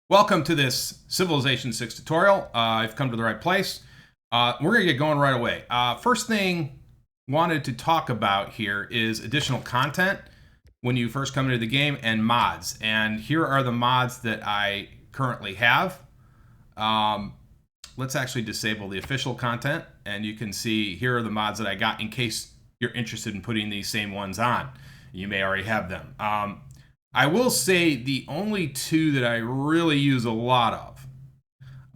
Welcome to this Civilization 6 tutorial. I've come to the right place. We're going to get going right away. First thing wanted to talk about here is additional content when you first come into the game and mods. And here are the mods that I currently have. Let's actually disable the official content, and you can see here are the mods that I got in case you're interested in putting these same ones on. You may already have them. I will say the only two that I really use a lot of.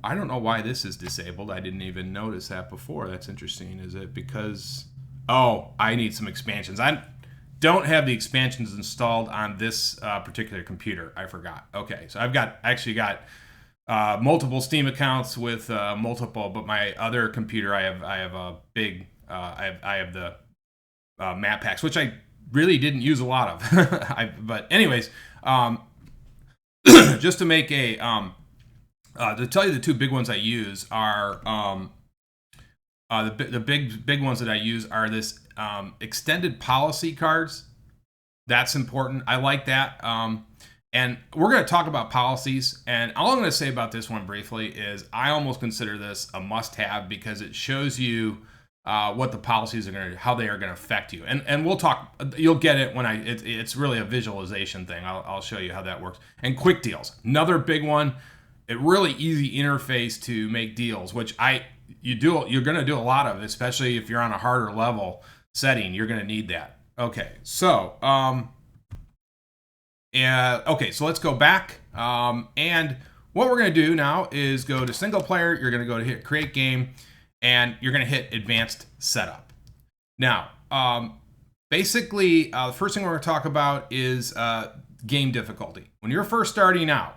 I don't know why this is disabled. I didn't even notice that before. That's interesting. Is it because... Oh, I need some expansions. I don't have the expansions installed on this particular computer. I forgot. Okay, so I've actually got multiple Steam accounts with multiple, but my other computer I have a big I have the map packs, which I really didn't use a lot of. But anyways, just to make a to tell you the two big ones I use are the big ones that I use are this extended policy cards. That's important. I like that. And we're going to talk about policies. And all I'm going to say about this one briefly is I almost consider this a must-have because it shows you what the policies are going to, how they are going to affect you. And we'll talk. You'll get it when it's really a visualization thing. I'll show you how that works. And quick deals, another big one. A really easy interface to make deals, which you're going to do a lot of, especially if you're on a harder level setting. You're going to need that. Okay, so so let's go back. And what we're going to do now is go to single player. You're going to go to hit create game, and you're going to hit advanced setup. Now, basically, the first thing we're going to talk about is game difficulty. When you're first starting out,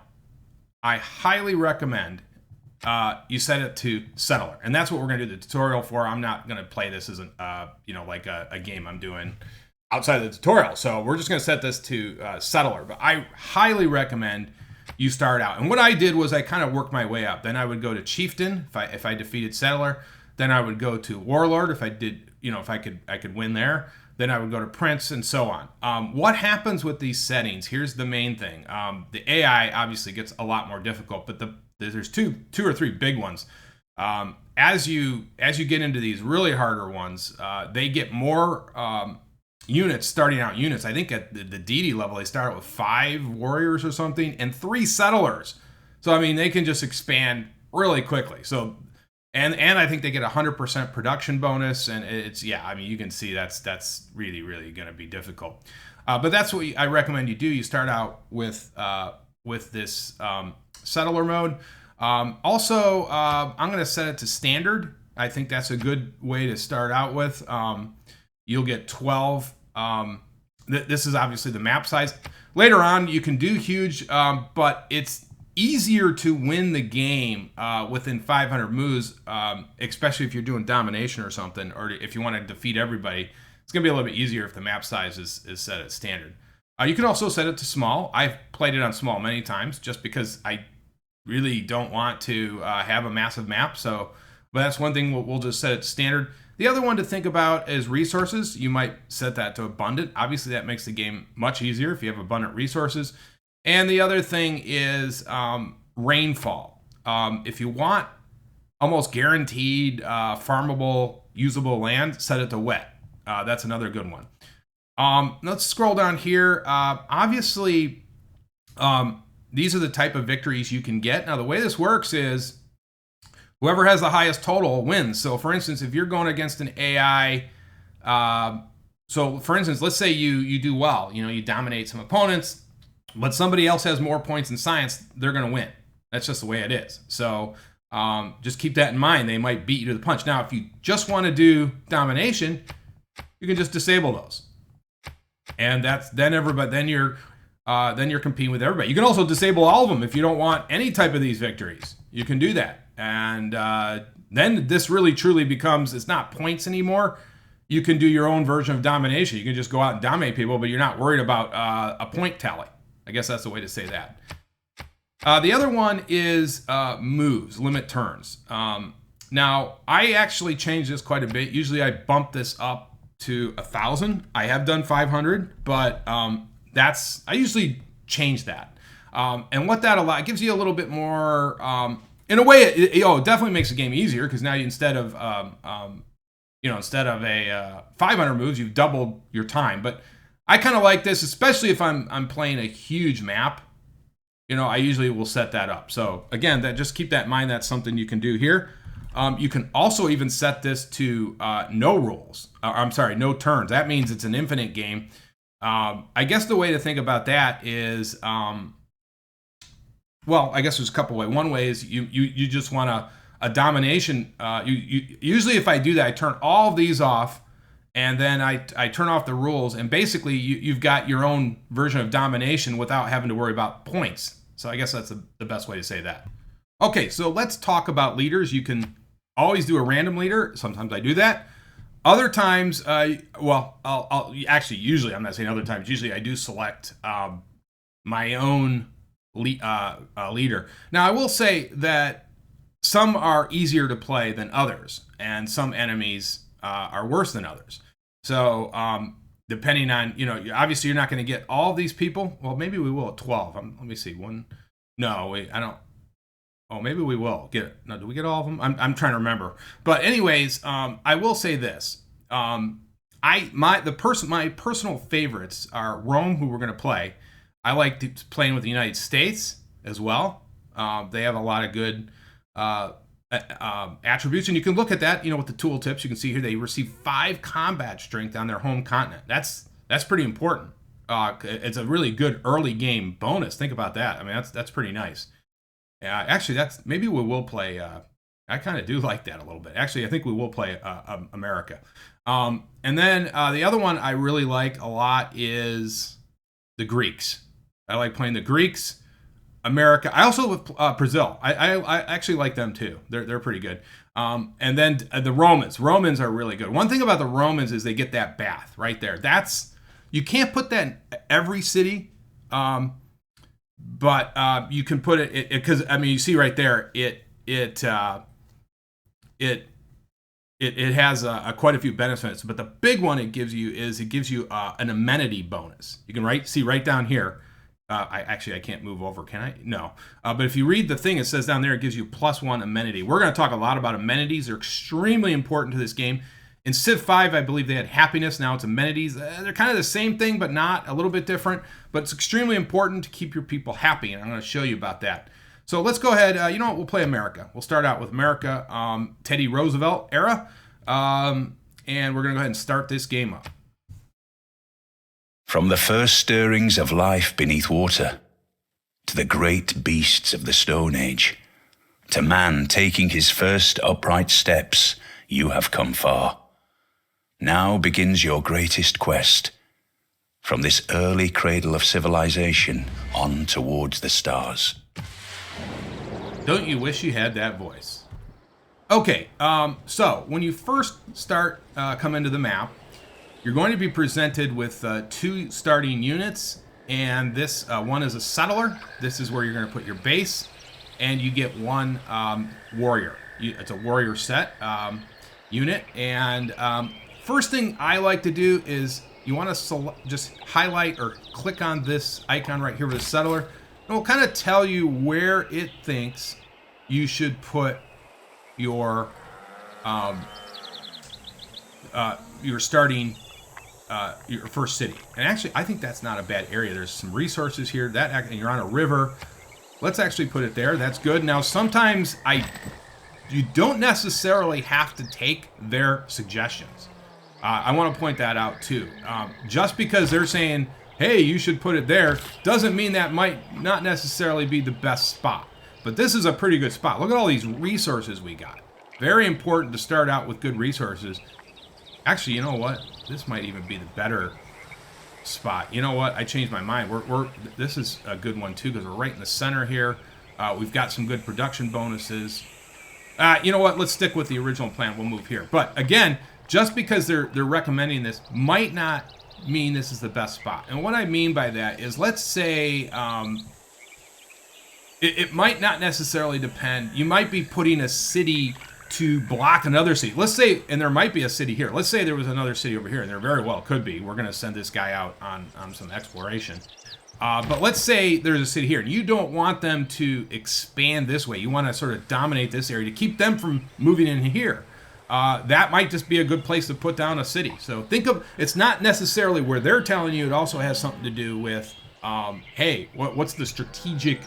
I highly recommend you set it to settler, and that's what we're going to do the tutorial for. I'm not going to play this as like a game I'm doing outside of the tutorial. So we're just going to set this to settler. But I highly recommend you start out. And what I did was I kind of worked my way up. Then I would go to chieftain if I defeated settler. Then I would go to warlord if I did, if I could win there. Then I would go to prince and so on. What happens with these settings? Here's the main thing. The AI obviously gets a lot more difficult, but there's two or three big ones. As you get into these really harder ones, they get more units, starting out units. I think at the DD level, they start out with 5 warriors or something and 3 settlers. So, I mean, they can just expand really quickly. So, and I think they get 100% production bonus. And it's, you can see that's really, really going to be difficult. But that's what I recommend you do. You start out with this settler mode. Also, I'm going to set it to standard. I think that's a good way to start out with. You'll get 12. This is obviously the map size. Later on, you can do huge, but it's easier to win the game within 500 moves, especially if you're doing domination or something, or if you want to defeat everybody. It's going to be a little bit easier if the map size is set at standard. You can also set it to small. I've played it on small many times just because I really don't want to have a massive map. But that's one thing we'll just set it to standard. The other one to think about is resources. You might set that to abundant. Obviously, that makes the game much easier if you have abundant resources. And the other thing is rainfall. If you want almost guaranteed farmable, usable land, set it to wet. That's another good one. Let's scroll down here. Obviously, these are the type of victories you can get. Now, the way this works is whoever has the highest total wins. So, for instance, if you're going against an AI, so for instance, let's say you do well. You dominate some opponents, but somebody else has more points in science, they're going to win. That's just the way it is. So just keep that in mind. They might beat you to the punch. Now, if you just want to do domination, you can just disable those, and then you're competing with everybody. You can also disable all of them if you don't want any type of these victories. You can do that. And then this really truly becomes, it's not points anymore. You can do your own version of domination. You can just go out and dominate people, but you're not worried about a point tally. I guess that's the way to say that. The other one is moves, limit turns. Now, I actually changed this quite a bit. Usually I bump this up to 1,000. I have done 500, but I usually change that. And what that allows, it gives you a little bit more, in a way, it definitely makes the game easier, because now instead of a 500 moves, you've doubled your time. But I kind of like this, especially if I'm playing a huge map. I usually will set that up. So again, just keep that in mind. That's something you can do here. You can also even set this to no rules. No turns. That means it's an infinite game. I guess the way to think about that is, I guess there's a couple ways. One way is you just want a domination. Usually if I do that, I turn all of these off, and then I turn off the rules, and basically you've got your own version of domination without having to worry about points. So I guess that's the best way to say that. Okay, so let's talk about leaders. You can always do a random leader. Sometimes I do that. Other times, I'll actually, usually, I'm not saying other times, usually I do select my own leader. Now, I will say that some are easier to play than others, and some enemies are worse than others. So, depending on, obviously you're not going to get all of these people. Well, maybe we will at 12. Let me see. I don't. Oh, maybe we will get it. No, do we get all of them? I'm trying to remember. But anyways, I will say this. My personal favorites are Rome, who we're going to play. I like playing with the United States as well. They have a lot of good attributes, and you can look at that. With the tooltips, you can see here they receive 5 combat strength on their home continent. That's pretty important. It's a really good early game bonus. Think about that. I mean, that's pretty nice. Actually, maybe we will play. I kind of do like that a little bit. Actually, I think we will play America. And then the other one I really like a lot is the Greeks. I like playing the Greeks, America. I also with Brazil. I actually like them too. They're pretty good. And then the Romans. Romans are really good. One thing about the Romans is they get that bath right there. You can't put that in every city. But you can put it because you see right there it has quite a few benefits. But the big one it gives you an amenity bonus. You can see right down here. I can't move over, can I? No. But if you read the thing, it says down there it gives you +1 amenity. We're going to talk a lot about amenities. They're extremely important to this game. In Civ 5, I believe they had happiness. Now it's amenities. They're kind of the same thing, but not a little bit different. But it's extremely important to keep your people happy, and I'm going to show you about that. So let's go ahead. We'll play America. We'll start out with America, Teddy Roosevelt era, and we're going to go ahead and start this game up. From the first stirrings of life beneath water, to the great beasts of the Stone Age, to man taking his first upright steps, you have come far. Now begins your greatest quest, from this early cradle of civilization on towards the stars. Don't you wish you had that voice? Okay, so when you first start coming to the map, you're going to be presented with 2 starting units, and this one is a settler. This is where you're going to put your base, and you get 1 warrior. It's a warrior set unit, and first thing I like to do is you want to just highlight or click on this icon right here with the settler. And it will kind of tell you where it thinks you should put your starting your first city. And actually, I think that's not a bad area. There's some resources here. And you're on a river. Let's actually put it there. That's good. Now, sometimes you don't necessarily have to take their suggestions. I want to point that out too. Just because they're saying, hey, you should put it there, doesn't mean that might not necessarily be the best spot. But this is a pretty good spot. Look at all these resources we got. Very important to start out with good resources. Actually, you know what? This might even be the better spot. You know what? I changed my mind. This is a good one too, because we're right in the center here. We've got some good production bonuses. You know what? Let's stick with the original plan. We'll move here. But again, just because they're recommending this might not mean this is the best spot. And what I mean by that is, let's say it might not necessarily depend. You might be putting a city to block another city. Let's say, and there might be a city here. Let's say there was another city over here, and there very well could be. We're going to send this guy out on some exploration. But let's say there's a city here, and you don't want them to expand this way. You want to sort of dominate this area to keep them from moving in here. That might just be a good place to put down a city. So think of, it's not necessarily where they're telling you. It also has something to do with, hey, what's the strategic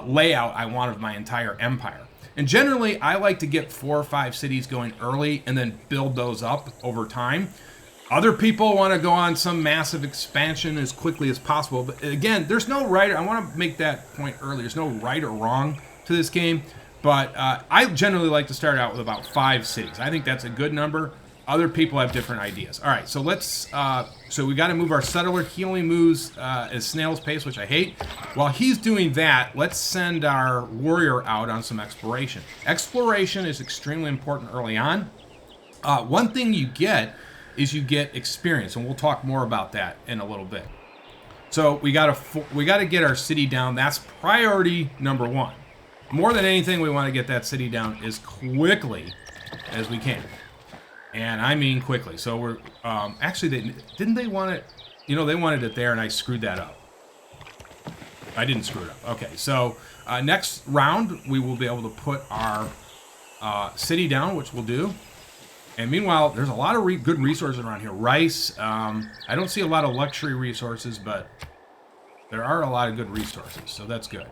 layout I want of my entire empire? And generally, I like to get 4 or 5 cities going early and then build those up over time. Other people want to go on some massive expansion as quickly as possible. But again, there's no right. I want to make that point earlier. There's no right or wrong to this game. But I generally like to start out with about 5 cities. I think that's a good number. Other people have different ideas. All right, so let's. So we got to move our settler. He only moves at snail's pace, which I hate. While he's doing that, let's send our warrior out on some exploration. Exploration is extremely important early on. One thing you get is you get experience, and we'll talk more about that in a little bit. So we got to get our city down. That's priority number 1. More than anything, we want to get that city down as quickly as we can, and I mean quickly. So we're actually they want it. You know, they wanted it there, and I screwed that up. I didn't screw it up. Okay, so next round we will be able to put our city down, which we'll do. And meanwhile, there's a lot of good resources around here. Rice. I don't see a lot of luxury resources, but there are a lot of good resources, so that's good.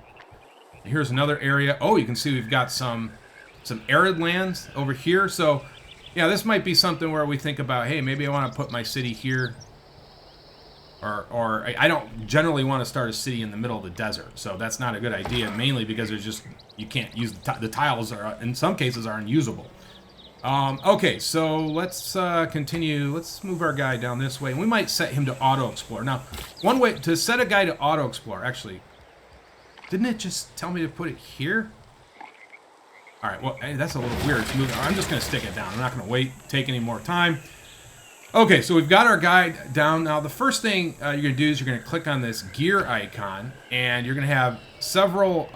And here's another area. Oh, you can see we've got some arid lands over here. So, yeah, this might be something where we think about, hey, maybe I want to put my city here. Or I don't generally want to start a city in the middle of the desert, so that's not a good idea. Mainly because there's just you can't use the tiles are in some cases are unusable. Okay, so let's continue. Let's move our guy down this way. We might set him to auto-explore. Now, one way to set a guy to auto-explore, actually, didn't it just tell me to put it here? All right, well, hey, that's a little weird. I'm just going to stick it down. I'm not going to take any more time. Okay, so we've got our guy down. Now, the first thing you're going to do is you're going to click on this gear icon, and you're going to have several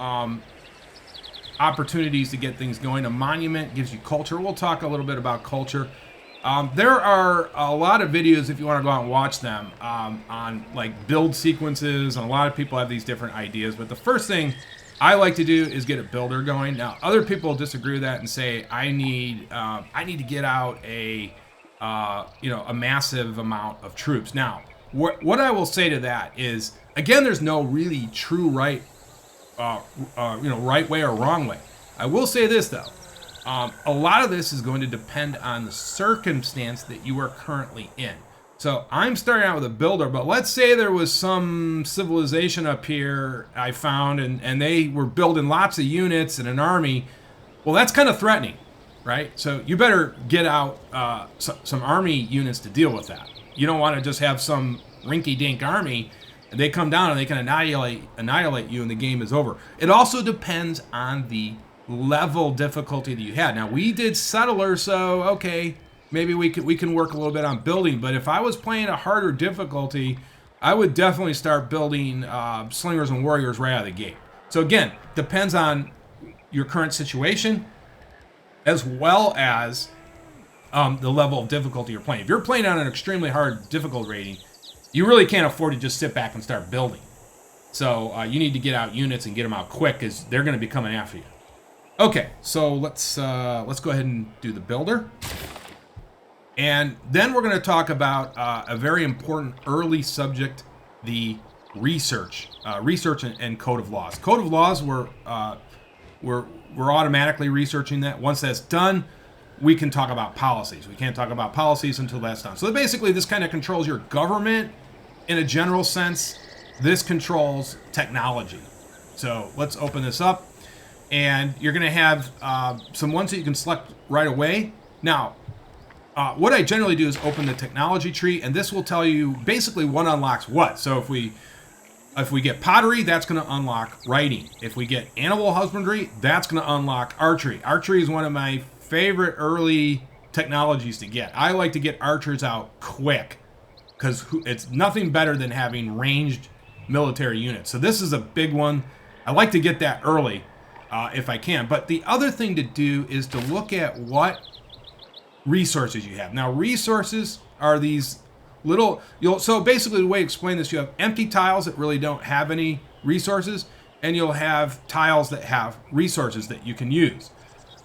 opportunities to get things going. A monument gives you culture. We'll talk a little bit about culture. There are a lot of videos, if you want to go out and watch them, on like build sequences, and a lot of people have these different ideas. But the first thing I like to do is get a builder going. Now, other people disagree with that and say I need to get out a massive amount of troops. Now, what I will say to that is, again, there's no really true right way or wrong way. I will say this though, a lot of this is going to depend on the circumstance that you are currently in. So I'm starting out with a builder, but let's say there was some civilization up here I found and they were building lots of units and an army. Well, that's kind of threatening, right? So you better get out some army units to deal with that. You don't want to just have some rinky-dink army. They come down and they can annihilate you, and the game is over. It also depends on the level difficulty that you had. Now, we did settler, so okay, maybe we can work a little bit on building. But if I was playing a harder difficulty, I would definitely start building slingers and warriors right out of the gate. So again, depends on your current situation, as well as the level of difficulty you're playing. If you're playing on an extremely hard difficulty rating, you really can't afford to just sit back and start building. So you need to get out units and get them out quick, because they're going to be coming after you. Okay, so let's go ahead and do the builder. And then we're going to talk about a very important early subject, the research and code of laws. Code of laws, we're automatically researching that. Once that's done, we can talk about policies. We can't talk about policies until that's done. So basically, this kind of controls your government in a general sense. This controls technology. So let's open this up. And you're going to have some ones that you can select right away. Now, what I generally do is open the technology tree, and this will tell you basically what unlocks what. So if we get pottery, that's going to unlock writing. If we get animal husbandry, that's going to unlock archery. Archery is one of my favorite early technologies to get. I like to get archers out quick, because it's nothing better than having ranged military units. So this is a big one. I like to get that early if I can. But the other thing to do is to look at what resources you have. Now, resources are these So basically the way to explain this, you have empty tiles that really don't have any resources, and you'll have tiles that have resources that you can use.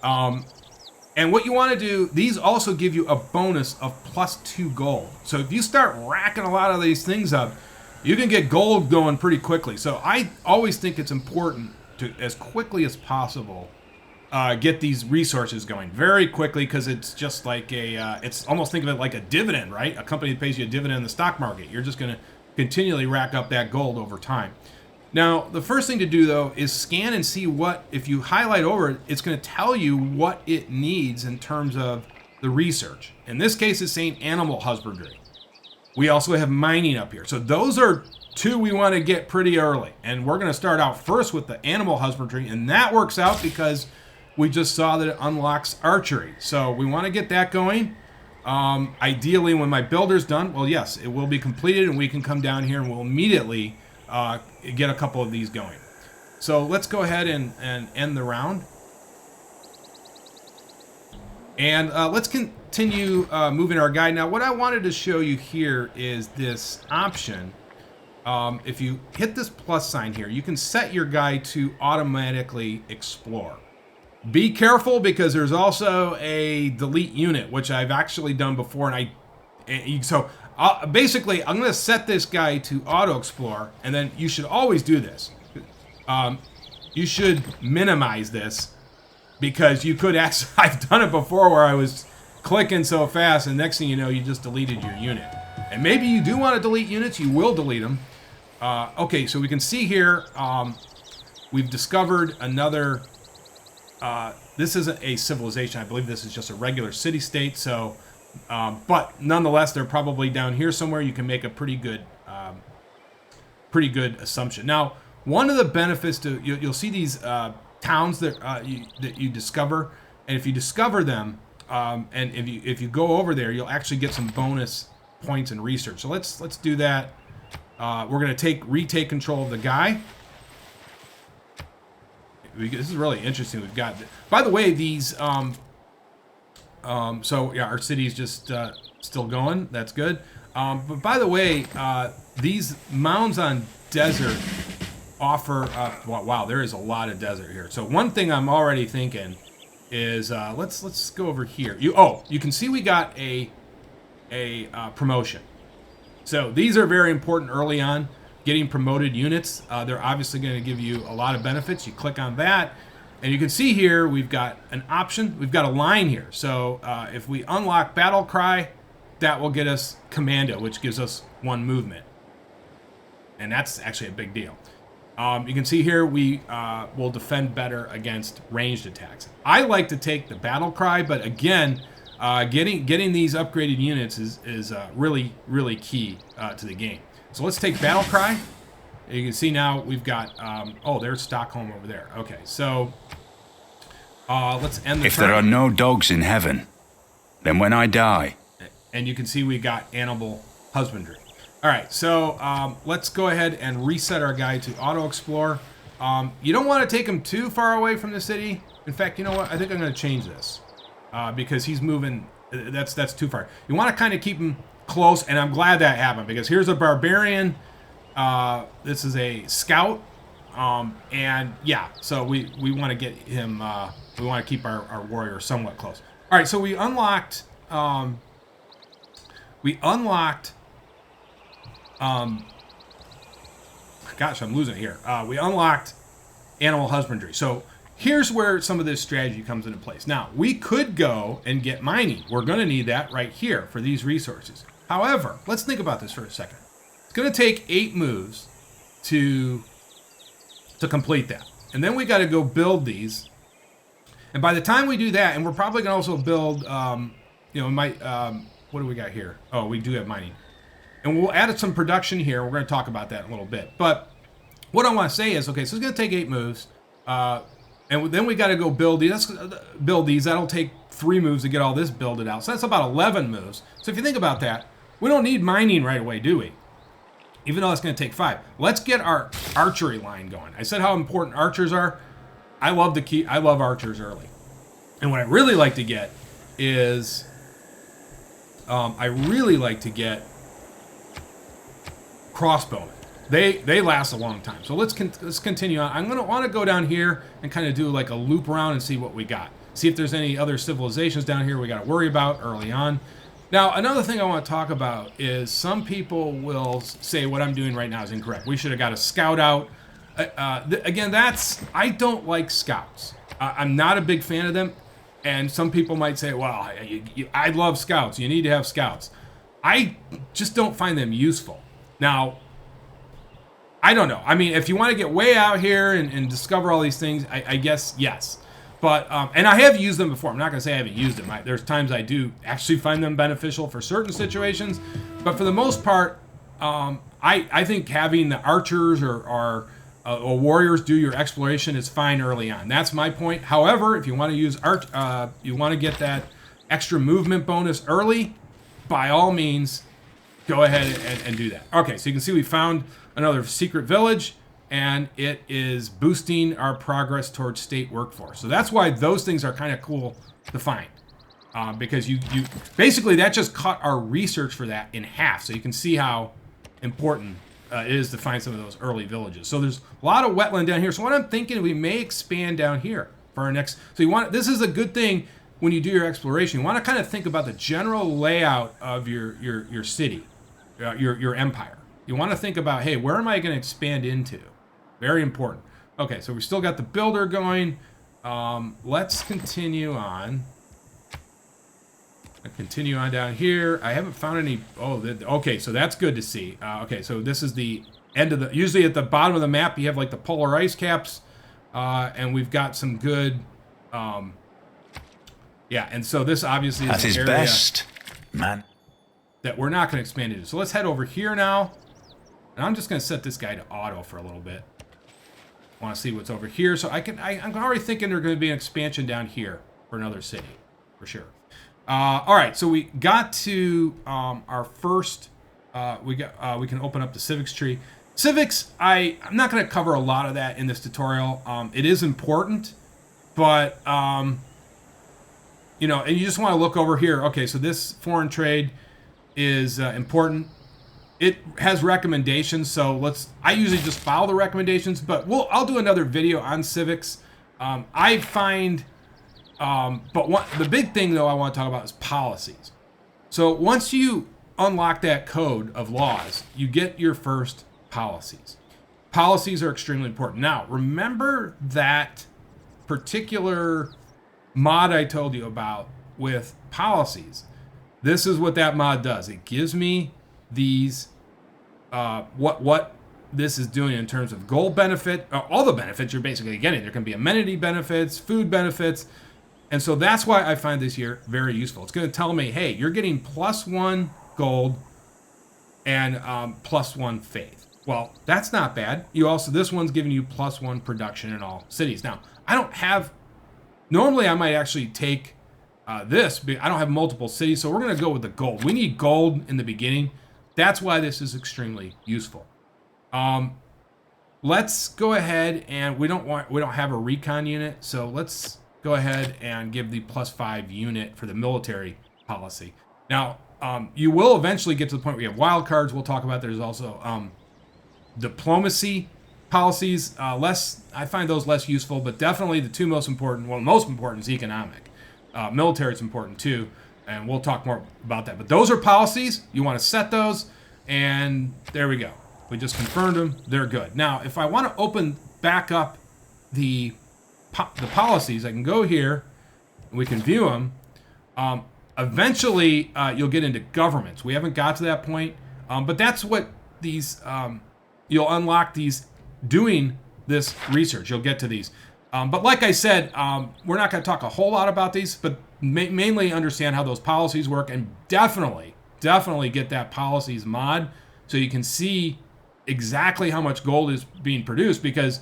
And what you want to do, these also give you a bonus of +2 gold. So if you start racking a lot of these things up, you can get gold going pretty quickly. So I always think it's important to, as quickly as possible, get these resources going very quickly, because it's just like it's almost, think of it like a dividend, right? A company that pays you a dividend in the stock market. You're just going to continually rack up that gold over time. Now, the first thing to do, though, is scan and see what, if you highlight over it, it's going to tell you what it needs in terms of the research. In this case, it's saying animal husbandry. We also have mining up here. So those are two we want to get pretty early. And we're going to start out first with the animal husbandry, and that works out because we just saw that it unlocks archery. So we want to get that going. Ideally, when my builder's done, well, yes, it will be completed, and we can come down here and we'll immediately get a couple of these going. So let's go ahead and end the round. And let's continue moving our guide. Now, what I wanted to show you here is this option. If you hit this plus sign here, you can set your guide to automatically explore. Be careful, because there's also a delete unit, which I've actually done before. Basically, I'm going to set this guy to auto explore, and then you should always do this. You should minimize this, because you could actually, I've done it before where I was clicking so fast, and next thing you know, you just deleted your unit. And maybe you do want to delete units, you will delete them. Okay, so we can see here, we've discovered another, this isn't a civilization, I believe this is just a regular city-state, so, but nonetheless, they're probably down here somewhere. You can make a pretty good assumption. Now, one of the benefits to, you'll see these towns that you discover, and if you discover them, and if you go over there, you'll actually get some bonus points in research. So let's do that. We're going to retake control of the guy. This is really interesting. We've got, by the way, these. So yeah, our city's just still going. That's good. But by the way, these mounds on desert offer. Wow, there is a lot of desert here. So one thing I'm already thinking is let's go over here. You can see we got a promotion. So these are very important early on. Getting promoted units, they're obviously going to give you a lot of benefits. You click on that, and you can see here we've got an option. We've got a line here. So if we unlock Battle Cry, that will get us Commando, which gives us 1 movement. And that's actually a big deal. You can see here we will defend better against ranged attacks. I like to take the Battle Cry, but again, getting these upgraded units is really, really key to the game. So let's take Battle Cry. You can see now we've got, there's Stockholm over there. Okay, so let's end the If turn. there are no dogs in heaven, then when I die... And you can see we got animal husbandry. All right, so let's go ahead and reset our guide to auto explore. You don't want to take him too far away from the city. In fact, you know what? I think I'm going to change this because he's moving. That's too far. You want to kind of keep him close, and I'm glad that happened because here's a barbarian. This is a scout, and yeah, so we want to get him. We want to keep our warrior somewhat close. All right, so we unlocked. Gosh, I'm losing it here. We unlocked animal husbandry. So here's where some of this strategy comes into place. Now, we could go and get mining. We're going to need that right here for these resources. However, let's think about this for a second. It's going to take 8 moves to complete that. And then we got to go build these. And by the time we do that, and we're probably going to also build, what do we got here? Oh, we do have mining. And we'll add some production here. We're going to talk about that in a little bit. But what I want to say is, okay, so it's going to take 8 moves. And then we got to go build these. That'll take 3 moves to get all this builded out. So that's about 11 moves. So if you think about that, we don't need mining right away, do we? Even though it's going to take 5. Let's get our archery line going. I said how important archers are. I love archers early. And what I really like to get is... crossbowmen. They last a long time. So let's continue on. I'm going to want to go down here and kind of do like a loop around and see what we got. See if there's any other civilizations down here we got to worry about early on. Now, another thing I want to talk about is some people will say what I'm doing right now is incorrect. We should have got a scout out. Again, I don't like scouts. I'm not a big fan of them. And some people might say, well, I love scouts. You need to have scouts. I just don't find them useful. Now, I don't know. I mean, if you want to get way out here and discover all these things, I guess, yes. But, and I have used them before. I'm not going to say I haven't used them. There's times I do actually find them beneficial for certain situations. But for the most part, I think having the archers or warriors do your exploration is fine early on. That's my point. However, if you want to use you want to get that extra movement bonus early, by all means, go ahead and do that. Okay, so you can see we found another secret village, and it is boosting our progress towards state workforce. So that's why those things are kind of cool to find, because you basically that just cut our research for that in half. So you can see how important it is to find some of those early villages. So there's a lot of wetland down here. So what I'm thinking, we may expand down here for our next. So this is a good thing when you do your exploration. You want to kind of think about the general layout of your city, your empire. You want to think about, hey, where am I going to expand into? Very important. Okay, so we still got the builder going. Let's continue on. Continue on down here. I haven't found any. Okay, so that's good to see. Okay, so this is the end of the. Usually at the bottom of the map, you have like the polar ice caps, and we've got some good. Yeah, and so this obviously is his best, man. That we're not going to expand into. So let's head over here now, and I'm just going to set this guy to auto for a little bit. Want to see what's over here, so I'm already thinking there's going to be an expansion down here for another city, for sure. All right, so we got to our first. We can open up the civics tree. Civics, I'm not going to cover a lot of that in this tutorial. It is important, but and you just want to look over here. Okay, so this foreign trade is important. It has recommendations, so I usually just follow the recommendations, but I'll do another video on civics. I find, the big thing though I want to talk about is policies. So once you unlock that code of laws, you get your first policies. Policies are extremely important. Now, remember that particular mod I told you about with policies. This is what that mod does. It gives me these what this is doing in terms of gold benefit, all the benefits you're basically getting. There can be amenity benefits, food benefits, and so that's why I find this here very useful. It's going to tell me, hey, you're getting +1 gold and +1 faith. Well, that's not bad. This one's giving you +1 production in all cities. Now, I don't have. Normally, I might actually take this, but I don't have multiple cities, so we're going to go with the gold. We need gold in the beginning. That's why this is extremely useful. Let's go ahead and we don't have a recon unit, so let's go ahead and give the +5 unit for the military policy. Now, you will eventually get to the point where you have wild cards. We'll talk about. There's also diplomacy policies. I find those less useful, but definitely the two most important. Well, most important is economic. Military is important too, and we'll talk more about that. But those are policies. You want to set those, and there we go. We just confirmed them. They're good. Now, if I want to open back up the policies, I can go here, and we can view them. Eventually, you'll get into governments. We haven't got to that point, but that's what these. You'll unlock these doing this research. You'll get to these. But like I said, we're not going to talk a whole lot about these, but mainly understand how those policies work, and definitely get that policies mod so you can see exactly how much gold is being produced, because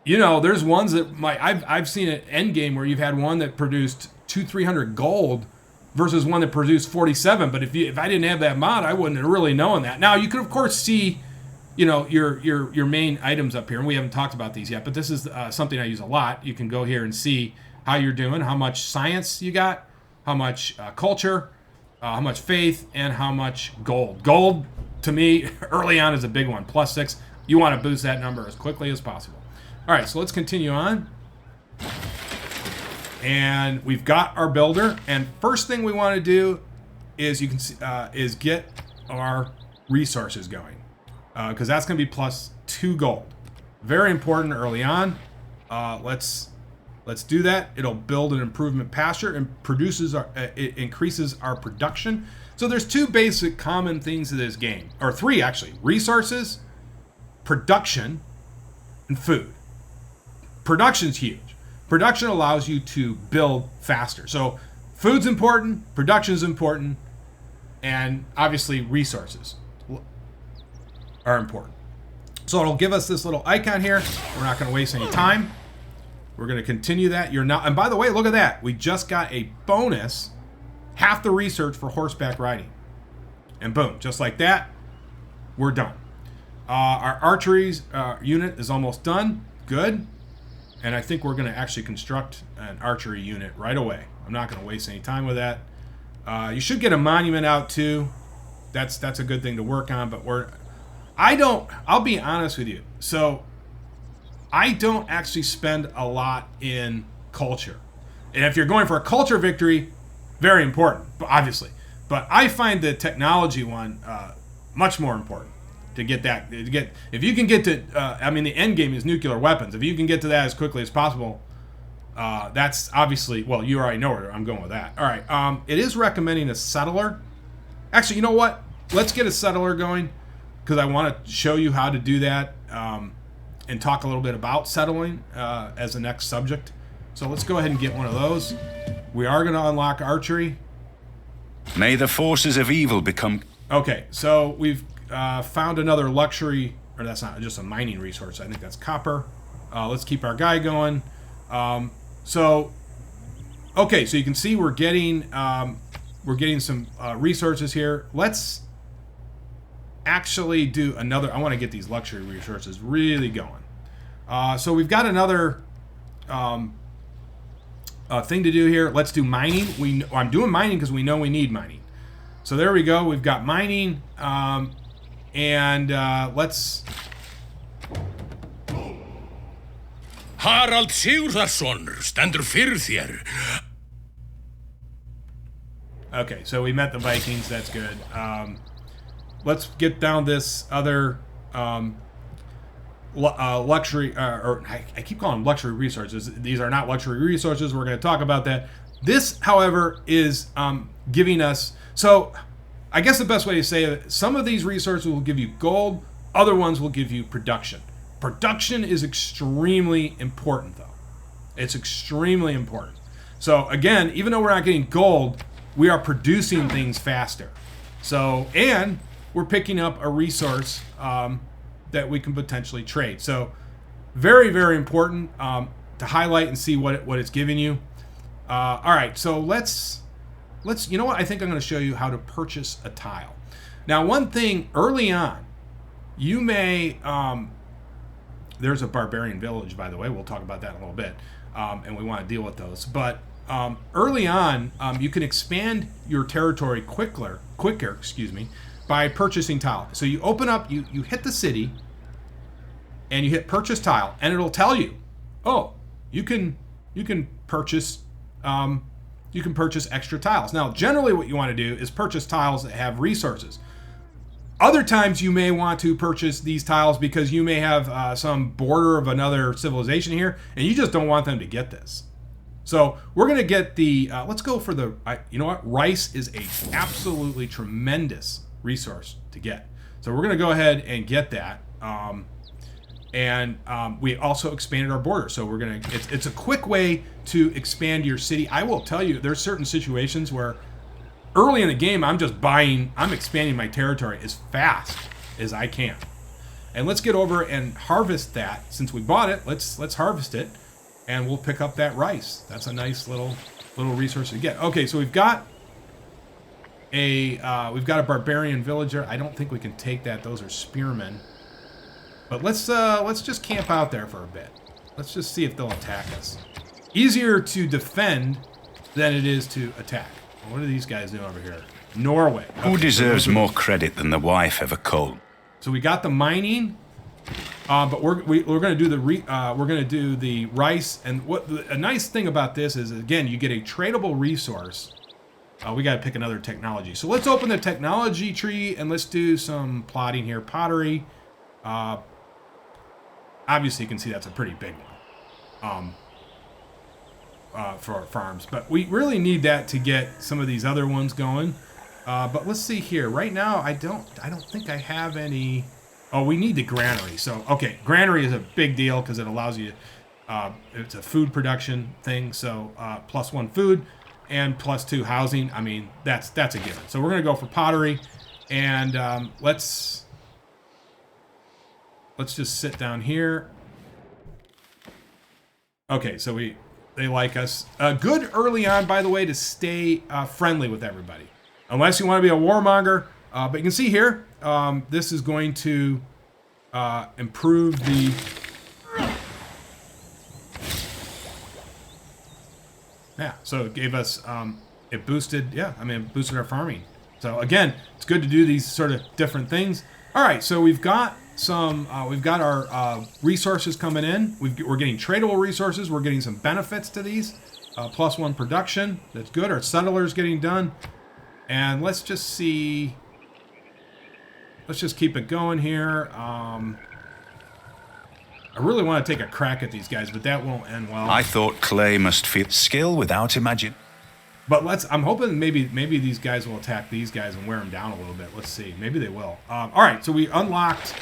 there's ones that I've seen at endgame where you've had one that produced 200-300 gold versus one that produced 47. But if I didn't have that mod, I wouldn't have really known that. Now you can of course see your main items up here, and we haven't talked about these yet, but this is something I use a lot. You can go here and see how you're doing, how much science you got, how much culture, how much faith, and how much gold. Gold, to me, early on is a big one. +6. You want to boost that number as quickly as possible. All right, so let's continue on. And we've got our builder. And first thing we want to do is you can see, is get our resources going, because that's going to be +2 gold. Very important early on. Let's do that. It'll build an improvement pasture and it increases our production. So there's 2 basic common things to this game, or 3 actually: resources, production, and food. Production's huge. Production allows you to build faster. So food's important, production's important, and obviously resources are important. So it'll give us this little icon here. We're not going to waste any time. We're going to continue that. You're not, and by the way, look at that. We just got a bonus, half the research for horseback riding. And boom, just like that, we're done. Our archery unit is almost done. Good. And I think we're going to actually construct an archery unit right away. I'm not going to waste any time with that. You should get a monument out too. That's a good thing to work on, but I'll be honest with you. So I don't actually spend a lot in culture. And if you're going for a culture victory, very important, obviously. But I find the technology one much more important to get that. If you can get to, the end game is nuclear weapons. If you can get to that as quickly as possible, that's obviously, well, you already know where I'm going with that. All right, it is recommending a settler. Actually, you know what? Let's get a settler going, because I want to show you how to do that and talk a little bit about settling as the next subject. So let's go ahead and get one of those. We are going to unlock archery. May the forces of evil become... Okay, so we've found another luxury, or that's not just a mining resource. I think that's copper. Let's keep our guy going. So you can see we're getting some resources here. Let's actually do another. I want to get these luxury resources really going. So we've got another thing to do here. Let's do mining. I'm doing mining because we know we need mining. So there we go. We've got mining, and let's. Harald Sigurðarson stendur fyrir þér. Okay, so we met the Vikings. That's good. Let's get down this other luxury, or I keep calling them luxury resources. These are not luxury resources. We're going to talk about that. This, however, is giving us. So I guess the best way to say it, some of these resources will give you gold. Other ones will give you production. Production is extremely important, though. It's extremely important. So again, even though we're not getting gold, we are producing things faster. So, and we're picking up a resource that we can potentially trade. So very, very important to highlight and see what it's giving you. All right, so let's, you know what? I think I'm going to show you how to purchase a tile. Now, one thing early on, you may, there's a barbarian village, by the way. We'll talk about that in a little bit, and we want to deal with those. But early on, you can expand your territory quicker, by purchasing tile. So you open up, you hit the city, and you hit purchase tile, and it'll tell you, oh, you can purchase extra tiles. Now, generally, what you want to do is purchase tiles that have resources. Other times you may want to purchase these tiles because you may have some border of another civilization here, and you just don't want them to get this. So we're going to get the, let's go for the, you know what? Rice is a absolutely tremendous resource to get. So we're going to go ahead and get that. We also expanded our border. So we're going to, it's a quick way to expand your city. I will tell you, there's certain situations where early in the game, I'm expanding my territory as fast as I can. And let's get over and harvest that. Since we bought it, let's harvest it, and we'll pick up that rice. That's a nice little resource to get. Okay, so we've got a barbarian villager. I don't think we can take that. Those are spearmen. But let's just camp out there for a bit. Let's just see if they'll attack us. Easier to defend than it is to attack. What are these guys doing over here? Norway. Who deserves more credit than the wife of a colt? So we got the mining, but we're going to do the rice. And a nice thing about this is, again, you get a tradable resource. We got to pick another technology. So let's open the technology tree and let's do some plotting here. Pottery. Obviously, you can see that's a pretty big one for our farms. But we really need that to get some of these other ones going. But let's see here. Right now, I don't think I have any. Oh, we need the granary. So, okay, granary is a big deal because it allows you. It's a food production thing. So, +1 food and +2 housing. I mean, that's a given. So we're gonna go for pottery, and let's just sit down here. Okay, so they like us. Good early on, by the way, to stay friendly with everybody. Unless you want to be a warmonger. But you can see here, this is going to improve the... Yeah, so it gave us, it boosted our farming. So again, it's good to do these sort of different things. All right, so we've got our resources coming in. We're getting tradable resources. We're getting some benefits to these. +1 production. That's good. Our settlers getting done. And let's just see. Let's just keep it going here. I really want to take a crack at these guys, but that won't end well. I thought clay must feel skill without imagine. But I'm hoping maybe these guys will attack these guys and wear them down a little bit. Let's see. Maybe they will. All right, so we unlocked.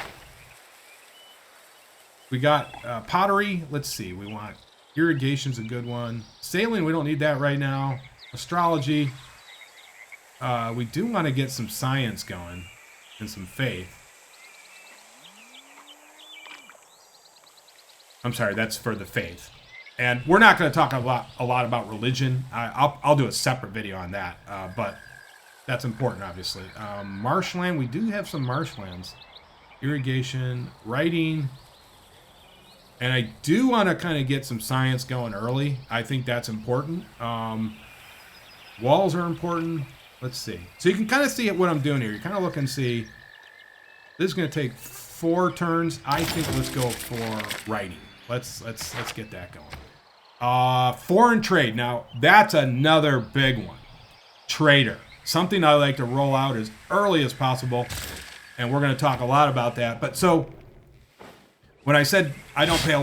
We got pottery. Let's see. We want irrigation's a good one. Sailing, we don't need that right now. Astrology. We do want to get some science going and some faith. I'm sorry, that's for the faith. And we're not going to talk a lot about religion. I'll do a separate video on that, but that's important, obviously. Marshland, we do have some marshlands. Irrigation, writing. And I do want to kind of get some science going early. I think that's important. Walls are important. Let's see. So you can kind of see what I'm doing here. You kind of look and see. This is going to take 4 turns. I think let's go for writing. Let's get that going. Foreign trade. Now, that's another big one. Trader. Something I like to roll out as early as possible. And we're going to talk a lot about that. But so, when I said I don't pay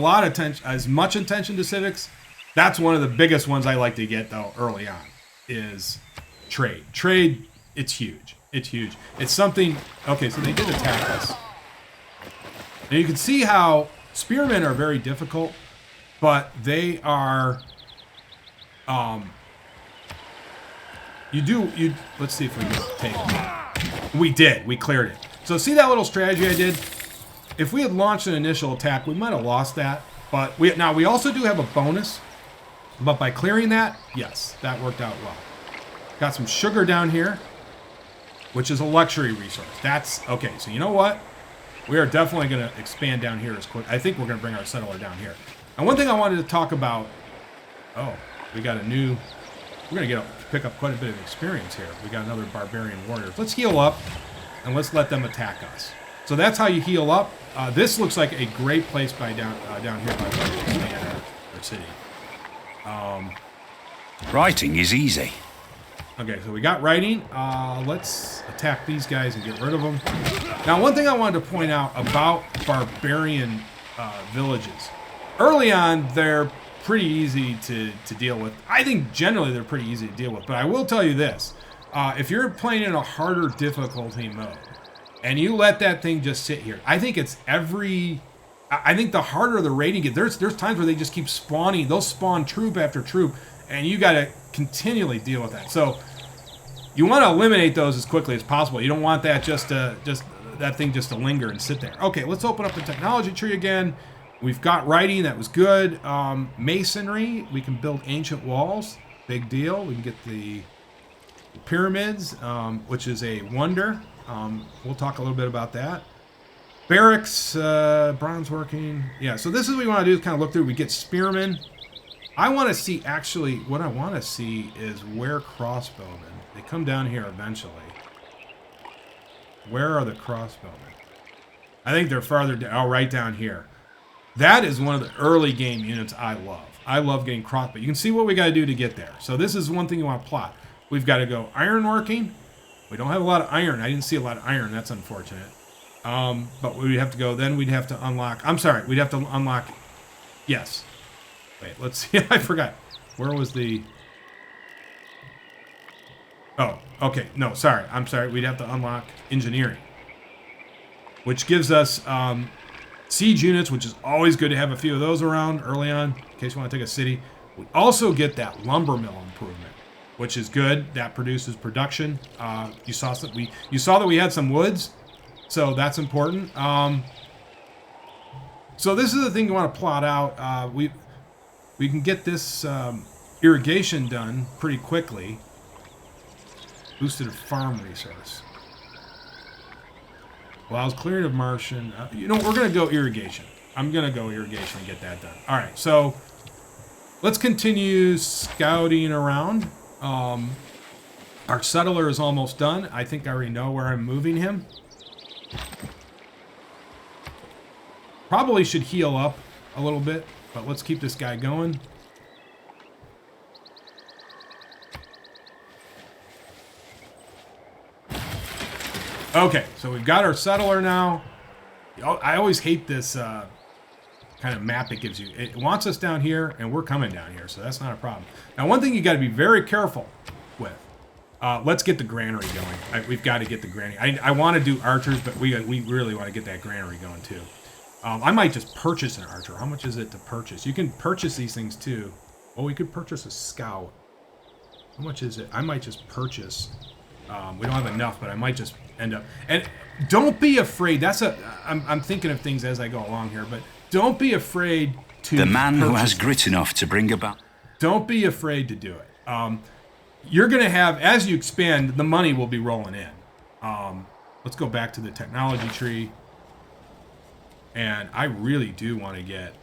as much attention to civics, that's one of the biggest ones I like to get, though, early on, is trade. Trade, it's huge. It's huge. It's something... Okay, so they did attack us. Now, you can see how spearmen are very difficult, but they are... Let's see if we can take it. We did. We cleared it. So see that little strategy I did? If we had launched an initial attack, we might have lost that. But we also do have a bonus. But by clearing that, yes, that worked out well. Got some sugar down here, which is a luxury resource. That's okay. So you know what? We are definitely going to expand down here as quick. I think we're going to bring our settler down here. And one thing I wanted to talk about. Oh, we got a new. We're going to pick up quite a bit of experience here. We got another barbarian warrior. Let's heal up, and let's let them attack us. So that's how you heal up. This looks like a great place down here by the expand our city. Writing is easy. Okay, so we got writing. Let's attack these guys and get rid of them. Now, one thing I wanted to point out about barbarian villages. Early on, they're pretty easy to deal with. I think generally they're pretty easy to deal with. But I will tell you this. If you're playing in a harder difficulty mode, and you let that thing just sit here, I think I think the harder the rating gets, there's times where they just keep spawning. They'll spawn troop after troop, and you got to continually deal with that. So you want to eliminate those as quickly as possible. You don't want that that thing just to linger and sit there. Okay, let's open up the technology tree again. We've got writing, that was good. Masonry, we can build ancient walls. Big deal. We can get the pyramids, which is a wonder. We'll talk a little bit about that. Barracks, bronze working. Yeah, so this is what we want to do is kind of look through. We get spearmen. I want to see, actually, what I want to see is where crossbowmen. They come down here eventually. Where are the crossbowmen? I think they're farther down, oh, right down here. That is one of the early game units I love. I love getting crossbow. You can see what we got to do to get there. So this is one thing you want to plot. We've got to go ironworking. We don't have a lot of iron. I didn't see a lot of iron. That's unfortunate. But we'd have to go, then we'd have to unlock, I'm sorry, we'd have to unlock, yes. Wait, let's see, I forgot. Where was the, oh, okay, no, sorry, I'm sorry. We'd have to unlock engineering, which gives us siege units, which is always good to have a few of those around early on, in case you want to take a city. We also get that lumber mill improvement, which is good. That produces production. You saw that we had some woods, so that's important. So this is the thing you want to plot out. We can get this irrigation done pretty quickly. Boosted farm resource. Allows clearing of Martian. You know, we're going to go irrigation. I'm going to go irrigation and get that done. All right, so let's continue scouting around. Our settler is almost done. I think I already know where I'm moving him. Probably should heal up a little bit, but let's keep this guy going. Okay, so we've got our settler now. I always hate this kind of map it gives you. It wants us down here, and we're coming down here, so that's not a problem. Now, one thing you got to be very careful with. Let's get the granary going. We've got to get the granary. I want to do archers, but we really want to get that granary going, too. I might just purchase an archer. How much is it to purchase? You can purchase these things, too. Oh, we could purchase a scout. How much is it? I might just purchase... we don't have enough, but I might just end up... And don't be afraid. I'm thinking of things as I go along here, but don't be afraid to... The man who has grit enough to bring about... Don't be afraid to do it. You're going to have, as you expand, the money will be rolling in. Let's go back to the technology tree. And I really do want to get...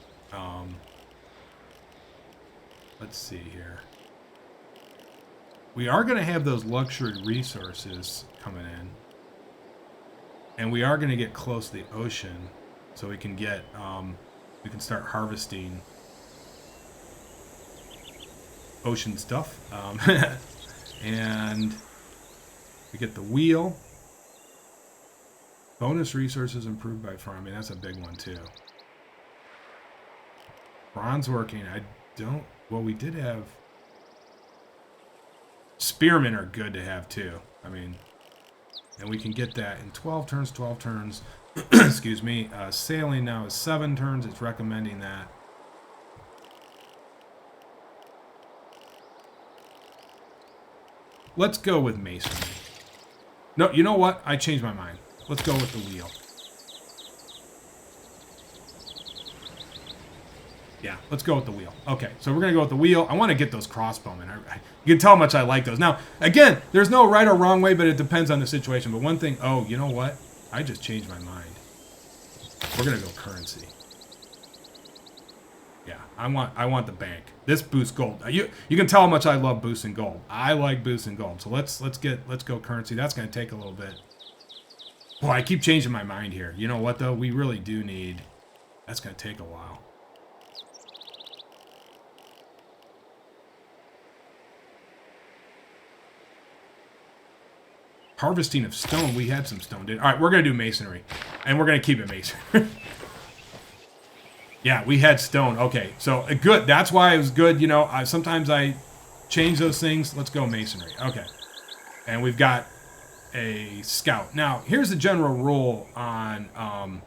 let's see here. We are going to have those luxury resources coming in. And we are going to get close to the ocean. So we can get, we can start harvesting ocean stuff. And we get the wheel. Bonus resources improved by farming. That's a big one too. Bronze working. Well, we did have... Spearmen are good to have too. I mean, and we can get that in 12 turns. Excuse me. Sailing now is 7 turns. It's recommending that. Let's go with masonry. No, you know what? I changed my mind. Let's go with the wheel. Yeah, let's go with the wheel. Okay, so we're going to go with the wheel. I want to get those crossbowmen. You can tell how much I like those. Now, again, there's no right or wrong way, but it depends on the situation. But one thing... Oh, you know what? I just changed my mind. We're going to go currency. Yeah, I want the bank. This boosts gold. You can tell how much I love boosting gold. I like boosting gold. So let's go currency. That's going to take a little bit. Boy, I keep changing my mind here. You know what, though? We really do need... That's going to take a while. Harvesting of stone. We had some stone, did. All right, we're going to do masonry. And we're going to keep it masonry. Yeah, we had stone. Okay, so good. That's why it was good. You know, sometimes I change those things. Let's go masonry. Okay. And we've got a scout. Now, here's the general rule on...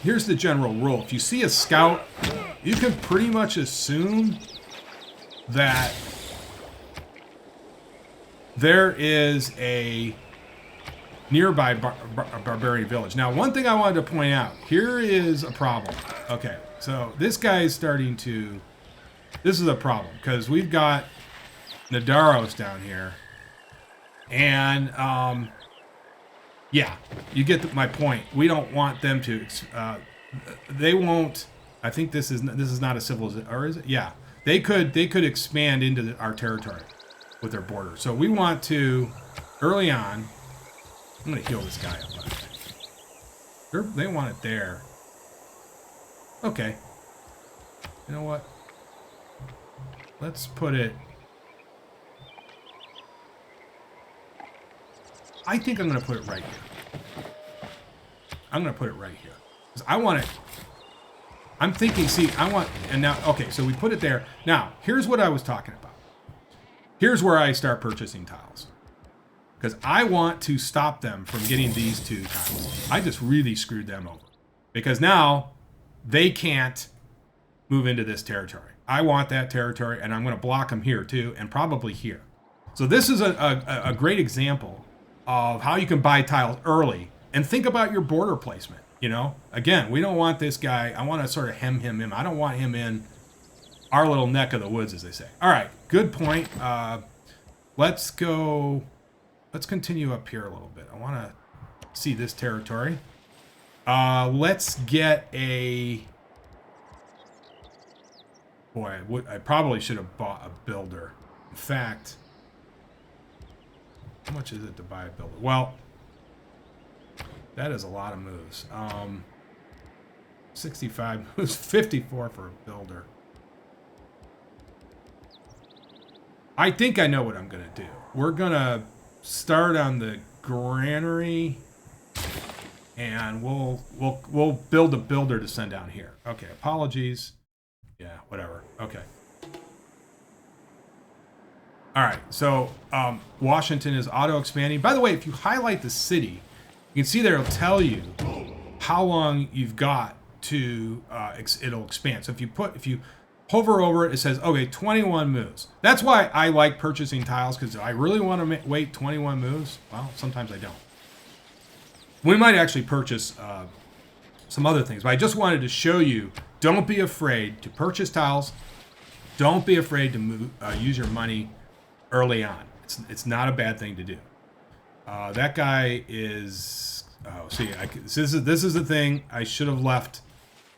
here's the general rule. If you see a scout, you can pretty much assume that there is a nearby barbarian village. Now, one thing I wanted to point out, here is a problem. Okay, so this guy is starting to... This is a problem, because we've got Nadaros down here. And, yeah, you get my point. We don't want them to... they won't I think this is not a civilization, or is it? Yeah, they could expand into our territory with their border. So we want to early on. I'm gonna heal this guy up. By the way. They want it there. Okay. You know what? Let's put it. I think I'm gonna put it right here. I'm gonna put it right here. 'Cause I want it. I'm thinking, see, I want, and now, okay, so we put it there. Now, here's what I was talking about. Here's where I start purchasing tiles. Because I want to stop them from getting these 2 tiles. I just really screwed them over. Because now, they can't move into this territory. I want that territory, and I'm going to block them here too, and probably here. So this is a great example of how you can buy tiles early, and think about your border placement. You know, again, we don't want this guy. I want to sort of hem him in. I don't want him in our little neck of the woods, as they say. All right, good point. Let's go. Let's continue up here a little bit. I want to see this territory. Let's get a. Boy, I probably should have bought a builder. In fact, how much is it to buy a builder? Well. That is a lot of moves. 65 moves, 54 for a builder. I think I know what I'm gonna do. We're gonna start on the granary, and we'll build a builder to send down here. Okay, apologies. Yeah, whatever. Okay. All right. So Washington is auto expanding. By the way, if you highlight the city. You can see there it'll tell you how long you've got to it'll expand. So if you hover over it, it says okay, 21 moves. That's why I like purchasing tiles, because I really want to wait 21 moves. Well, sometimes I don't. We might actually purchase some other things, but I just wanted to show you. Don't be afraid to purchase tiles. Don't be afraid to move, use your money early on. It's not a bad thing to do. That guy is. Oh, see, this is the thing I should have left.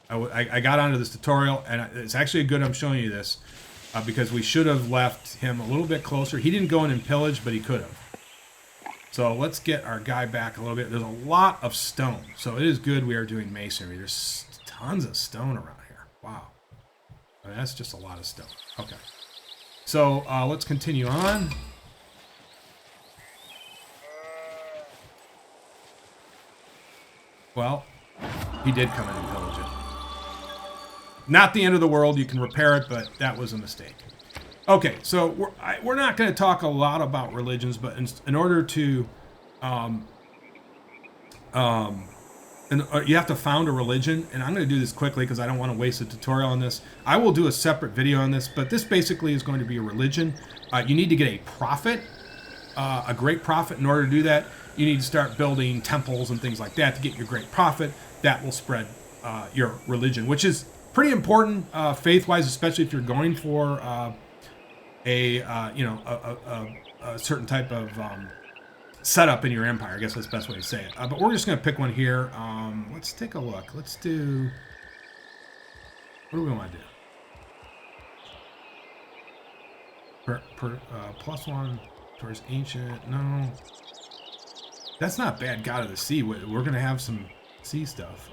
I got onto this tutorial, and it's actually good I'm showing you this because we should have left him a little bit closer. He didn't go in and pillage, but he could have. So let's get our guy back a little bit. There's a lot of stone, so it is good we are doing masonry. There's tons of stone around here. Wow, I mean, that's just a lot of stone. Okay, so let's continue on. Well, he did come in and pillage it. Not the end of the world. You can repair it, but that was a mistake. Okay, so we're not going to talk a lot about religions, but in order to, you have to found a religion, and I'm going to do this quickly because I don't want to waste a tutorial on this. I will do a separate video on this, but this basically is going to be a religion. You need to get a prophet, a great prophet. In order to do that, you need to start building temples and things like that to get your great prophet. That will spread your religion, which is pretty important faith-wise, especially if you're going for a certain type of setup in your empire. I guess that's the best way to say it. But we're just going to pick one here. Let's take a look. Let's do. What do we want to do? +1 towards ancient. No. That's not bad. God of the Sea. We're going to have some sea stuff.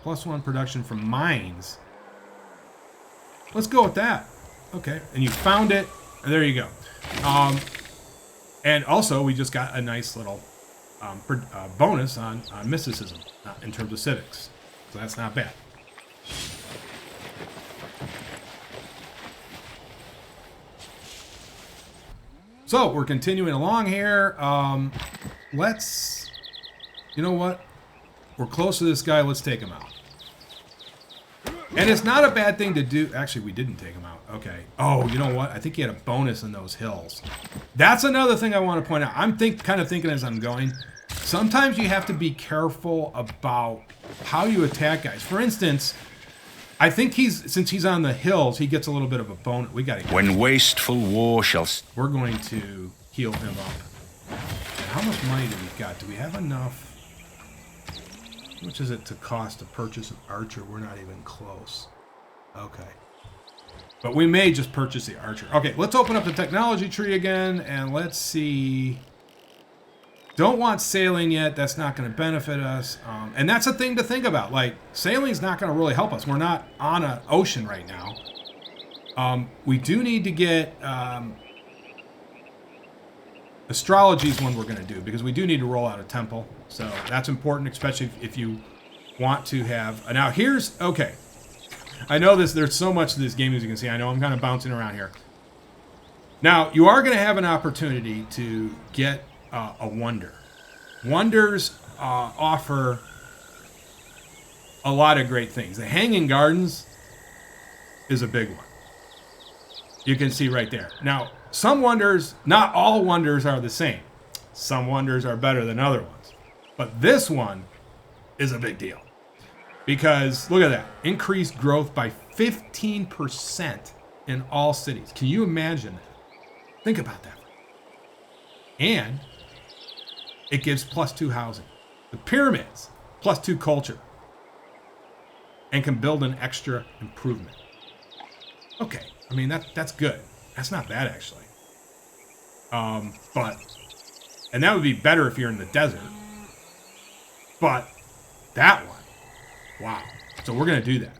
+1 production from mines. Let's go with that. Okay. And you found it. There you go. And also, we just got a nice little bonus on mysticism in terms of civics. So that's not bad. So we're continuing along here. Let's, you know what? We're close to this guy. Let's take him out. And it's not a bad thing to do. Actually, we didn't take him out. Okay. Oh, you know what? I think he had a bonus in those hills. That's another thing I want to point out. I'm kind of thinking as I'm going. Sometimes you have to be careful about how you attack guys. For instance, I think since he's on the hills, he gets a little bit of a bonus. We got to. When wasteful war shall. We're going to heal him up. How much money do we got? Do we have enough? How much is it to cost to purchase an archer? We're not even close. Okay. But we may just purchase the archer. Okay, let's open up the technology tree again, and let's see. Don't want sailing yet. That's not going to benefit us. And that's a thing to think about. Like, sailing's not going to really help us. We're not on an ocean right now. We do need to get... astrology is one we're going to do, because we do need to roll out a temple. So that's important, especially if you want to have... Now, here's... Okay. I know there's so much to this game, as you can see. I know I'm kind of bouncing around here. Now, you are going to have an opportunity to get a wonder. Wonders offer a lot of great things. The Hanging Gardens is a big one. You can see right there. Now, some wonders, not all wonders are the same. Some wonders are better than other ones. But this one is a big deal. Because, look at that. Increased growth by 15% in all cities. Can you imagine that? Think about that. And it gives +2 housing. The pyramids, +2 culture. And can build an extra improvement. Okay, I mean, that's good. That's not bad, actually. And that would be better if you're in the desert. But that one, wow. So we're going to do that.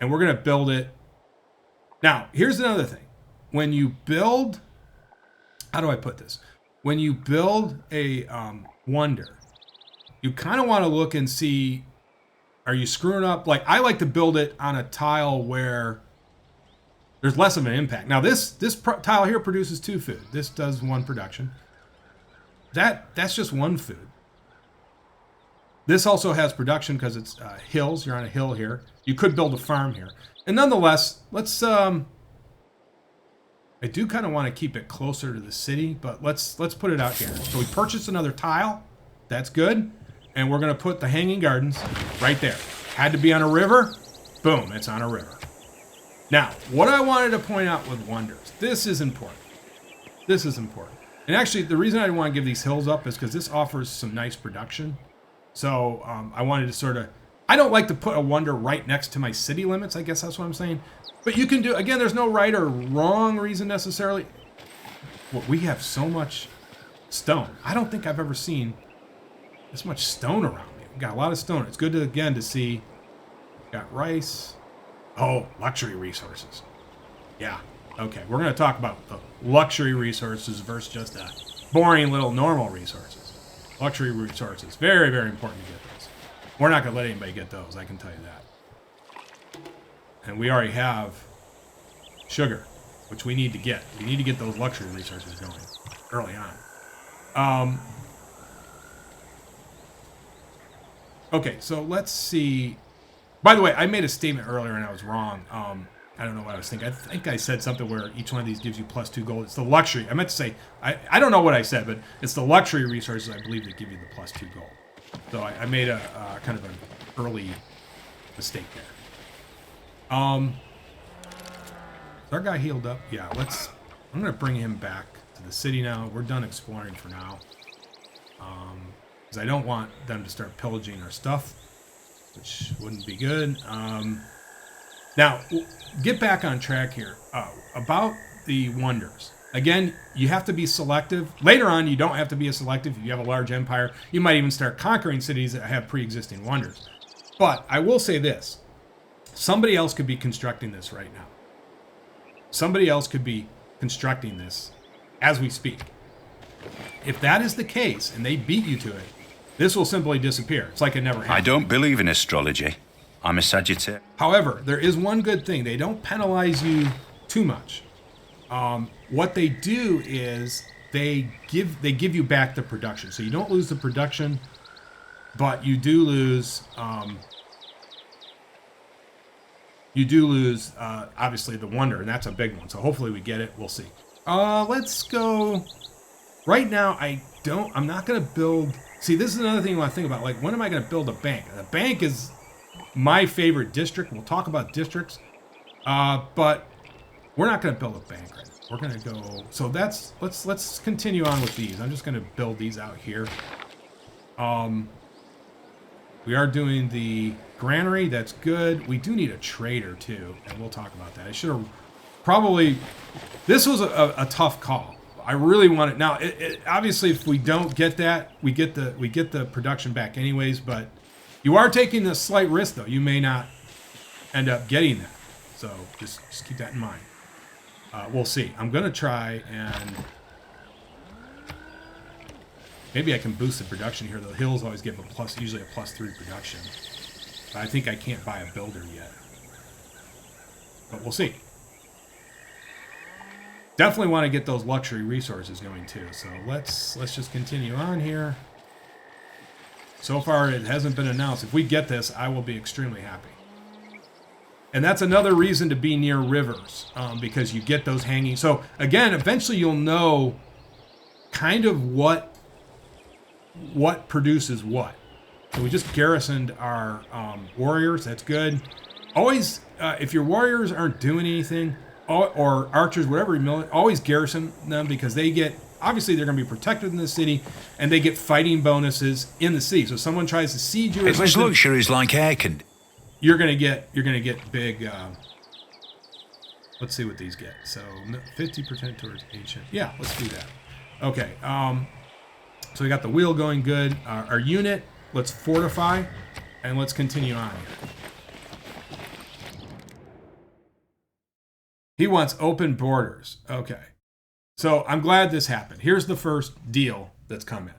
And we're going to build it. Now, here's another thing. When you build, how do I put this? When you build a wonder, you kind of want to look and see, are you screwing up? Like, I like to build it on a tile where there's less of an impact. Now, this tile here produces 2 food. This does 1 production. That's just 1 food. This also has production because it's hills. You're on a hill here. You could build a farm here. And nonetheless, let's... I do kind of want to keep it closer to the city, but let's put it out here. So we purchased another tile. That's good. And we're going to put the Hanging Gardens right there. Had to be on a river. Boom, it's on a river. Now, what I wanted to point out with wonders, this is important. This is important. And actually, the reason I want to give these hills up is because this offers some nice production. So I wanted to sort of... I don't like to put a wonder right next to my city limits. I guess that's what I'm saying. But you can do... Again, there's no right or wrong reason necessarily. Well, we have so much stone. I don't think I've ever seen this much stone around me. We've got a lot of stone. It's good, to see... Got rice... Oh, luxury resources. Yeah. Okay, we're going to talk about the luxury resources versus just the boring little normal resources. Luxury resources. Very, very important to get those. We're not going to let anybody get those, I can tell you that. And we already have sugar, which we need to get. We need to get those luxury resources going early on. Okay, so let's see... By the way, I made a statement earlier and I was wrong. I don't know what I was thinking. I think I said something where each one of these gives you +2 gold. It's the luxury. I meant to say, I don't know what I said, but it's the luxury resources, I believe, that give you the +2 gold. So I made a kind of an early mistake there. Is our guy healed up? Yeah, I'm going to bring him back to the city now. We're done exploring for now. Because I don't want them to start pillaging our stuff, which wouldn't be good. Now, get back on track here. About the wonders. Again, you have to be selective. Later on, you don't have to be as selective. If you have a large empire, you might even start conquering cities that have pre-existing wonders. But I will say this. Somebody else could be constructing this right now. Somebody else could be constructing this as we speak. If that is the case, and they beat you to it, this will simply disappear. It's like it never happened. I don't believe in astrology. I'm a Sagittarius. However, there is one good thing. They don't penalize you too much. What they do is they give you back the production. So you don't lose the production, but you do lose obviously the wonder, and that's a big one. So hopefully we get it. We'll see. Let's go. Right now, I'm not going to build. See, this is another thing you want to think about. Like, when am I going to build a bank? The bank is my favorite district. We'll talk about districts. But we're not going to build a bank right now. We're going to go. So let's continue on with these. I'm just going to build these out here. Because We are doing the granary. That's good. We do need a trader too, and we'll talk about that. I should have probably. This was a tough call. I really want it now. Obviously, if we don't get that, we get the production back anyways. But you are taking a slight risk, though. You may not end up getting that. So just keep that in mind. We'll see. I'm gonna try and. Maybe I can boost the production here. The hills always give usually a +3 production. But I think I can't buy a builder yet. But we'll see. Definitely want to get those luxury resources going too. So let's just continue on here. So far it hasn't been announced. If we get this, I will be extremely happy. And that's another reason to be near rivers, because you get those hanging. So again, eventually you'll know kind of what produces what. So we just garrisoned our warriors. That's good. Always, if your warriors aren't doing anything, or archers, whatever, always garrison them, because they get, obviously they're going to be protected in the city, and they get fighting bonuses in the city. So if someone tries to siege you, it was luxuries like air conditioning. You're gonna get big. Let's see what these get. So 50% towards ancient. Yeah, let's do that. Okay. So we got the wheel going good. Our unit. Let's fortify, and let's continue on here. He wants open borders. Okay. So I'm glad this happened. Here's the first deal that's come in.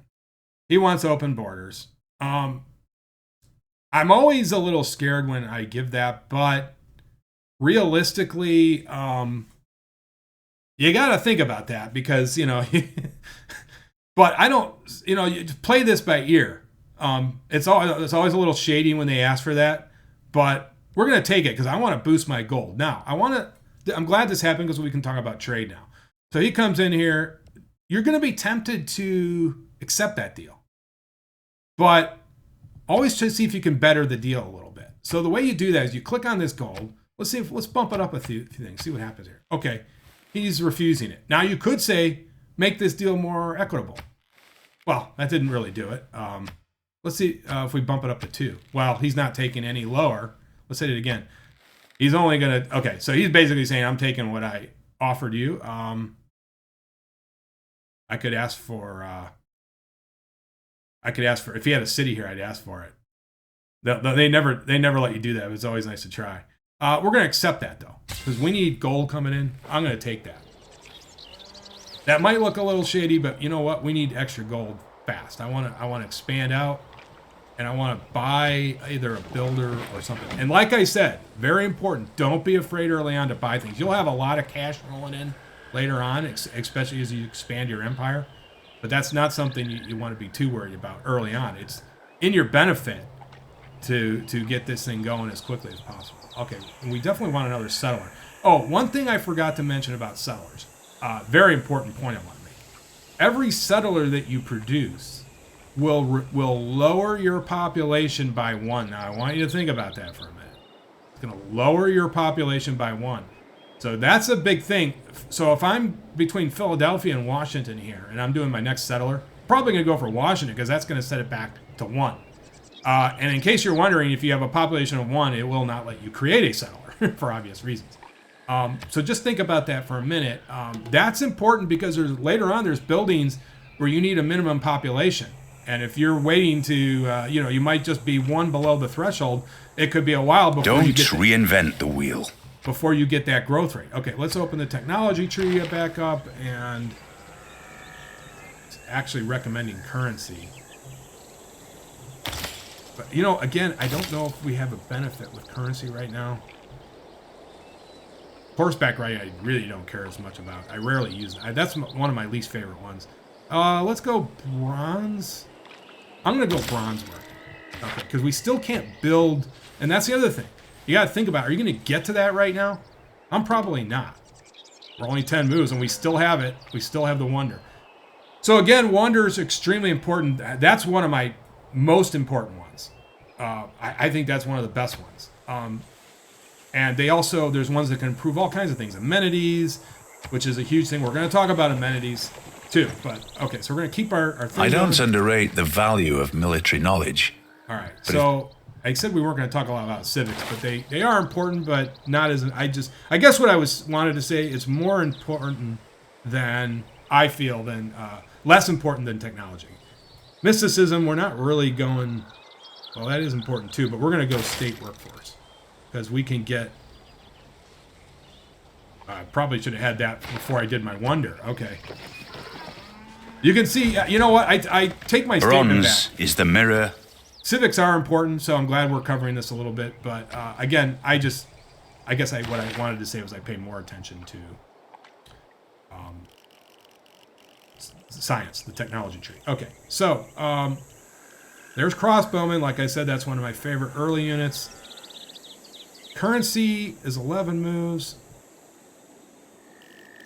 He wants open borders. I'm always a little scared when I give that, but realistically, you got to think about that, because, but I don't, you play this by ear. It's always a little shady when they ask for that, but we're going to take it because I want to boost my gold. Now, I'm glad this happened because we can talk about trade now. So he comes in here. You're going to be tempted to accept that deal, but always try to see if you can better the deal a little bit. So the way you do that is you click on this gold. Let's bump it up a few things. See what happens here. Okay, he's refusing it. Now you could say, make this deal more equitable. Well, that didn't really do it. Let's see if we bump it up to 2. Well, he's not taking any lower. Let's hit it again. He's only gonna. Okay, so he's basically saying, I'm taking what I offered you. I could ask for. If he had a city here, I'd ask for it. They never let you do that. It's always nice to try. We're going to accept that, though, because we need gold coming in. I'm going to take that. That might look a little shady, but you know what? We need extra gold fast. I want to expand out, and I want to buy either a builder or something. And like I said, very important, don't be afraid early on to buy things. You'll have a lot of cash rolling in later on, especially as you expand your empire. But that's not something you want to be too worried about early on. It's in your benefit to get this thing going as quickly as possible. Okay, we definitely want another settler. Oh, one thing I forgot to mention about settlers. Very important point I want to make. Every settler that you produce will lower your population by 1. Now, I want you to think about that for a minute. It's going to lower your population by 1. So that's a big thing. So if I'm between Philadelphia and Washington here, and I'm doing my next settler, probably going to go for Washington because that's going to set it back to 1. And in case you're wondering, if you have a population of 1, it will not let you create a settler for obvious reasons. So just think about that for a minute. That's important because later on there's buildings where you need a minimum population. And if you're waiting to, you might just be 1 below the threshold. It could be a while before you get reinvent the wheel. Before you get that growth rate. Okay, let's open the technology tree back up, and it's actually recommending currency. But, again, I don't know if we have a benefit with currency right now. Horseback riding, I really don't care as much about. I rarely use it. That's one of my least favorite ones. Let's go bronze. I'm going to go bronze work. Okay, because we still can't build, and that's the other thing. You got to think about, are you going to get to that right now? I'm probably not. We're only 10 moves, and we still have it. We still have the wonder. So again, wonder is extremely important. That's one of my most important ones. I think that's one of the best ones. And there's ones that can improve all kinds of things. Amenities, which is a huge thing. We're going to talk about amenities too. But okay, so we're going to keep our thing I don't going. underrate the value of military knowledge. All right. So I said we weren't going to talk a lot about civics, but they are important, but not as I guess what I wanted to say is more important than I feel than less important than technology. Mysticism, we're not really going. Well, that is important too, but we're going to go state workforce because we can get. I probably should have had that before I did my wonder. Okay. You can see. You know what? I take my statement back. Bronze is the mirror. Civics are important, so I'm glad we're covering this a little bit. But again, I guess what I wanted to say was I pay more attention to science, the technology tree. Okay, so there's crossbowmen. Like I said, that's one of my favorite early units. Currency is 11 moves.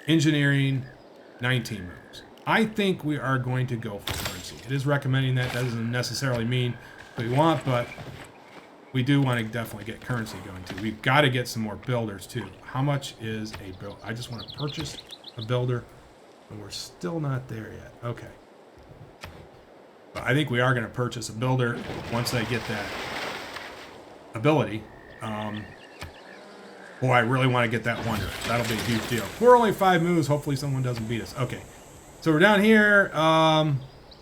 Engineering, 19 moves. I think we are going to go for currency. It is recommending that. That doesn't necessarily mean we want, but we do want to definitely get currency going too. We've got to get some more builders too. How much is a build? I just want to purchase a builder, and we're still not there yet. Okay. But I think we are going to purchase a builder once I get that ability. Boy, I really want to get that wonder. That'll be a huge deal. We're only 5 moves. Hopefully someone doesn't beat us. Okay. So we're down here.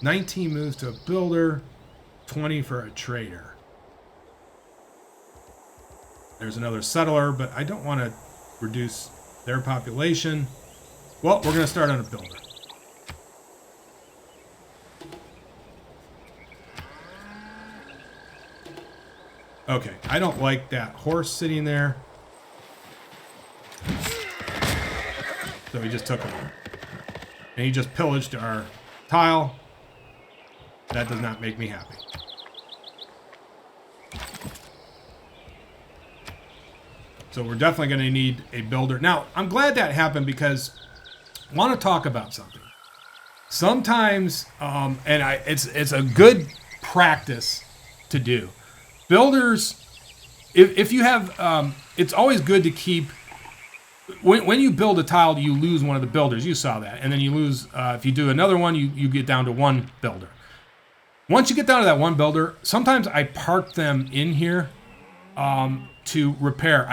19 moves to a builder. 20 for a trader. There's another settler, but I don't want to reduce their population. Well, we're going to start on a builder. Okay, I don't like that horse sitting there. So he just took him. And he just pillaged our tile. That does not make me happy. So we're definitely going to need a builder. Now, I'm glad that happened because I want to talk about something. Sometimes, it's a good practice to do. Builders, if you have, it's always good to keep, when you build a tile, you lose one of the builders. You saw that. And then you lose, if you do another one, you get down to one builder. Once you get down to that one builder, sometimes I park them in here to repair.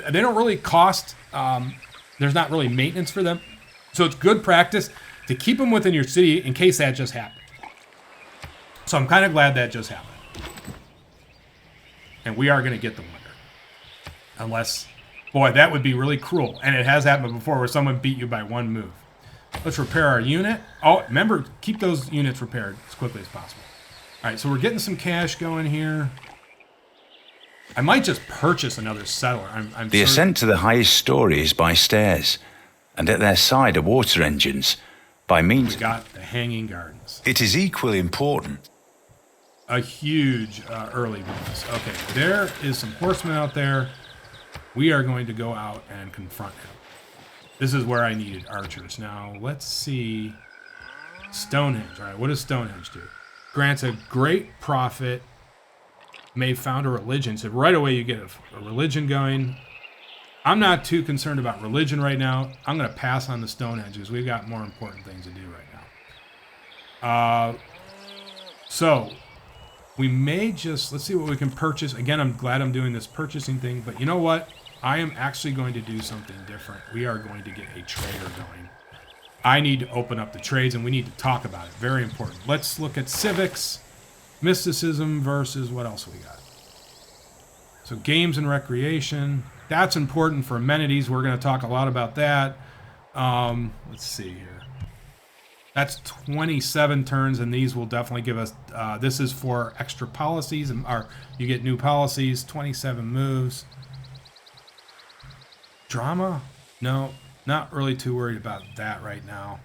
They don't really cost, there's not really maintenance for them. So it's good practice to keep them within your city in case that just happened. So I'm kind of glad that just happened. And we are going to get the wonder. Unless, boy, that would be really cruel. And it has happened before where someone beat you by 1 move. Let's repair our unit. Oh, remember, keep those units repaired as quickly as possible. All right, so we're getting some cash going here. I might just purchase another settler. The ascent to the highest story is by stairs, and at their side are water engines. By means, we got the hanging gardens. it is equally important. A huge early bonus. Okay, there is some horsemen out there. We are going to go out and confront him. This is where I needed archers. Now, let's see. Stonehenge. All right, what does Stonehenge do? Grants a great profit. May found a religion. So right away you get a religion going. I'm not too concerned about religion right now. I'm going to pass on the Stonehenge because we've got more important things to do right now. So we may just, let's see what we can purchase. Again, I'm glad I'm doing this purchasing thing, but you know what? I am actually going to do something different. We are going to get a trader going. I need to open up the trades and we need to talk about it. Very important. Let's look at civics, mysticism versus what else we got. So games and recreation. That's important for amenities. We're going to talk a lot about that. Let's see here. That's 27 turns, and these will definitely give us, this is for extra policies, or you get new policies, 27 moves. Drama? No, not really too worried about that right now.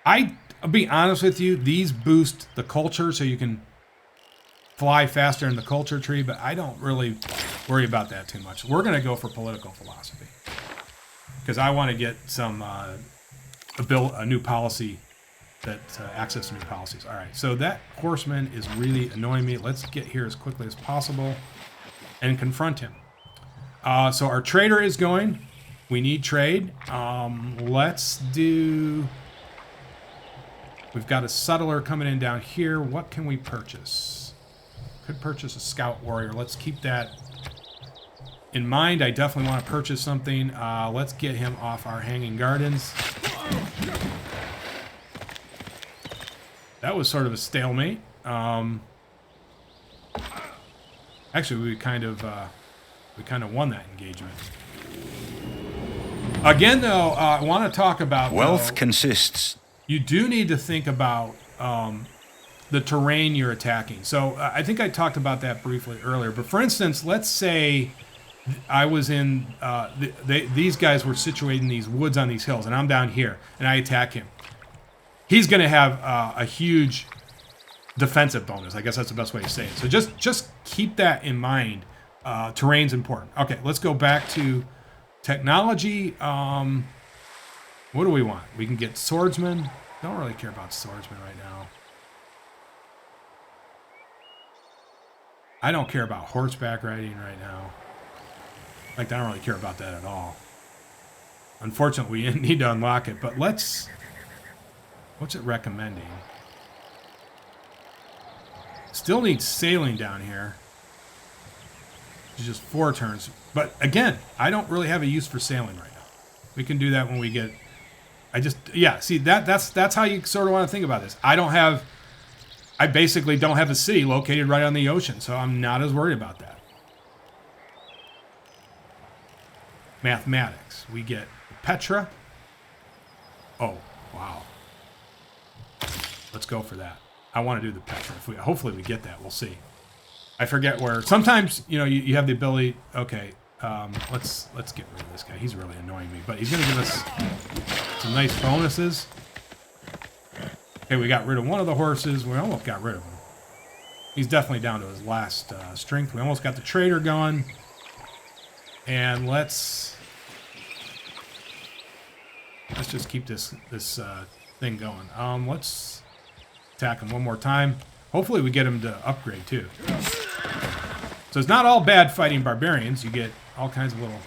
I'll be honest with you, these boost the culture so you can fly faster in the culture tree, but I don't really worry about that too much. We're going to go for political philosophy because I want to get some a new policy that access to new policies. All right, so that horseman is really annoying me. Let's get here as quickly as possible and confront him. So our trader is going. We need trade. Let's do... We've got a settler coming in down here. What can we purchase? Could purchase a scout warrior. Let's keep that in mind. I definitely want to purchase something. Let's get him off our hanging gardens. That was sort of a stalemate. Actually, we kind of won that engagement. Again, though, I want to talk about Wealth consists. You do need to think about the terrain you're attacking. So I think I talked about that briefly earlier. But for instance, let's say I was in these guys were situated in these woods on these hills, and I'm down here, and I attack him. He's going to have a huge defensive bonus. I guess that's the best way to say it. So just keep that in mind. Terrain's important. Okay, let's go back to technology. What do we want? We can get swordsman. Don't really care about swordsman right now. I don't care about horseback riding right now. In fact, I don't really care about that at all. Unfortunately, we need to unlock it, but let's... What's it recommending? Still needs sailing down here. It's just 4 turns. But again, I don't really have a use for sailing right now. We can do that when we get... see, that's how you sort of want to think about this. I basically don't have a city located right on the ocean, so I'm not as worried about that. Mathematics. We get Petra. Oh, wow. Let's go for that. I want to do the Petra. Hopefully we get that. We'll see. I forget where. Sometimes, you have the ability. Okay, let's get rid of this guy. He's really annoying me, but he's going to give us some nice bonuses. Okay, we got rid of one of the horses. We almost got rid of him. He's definitely down to his last strength. We almost got the trader going. And let's just keep this thing going. Let's attack him one more time. Hopefully we get him to upgrade too. So it's not all bad fighting barbarians. You get all kinds of little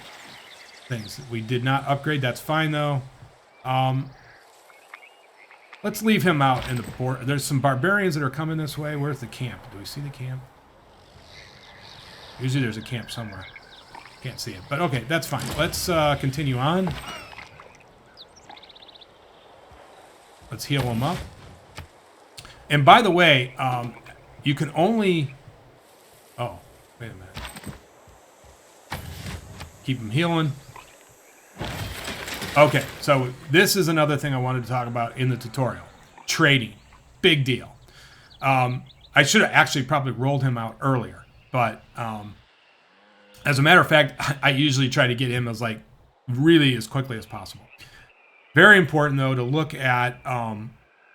things. We did not upgrade. That's fine though. Let's leave him out in the port. There's some barbarians that are coming this way. Where's the camp? Do we see the camp? Usually there's a camp somewhere. Can't see it, but okay, that's fine. Let's continue on. Let's heal him up. And by the way, you can only... Oh, wait a minute. Keep him healing. Okay, so this is another thing I wanted to talk about in the tutorial. Trading. Big deal. I should have actually probably rolled him out earlier, but as a matter of fact, I usually try to get him as really as quickly as possible. Very important, though, to look at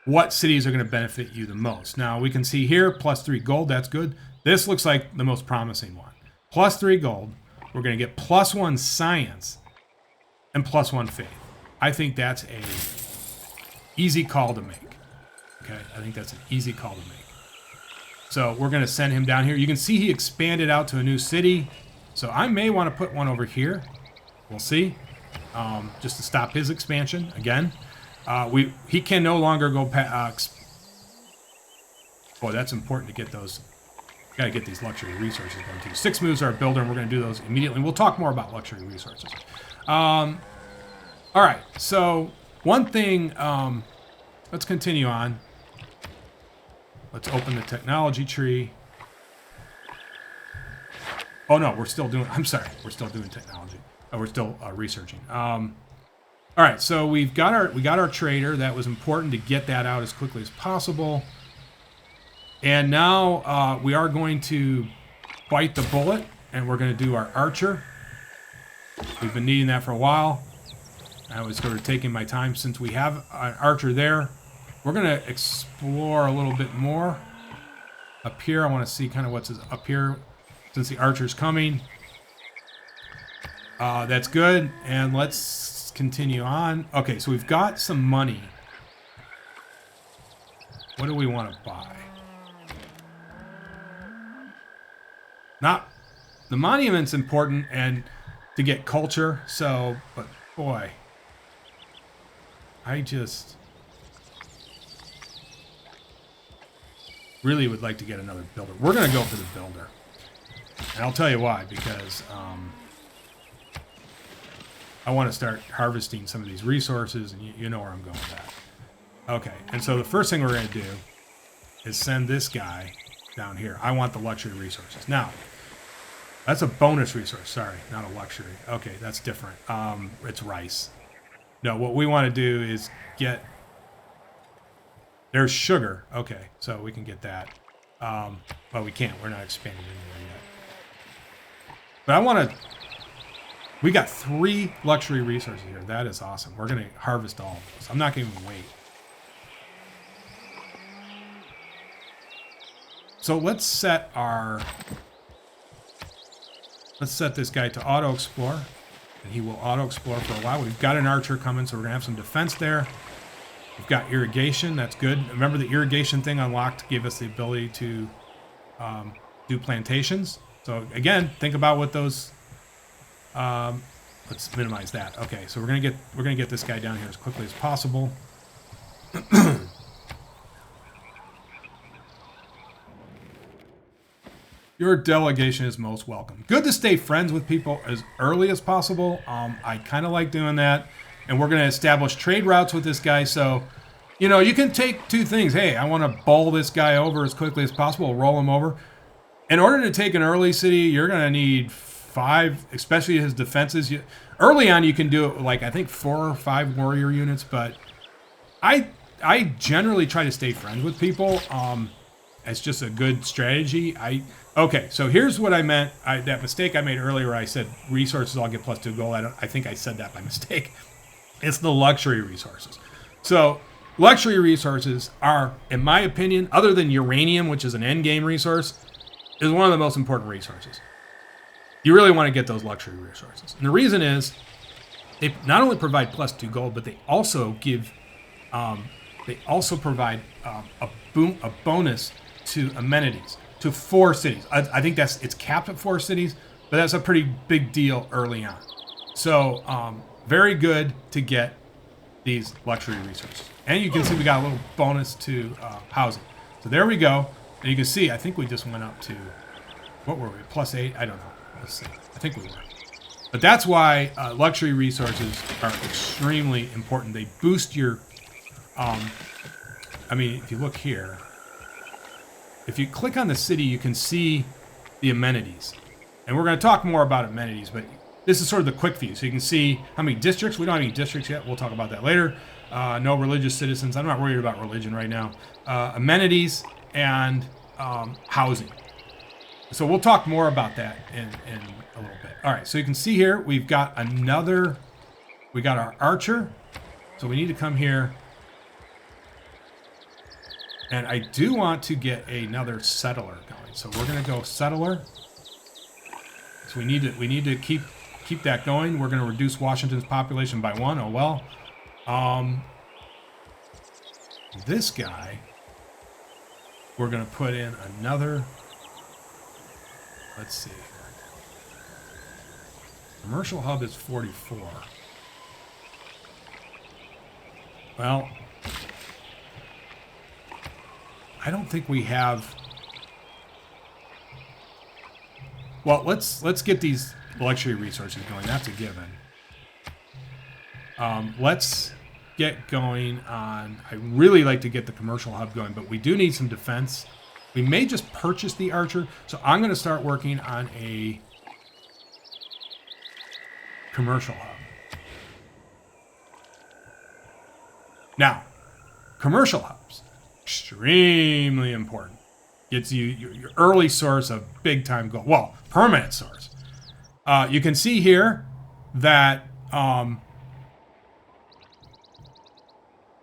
what cities are going to benefit you the most. Now, we can see here, +3 gold. That's good. This looks like the most promising one. +3 gold. We're going to get +1 science and +1 faith. I think that's a easy call to make. Okay, I think that's an easy call to make. So we're going to send him down here. You can see he expanded out to a new city. So I may want to put one over here. We'll see. Just to stop his expansion again. He can no longer go past. Boy, that's important to get those. Got to get these luxury resources going too. 6 moves are a builder, and we're going to do those immediately. We'll talk more about luxury resources. All right. So one thing. Let's continue on. Let's open the technology tree. Oh no, we're still doing. I'm sorry, we're still doing technology. We're still researching. All right, so we got our trader. That was important to get that out as quickly as possible. And now we are going to bite the bullet, and we're going to do our archer. We've been needing that for a while. I was sort of taking my time since we have an archer there. We're going to explore a little bit more up here. I want to see kind of what's up here since the archer's coming. That's good. And let's continue on. Okay, so we've got some money. What do we want to buy? Not the monument's important and to get culture. So, but boy, really would like to get another builder. We're going to go for the builder. And I'll tell you why, because I want to start harvesting some of these resources, and you know where I'm going with that. Okay, and so the first thing we're going to do is send this guy down here. I want the luxury resources. Now, that's a bonus resource. Sorry, not a luxury. Okay, that's different. It's rice. No, what we want to do is get... There's sugar. Okay, so we can get that. Well, we can't. We're not expanding anywhere yet. But I want to... We got 3 luxury resources here. That is awesome. We're going to harvest all of those. I'm not going to even wait. So let's set our... Let's set this guy to auto-explore. And he will auto-explore for a while. We've got an archer coming, so we're going to have some defense there. We've got irrigation. That's good. Remember the irrigation thing unlocked gave us the ability to do plantations. So again, think about what those... let's minimize that. Okay, so we're gonna get this guy down here as quickly as possible. Your delegation is most welcome. Good to stay friends with people as early as possible. I kind of like doing that. And we're going to establish trade routes with this guy. So, you know, you can take 2 things. Hey, I want to bowl this guy over as quickly as possible, roll him over. In order to take an early city, you're going to need 5, especially his defenses. Early on, you can do it like, I think, 4 or 5 warrior units. But I generally try to stay friends with people. It's just a good strategy. Okay, so here's what I meant. That mistake I made earlier, I said resources all get +2 gold. I think I said that by mistake. It's the luxury resources. So luxury resources are, in my opinion, other than uranium, which is an end game resource, is one of the most important resources. You really want to get those luxury resources. And the reason is they not only provide +2 gold, but they also give, provide a bonus to amenities. To 4 cities. I think it's capped at 4 cities, but that's a pretty big deal early on. So very good to get these luxury resources. And you can see we got a little bonus to housing. So there we go. And you can see, I think we just went up to, what were we, +8? I don't know. Let's see. I think we were. But that's why luxury resources are extremely important. They boost your, I mean, if you look here, if you click on the city, you can see the amenities. And we're going to talk more about amenities, but this is sort of the quick view. So you can see how many districts. We don't have any districts yet. We'll talk about that later. No religious citizens. I'm not worried about religion right now. Amenities and housing. So we'll talk more about that in a little bit. All right, so you can see here, we got our archer. So we need to come here. And I do want to get another settler going. So we're going to go settler. So we need to keep that going. We're going to reduce Washington's population by 1. Oh well. This guy, we're going to put in another. Let's see. Commercial hub is 44. Well, I don't think we have. Well, let's get these luxury resources going. That's a given. Let's get going on. I really like to get the commercial hub going, but we do need some defense. We may just purchase the archer. So I'm going to start working on a commercial hub. Now, commercial hubs, extremely important. Gets you your early source of big time gold. Well, permanent source. You can see here that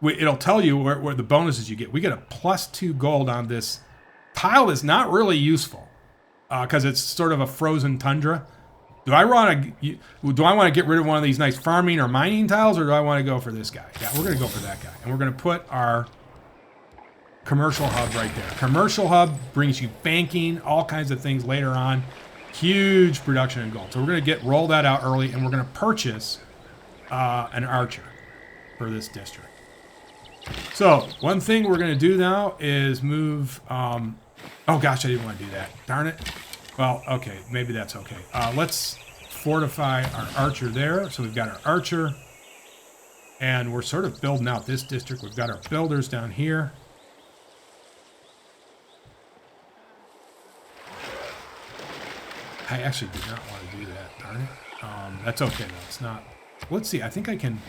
it'll tell you where the bonuses you get. We get a +2 gold on this tile that's not really useful because it's sort of a frozen tundra. Do I want to get rid of one of these nice farming or mining tiles, or do I want to go for this guy? Yeah, we're going to go for that guy. And we're going to put our commercial hub right there. Commercial hub brings you banking, all kinds of things later on. Huge production in gold. So we're going to roll that out early, and we're going to purchase an archer for this district. So one thing we're going to do now is move. Oh gosh, I didn't want to do that. Darn it. Well, okay, maybe that's okay. Let's fortify our archer there. So we've got our archer, and we're sort of building out this district. We've got our builders down here. I actually did not want to do that. Darn it. That's okay though. It's not. Let's see. I think I can.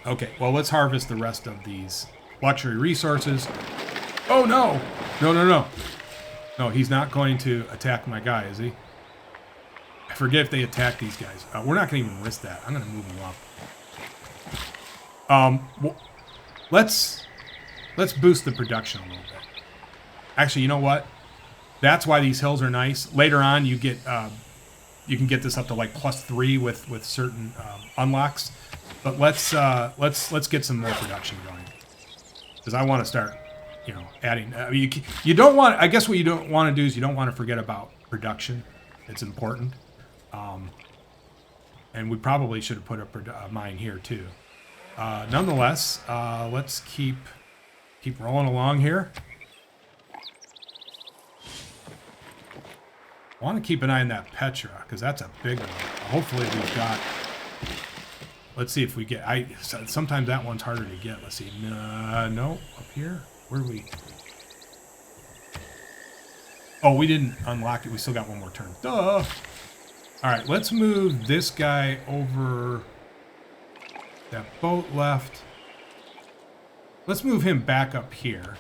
Okay, well, let's harvest the rest of these luxury resources. Oh, no! No, no, no. No, he's not going to attack my guy, is he? I forget if they attack these guys. We're not going to even risk that. I'm going to move them up. Well, let's boost the production a little bit. Actually, you know what? That's why these hills are nice. Later on, you get you can get this up to like +3 with certain unlocks. But let's get some more production going, because I want to start, adding. I mean, you don't want. I guess what you don't want to do is you don't want to forget about production. It's important, and we probably should have put a mine here too. Nonetheless, let's keep rolling along here. I want to keep an eye on that Petra, because that's a big one. Hopefully we've got. Let's see if we get. Sometimes that one's harder to get. Let's see. No, up here. Where do we? Oh, we didn't unlock it. We still got one more turn. Duh. All right, let's move this guy over. That boat left. Let's move him back up here,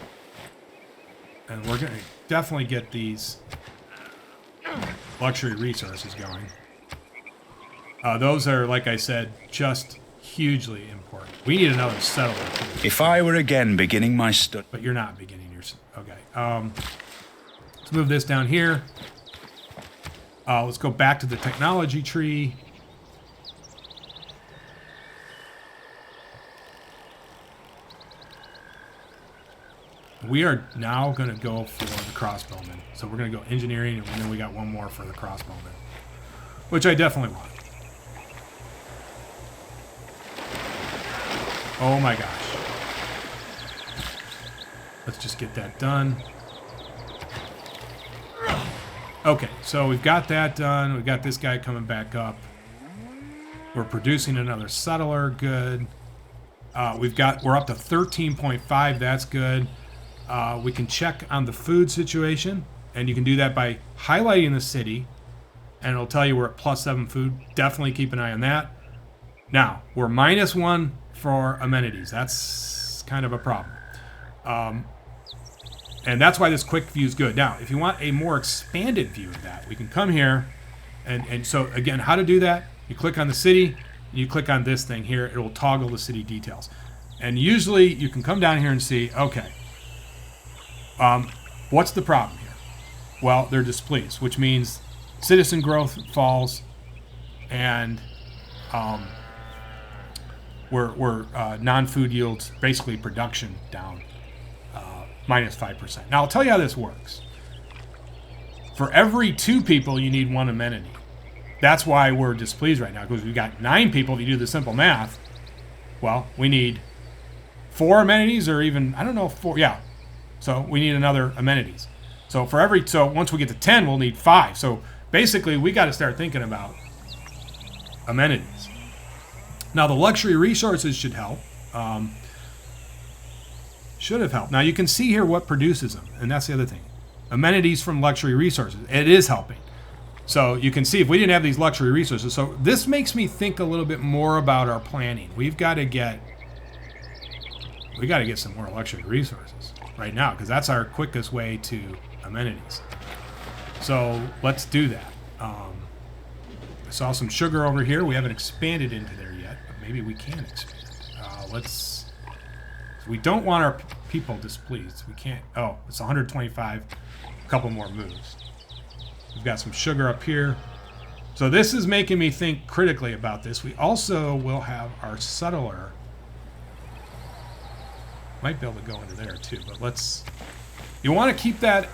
and we're gonna definitely get these luxury resources going. Those are, like I said, just hugely important. We need another settler too. If I were again beginning my study... But you're not beginning your... Okay. Let's move this down here. Let's go back to the technology tree. We are now going to go for the crossbowmen. So we're going to go engineering, and then we got one more for the crossbowmen, which I definitely want. Oh my gosh. Let's just get that done. Okay, so we've got that done. We've got this guy coming back up. We're producing another settler. Good. We're up to 13.5. That's good. We can check on the food situation, and you can do that by highlighting the city, and it'll tell you we're at +7 food. Definitely keep an eye on that. Now, we're -1 for amenities. That's kind of a problem. And that's why this quick view is good. Now, if you want a more expanded view of that, we can come here. And so, again, how to do that? You click on the city, and you click on this thing here. It will toggle the city details. And usually, you can come down here and see, okay, what's the problem here? Well, they're displeased, which means citizen growth falls, and we're non-food yields, basically production down -5%. Now, I'll tell you how this works. For every 2 people, you need 1 amenity. That's why we're displeased right now, because we've got 9 people. If you do the simple math, well, we need 4 amenities, or even, I don't know, 4, yeah. So we need another amenities. So once we get to 10, we'll need 5. So basically, we got to start thinking about amenities. Now, the luxury resources should help. Should have helped. Now, you can see here what produces them, and that's the other thing. Amenities from luxury resources. It is helping. So you can see if we didn't have these luxury resources. So this makes me think a little bit more about our planning. We got to get some more luxury resources right now, because that's our quickest way to amenities. So let's do that. I saw some sugar over here. We haven't expanded into there yet, but maybe we can expand. We don't want our people displeased. We can't. Oh, it's 125. A couple more moves. We've got some sugar up here. So this is making me think critically about this. We also will have our settler. Might be able to go into there too, but let's... You want to keep that,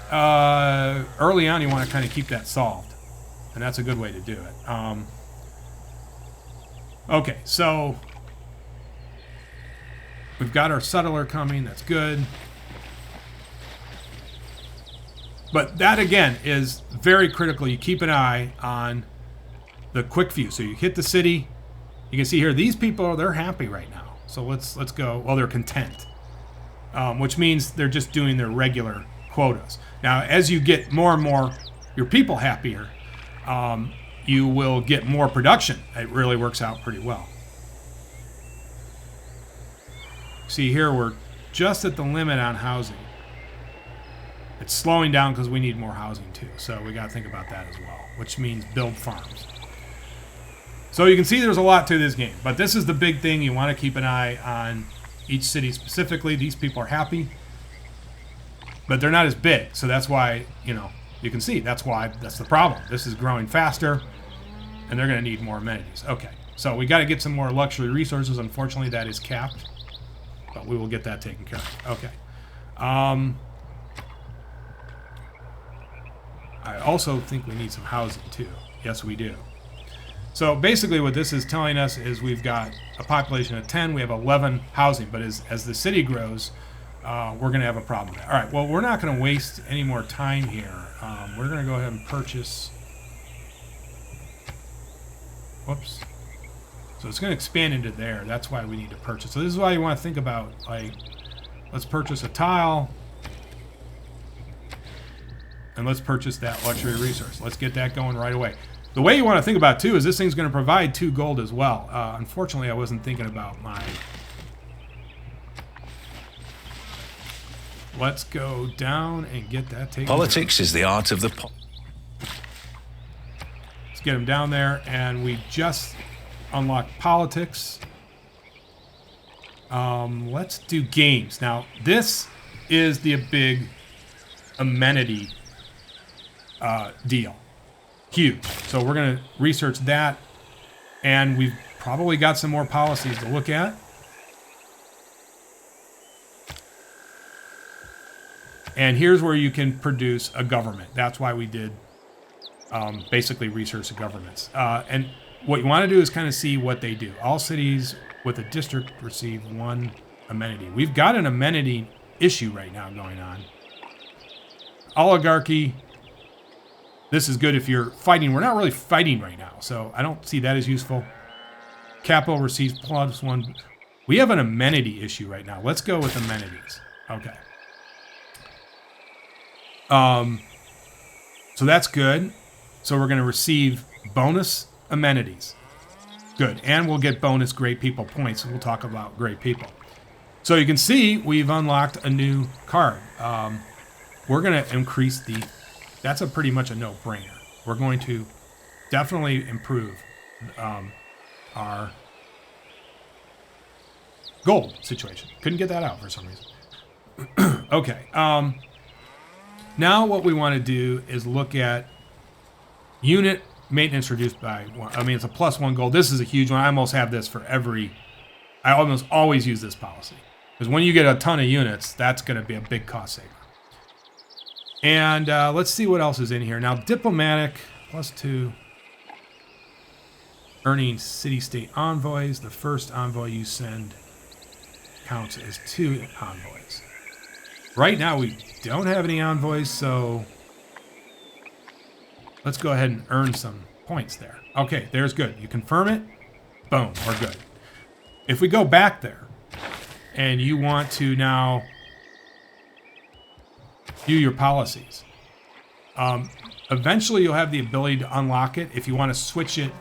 early on, you want to kind of keep that solved. And that's a good way to do it. Okay, so we've got our settler coming. That's good. But that, again, is very critical. You keep an eye on the quick view. So you hit the city. You can see here, these people, they're happy right now. So let's go. Well, they're content, which means they're just doing their regular quotas. Now, as you get more and more your people happier, you will get more production. It really works out pretty well. See here, we're just at the limit on housing. It's slowing down because we need more housing too. So we got to think about that as well, which means build farms. So you can see there's a lot to this game, but this is the big thing. You want to keep an eye on each city specifically. These people are happy, but they're not as big. So that's why, you can see that's the problem. This is growing faster and they're going to need more amenities. Okay. So we got to get some more luxury resources. Unfortunately, that is capped, but we will get that taken care of. Okay. I also think we need some housing too. Yes, we do. So basically what this is telling us is we've got a population of 10, we have 11 housing, but as the city grows, we're going to have a problem there. All right, well, we're not going to waste any more time here. We're going to go ahead and purchase. Whoops. So it's going to expand into there. That's why we need to purchase. So this is why you want to think about, like, let's purchase a tile. And let's purchase that luxury resource. Let's get that going right away. The way you want to think about, too, is this thing's going to provide 2 gold as well. Unfortunately, I wasn't thinking about my... Let's go down and get that taken Politics is the art of the... Let's get him down there, and we just unlocked politics. Let's do games. Now, this is the big amenity deal. Huge. So we're going to research that, and we've probably got some more policies to look at. And here's where you can produce a government. That's why we did basically research the governments. And what you want to do is kind of see what they do. All cities with a district receive 1 amenity. We've got an amenity issue right now going on. Oligarchy. This is good if you're fighting. We're not really fighting right now, so I don't see that as useful. Capital receives +1. We have an amenity issue right now. Let's go with amenities. Okay. So that's good. So we're going to receive bonus amenities. Good. And we'll get bonus great people points. We'll talk about great people. So you can see we've unlocked a new card. We're going to increase the... That's pretty much a no-brainer. We're going to definitely improve our gold situation. Couldn't get that out for some reason. Okay. Now what we want to do is look at unit maintenance reduced by 1. I mean, it's a +1 gold. This is a huge one. I almost have this for every... I almost always use this policy. Because when you get a ton of units, that's going to be a big cost saver. And let's see what else is in here. Now, diplomatic, +2. Earning city-state envoys. The first envoy you send counts as 2 envoys. Right now, we don't have any envoys, so let's go ahead and earn some points there. Okay, there's good. You confirm it. Boom, we're good. If we go back there, and you want to now view your policies. Eventually, you'll have the ability to unlock it. If you want to switch it,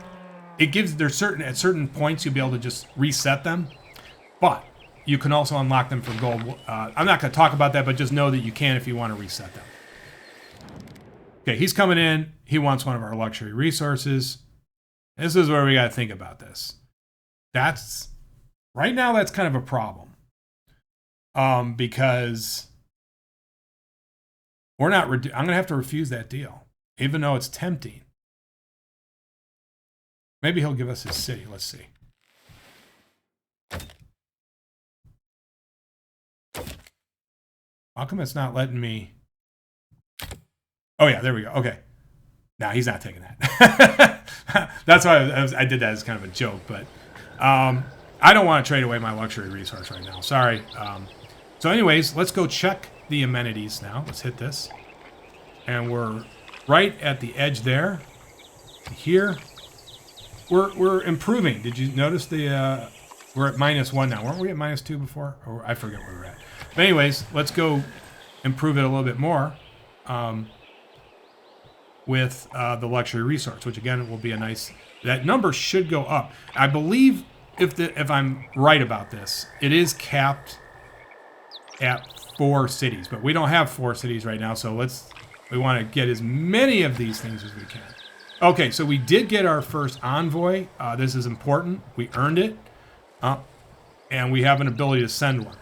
at certain points you'll be able to just reset them. But you can also unlock them for gold. I'm not going to talk about that, but just know that you can if you want to reset them. Okay, he's coming in. He wants one of our luxury resources. This is where we got to think about this. Right now, that's kind of a problem. Because I'm going to have to refuse that deal, even though it's tempting. Maybe he'll give us his city. Let's see. How come it's not letting me? Oh, yeah, there we go. Okay. No, he's not taking that. That's why I did that as kind of a joke, but I don't want to trade away my luxury resource right now. Sorry. So anyways, let's go check the amenities now. Let's hit this. And we're right at the edge there. Here. We're improving. Did you notice the... we're at -1 now. Weren't we at -2 before? Or I forget where we're at. But anyways, let's go improve it a little bit more. With the luxury resource, which again will be a nice... That number should go up. I believe... If I'm right about this, it is capped at 4 cities, but we don't have 4 cities right now, so we want to get as many of these things as we can. Okay, so we did get our first envoy. This is important. We earned it, and we have an ability to send one.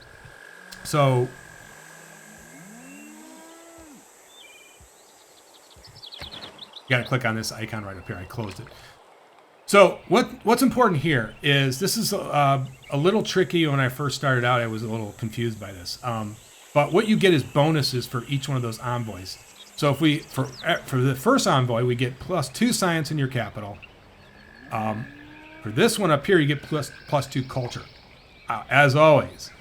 So you got to click on this icon right up here. I closed it. So what's important here is this is a little tricky. When I first started out, I was a little confused by this. But what you get is bonuses for each one of those envoys. So if we for the first envoy, we get +2 science in your capital. For this one up here, you get +2 culture. As always,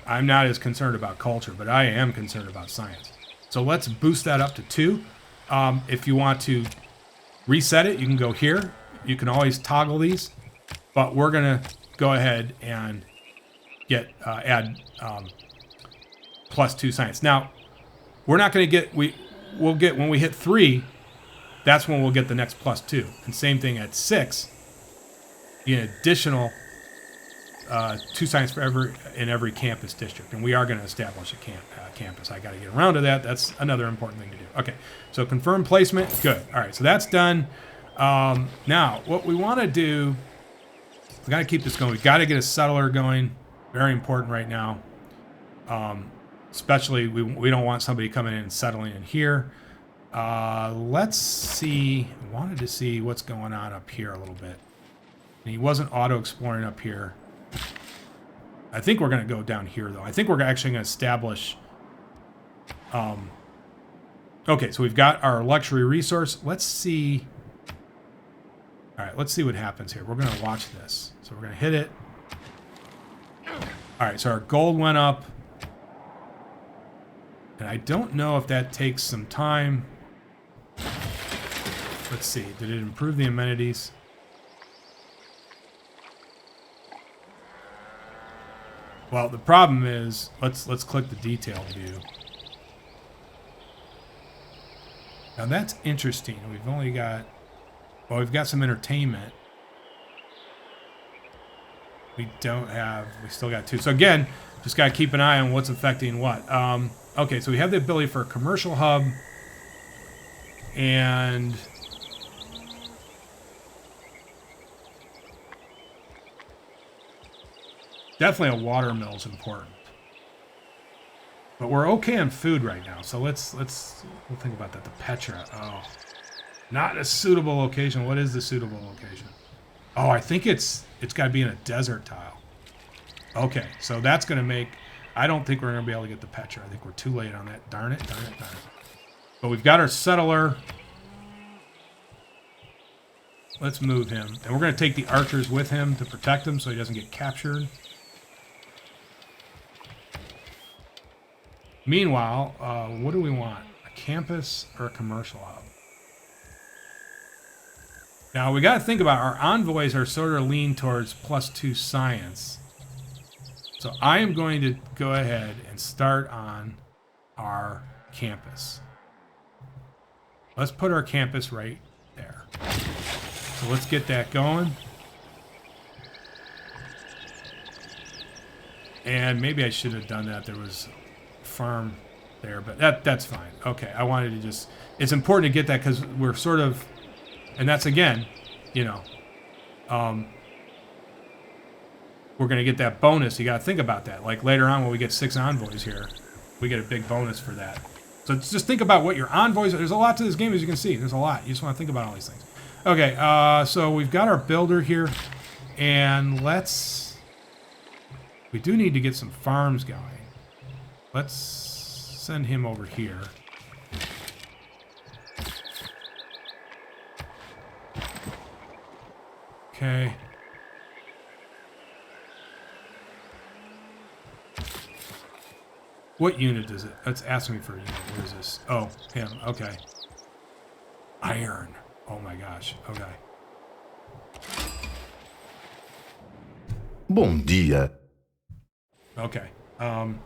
I'm not as concerned about culture, but I am concerned about science. So let's boost that up to 2. If you want to reset it, you can go here. You can always toggle these, but we're gonna go ahead and add +2 science. Now, we're not gonna get we'll get when we hit 3. That's when we'll get the next +2, and same thing at 6. You get additional 2 science for every campus district, and we are going to establish a campus. I got to get around to that. That's another important thing to do. Okay, so confirm placement. Good. All right, so that's done. Now, what we want to do, we got to keep this going. We've got to get a settler going. Very important right now. Especially, we don't want somebody coming in and settling in here. Let's see. I wanted to see what's going on up here a little bit. And he wasn't auto-exploring up here. I think we're going to go down here, though. I think we're actually going to establish... okay, so we've got our luxury resource. Let's see... All right, let's see what happens here. We're going to watch this. So we're going to hit it. All right, so our gold went up. And I don't know if that takes some time. Let's see. Did it improve the amenities? Well, the problem is, let's click the detailed view. Now that's interesting. We've only got... Well, we've got some entertainment. We don't have... We still got 2. So again, just got to keep an eye on what's affecting what. Okay, so we have the ability for a commercial hub. And... definitely a water mill is important. But we're okay on food right now. So we'll think about that. The Petra. Oh. Not a suitable location. What is the suitable location? Oh, I think it's got to be in a desert tile. Okay, so that's going to make... I don't think we're going to be able to get the Petra. I think we're too late on that. Darn it, darn it, darn it. But we've got our settler. Let's move him. And we're going to take the archers with him to protect him so he doesn't get captured. Meanwhile, what do we want? A campus or a commercial hub? Now, we got to think about our envoys are sort of lean towards +2 science. So I am going to go ahead and start on our campus. Let's put our campus right there. So let's get that going. And maybe I should have done that. There was a farm there, but that's fine. Okay, I wanted to just... It's important to get that because we're sort of... And that's, again, you know, we're going to get that bonus. You got to think about that. Like later on when we get 6 envoys here, we get a big bonus for that. So just think about what your envoys are. There's a lot to this game, as you can see. There's a lot. You just want to think about all these things. Okay, so we've got our builder here. And we do need to get some farms going. Let's send him over here. Okay. What unit is it? It's asking me for a unit. What is this? Oh, him. Okay. Iron. Oh my gosh. Okay. Bom dia. Okay. God,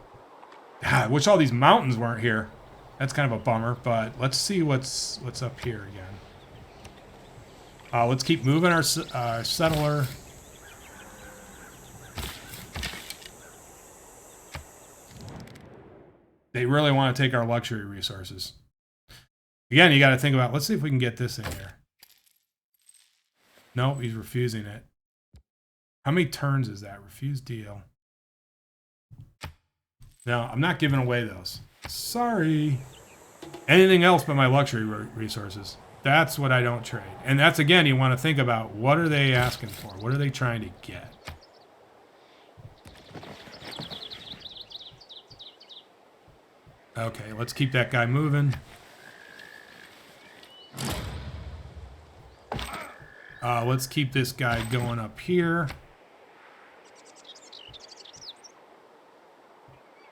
I wish all these mountains weren't here. That's kind of a bummer, but let's see what's up here again. Let's keep moving our settler. They really want to take our luxury resources. Again, you got to think about, let's see if we can get this in here. No, he's refusing it. How many turns is that? Refuse deal. No, I'm not giving away those. Sorry. Anything else but my luxury resources. That's what I don't trade. And that's, again, you want to think about, what are they asking for? What are they trying to get? Okay, let's keep that guy moving. Let's keep this guy going up here.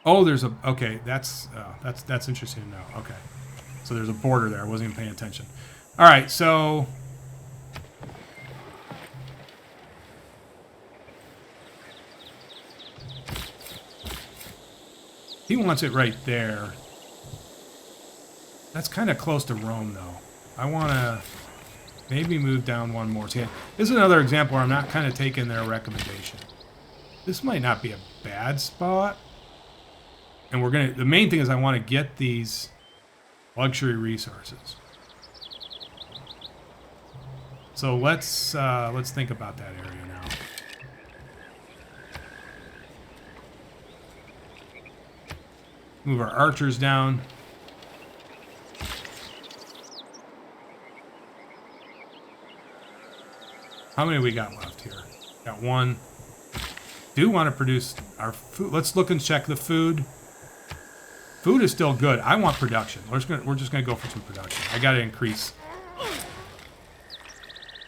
Oh, there's a... Okay, that's interesting to know. Okay. So there's a border there. I wasn't even paying attention. All right, so... He wants it right there. That's kind of close to Rome, though. I want to maybe move down one more. See, this is another example where I'm not kind of taking their recommendation. This might not be a bad spot. And we're going to... The main thing is I want to get these luxury resources. So let's think about that area now. Move our archers down. How many we got left here? Got one. Do want to produce our food. Let's look and check the food. Food is still good. I want production. We're just gonna go for some production. I gotta increase.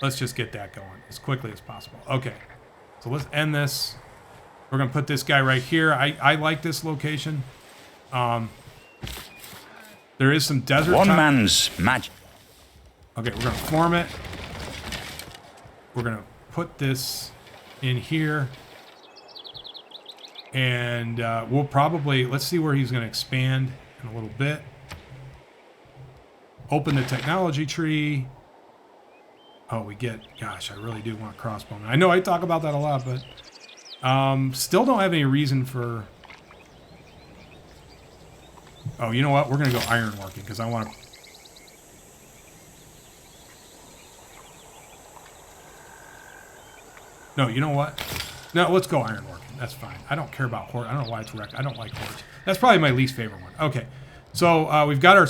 Let's just get that going as quickly as possible. Okay, so let's end this. We're gonna put this guy right here. I like this location. There is some desert. One man's magic. Okay, we're gonna form it. We're gonna put this in here. And we'll probably, let's see where he's going to expand in a little bit. Open the technology tree. Oh, we get, gosh, I really do want crossbowmen. I know I talk about that a lot, but still don't have any reason for... Oh, you know what? We're going to go ironworking because I want to... No, you know what? No, let's go ironworking. That's fine. I don't care about horse. I don't know why it's wrecked. I don't like horse. That's probably my least favorite one. Okay, so we've got our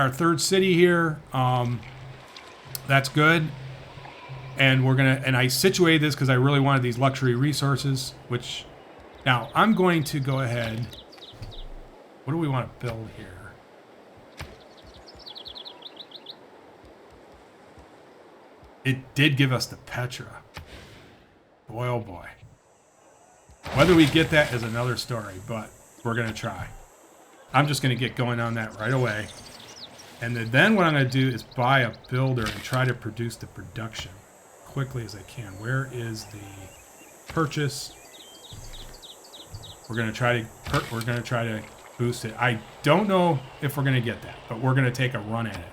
third city here. That's good. And we're gonna. And I situated this because I really wanted these luxury resources. Which, now I'm going to go ahead. What do we want to build here? It did give us the Petra. Boy, oh boy. Whether we get that is another story, but we're going to try. I'm just going to get going on that right away. And then what I'm going to do is buy a builder and try to produce the production quickly as I can. Where is the purchase? We're going to try to boost it. I don't know if we're going to get that, but we're going to take a run at it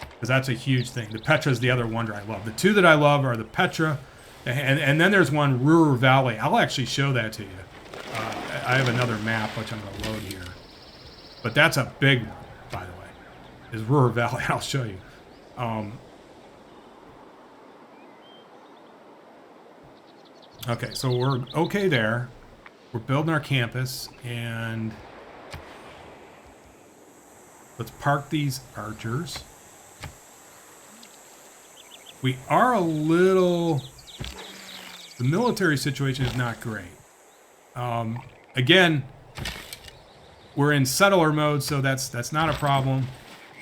because that's a huge thing. The Petra is the other wonder I love. The two that I love are the Petra. And then there's one, Ruhr Valley. I'll actually show that to you. I have another map, which I'm going to load here. But that's a big one, by the way, is Ruhr Valley. I'll show you. Okay, so we're okay there. We're building our campus, and let's park these archers. We are a little... The military situation is not great. Again, we're in settler mode, so that's not a problem.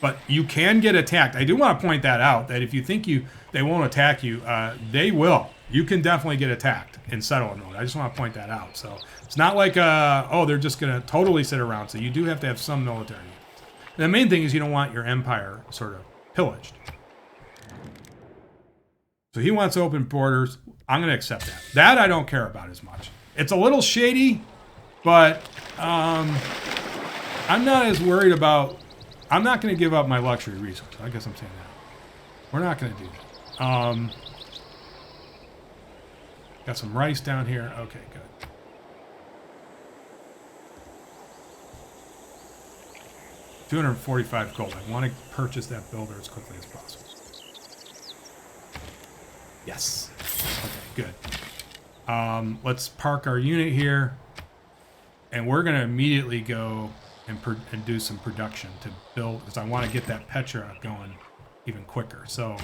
But you can get attacked. I do want to point that out, that if you think they won't attack you, they will. You can definitely get attacked in settler mode. I just want to point that out. So it's not like, oh, they're just going to totally sit around. So you do have to have some military. And the main thing is you don't want your empire sort of pillaged. So he wants open borders. I'm going to accept that. That I don't care about as much. It's a little shady, but I'm not as worried about... I'm not going to give up my luxury resource. I guess I'm saying that. We're not going to do that. Got some rice down here. Okay, good. $245 gold. I want to purchase that builder as quickly as possible. Yes. Okay, good. Let's park our unit here. And we're going to immediately go and do some production to build, because I want to get that Petra going even quicker. So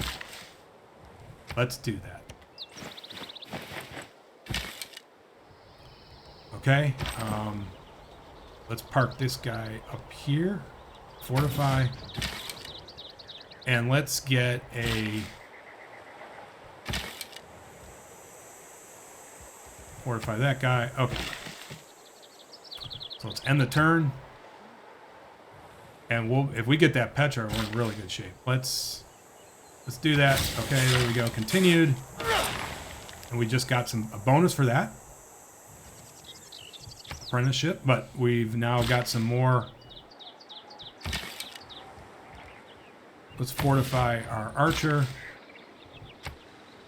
let's do that. Okay. Let's park this guy up here. Fortify. And let's get a... Fortify that guy. Okay. So let's end the turn. And we'll, if we get that Petra, we're in really good shape. Let's do that. Okay, there we go. Continued. And we just got a bonus for that. Apprenticeship. But we've now got some more. Let's fortify our archer.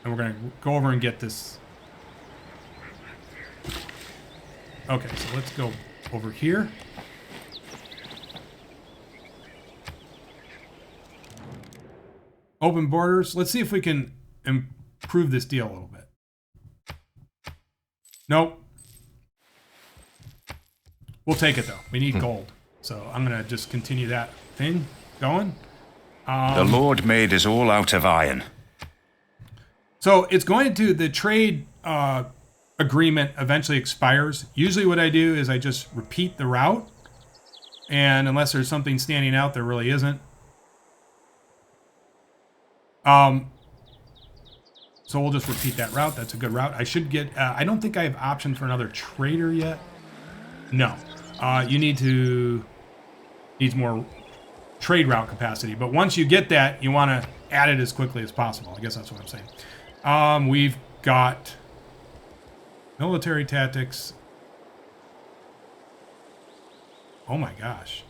And we're going to go over and get this. Okay, so let's go over here. Open borders. Let's see if we can improve this deal a little bit. Nope. We'll take it, though. We need gold. So I'm going to just continue that thing going. The Lord made us all out of iron. So it's going to, the trade agreement eventually expires. Usually what I do is I just repeat the route. And unless there's something standing out, there really isn't. So we'll just repeat that route. That's a good route. I should get, I don't think I have option for another trader yet. No. You needs more trade route capacity. But once you get that, you want to add it as quickly as possible. I guess that's what I'm saying. We've got military tactics. Oh my gosh.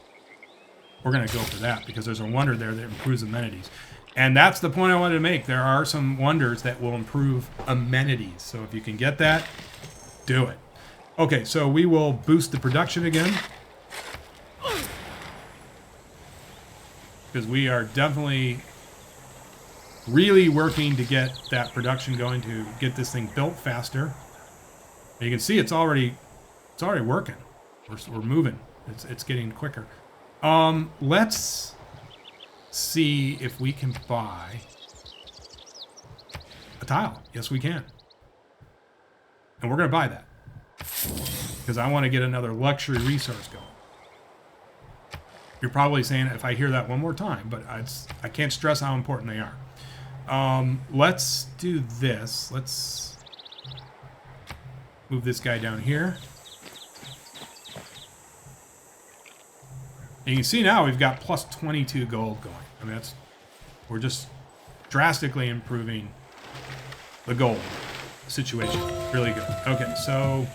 We're going to go for that because there's a wonder there that improves amenities. And that's the point I wanted to make. There are some wonders that will improve amenities. So if you can get that, do it. Okay, so we will boost the production again. Because we are definitely really working to get that production going to get this thing built faster. And you can see it's already working. We're moving. It's getting quicker. Let's see if we can buy a tile. Yes, we can. And we're going to buy that. Because I want to get another luxury resource going. You're probably saying if I hear that one more time, but I can't stress how important they are. Let's do this. Let's move this guy down here. And you can see now we've got plus 22 gold going. I mean, we're just drastically improving the gold situation. Really good. Okay, so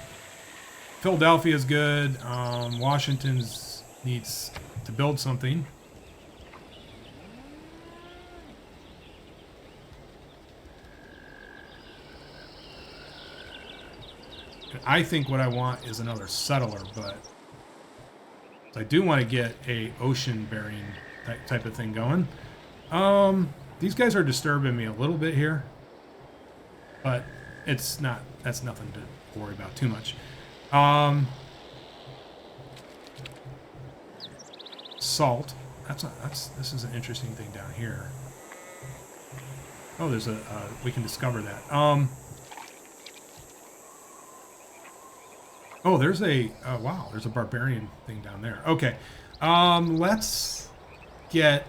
Philadelphia's good. Washington's needs to build something. I think what I want is another settler, but I do want to get a ocean-bearing type of thing going. These guys are disturbing me a little bit here, but that's nothing to worry about too much. Salt. This is an interesting thing down here. Oh, there's we can discover that. Oh, there's wow, there's a barbarian thing down there. Okay. Let's get,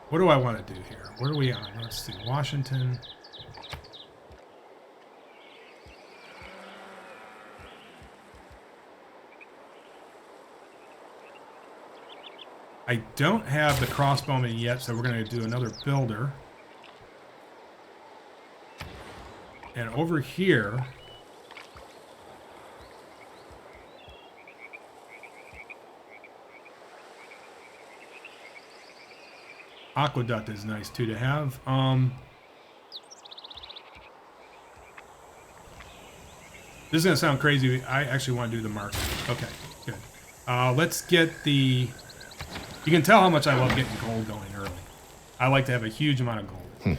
what do I want to do here? What are we on? Let's see, Washington. I don't have the crossbowman yet, so we're going to do another builder. And over here... Aqueduct is nice, too, to have. This is going to sound crazy. I actually want to do the market. Okay, good. Let's get the... You can tell how much I love getting gold going early. I like to have a huge amount of gold.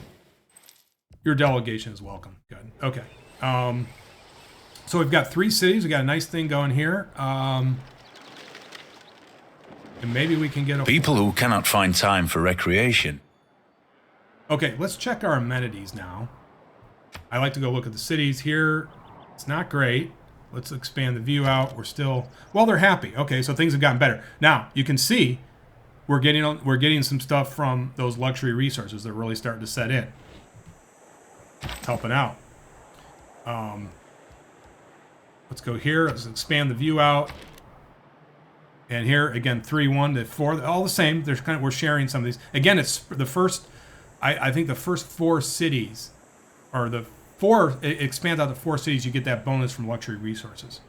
Your delegation is welcome. Good. Okay. So we've got 3 cities. We got a nice thing going here. And maybe we can get a... People who cannot find time for recreation. Okay, let's check our amenities now. I like to go look at the cities here. It's not great. Let's expand the view out. We're still... Well, they're happy. Okay, so things have gotten better. Now, you can see we're getting some stuff from those luxury resources. They're really starting to set in. It's helping out. Let's go here. Let's expand the view out. And here, again, 3, 1 to 4. All the same. There's we're sharing some of these. Again, it's the first... I think the first 4 cities... Or the... 4, it expands out to 4 cities, you get that bonus from luxury resources.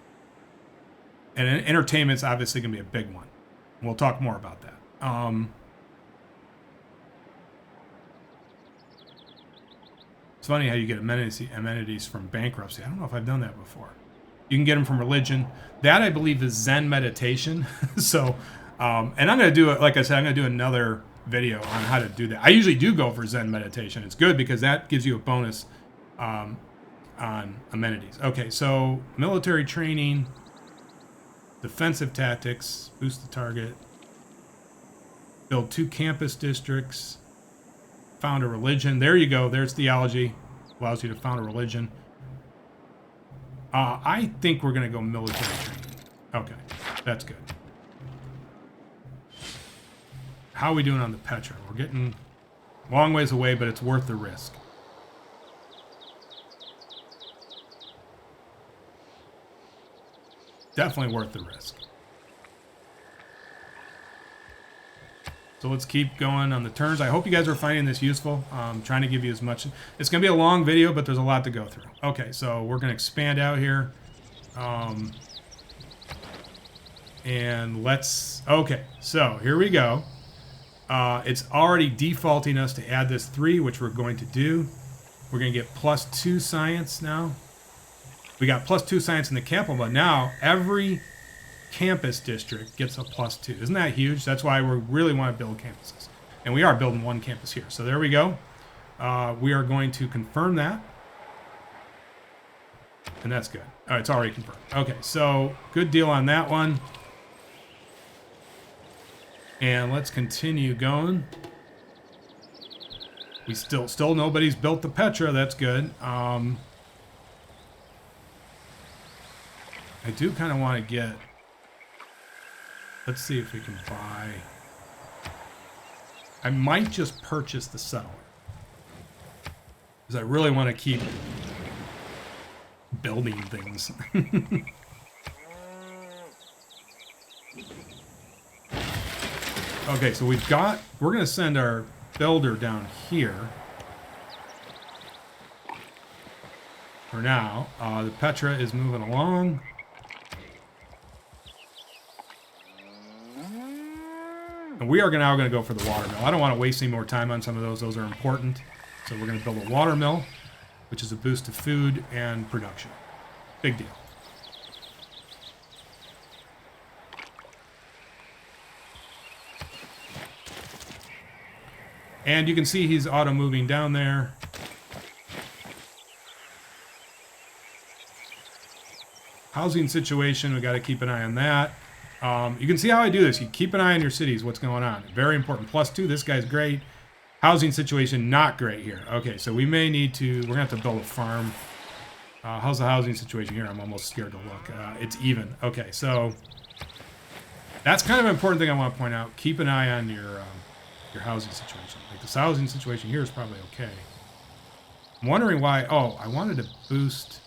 And entertainment's obviously going to be a big one. We'll talk more about that. It's funny how you get amenities from bankruptcy. I don't know if I've done that before. You can get them from religion. That, I believe, is Zen meditation. So, and I'm going to do it, like I said, I'm going to do another video on how to do that. I usually do go for Zen meditation. It's good because that gives you a bonus on amenities. Okay, so military training, defensive tactics, boost the target, build 2 campus districts, found a religion. There you go. There's theology. Allows you to found a religion. I think we're going to go military training. Okay, that's good. How are we doing on the Petra? We're getting a long ways away, but it's worth the risk. Definitely worth the risk. So let's keep going on the turns. I hope you guys are finding this useful. I'm trying to give you as much. It's going to be a long video, but there's a lot to go through. Okay, so we're going to expand out here. And let's... Okay, so here we go. It's already defaulting us to add this 3, which we're going to do. We're going to get +2 science now. We got +2 science in the capital, but now every campus district gets a +2. Isn't that huge? That's why we really want to build campuses. And we are building 1 campus here. So there we go. We are going to confirm that. And that's good. All right, it's already confirmed. Okay, so good deal on that one. And let's continue going. We still nobody's built the Petra. That's good. I do kind of want to get... Let's see if we can buy... I might just purchase the settler. Because I really want to keep building things. Okay, so we're going to send our builder down here. For now. The Petra is moving along. And we are now going to go for the watermill. I don't want to waste any more time on some of those. Those are important. So we're going to build a watermill, which is a boost to food and production. Big deal. And you can see he's auto-moving down there. Housing situation, we got to keep an eye on that. You can see how I do this. You keep an eye on your cities, what's going on. Very important. +2, this guy's great. Housing situation, not great here. Okay, so we may need to... We're going to have to build a farm. How's the housing situation here? I'm almost scared to look. It's even. Okay, so... That's kind of an important thing I want to point out. Keep an eye on your housing situation. Like, this housing situation here is probably okay. I'm wondering why... Oh, I wanted to boost...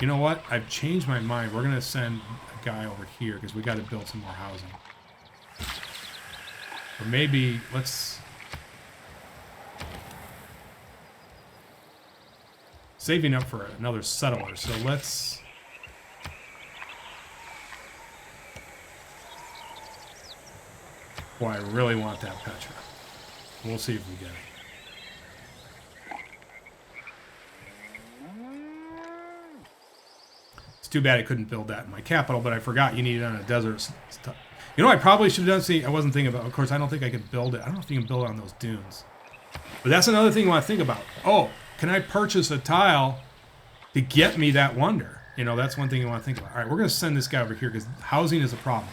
You know what? I've changed my mind. We're going to send a guy over here because we got to build some more housing. Or maybe let's... Saving up for another settler, so let's... Boy, I really want that Petra. We'll see if we get it. It's too bad I couldn't build that in my capital, but I forgot you need it on a desert. You know, I probably should have done. See, I wasn't thinking about. Of course, I don't think I could build it. I don't know if you can build it on those dunes. But that's another thing you want to think about. Oh, can I purchase a tile to get me that wonder? You know, that's one thing you want to think about. All right, we're going to send this guy over here because housing is a problem.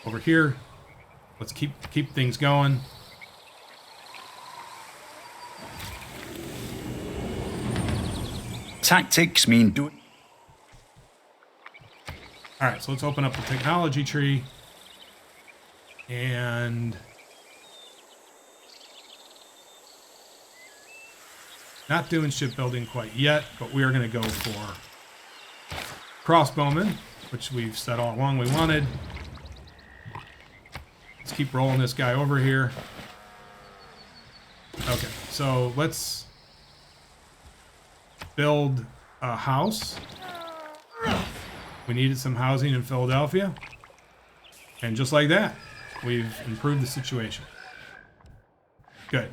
Over here, let's keep things going. Tactics mean doing. All right, so let's open up the technology tree. And not doing shipbuilding quite yet, but we are going to go for crossbowmen, which we've said all along we wanted. Let's keep rolling this guy over here. Okay, so let's build a house. We needed some housing in Philadelphia. And just like that, we've improved the situation. Good.